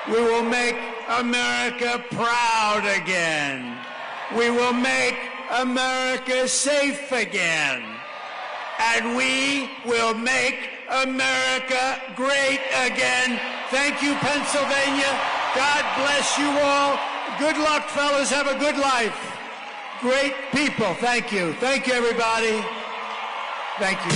S16: We will make America proud again. We will make America safe again. And we will make America great again. Thank you, Pennsylvania. God bless you all. Good luck, fellas. Have a good life. Great people. Thank you. Thank you, everybody. Thank you.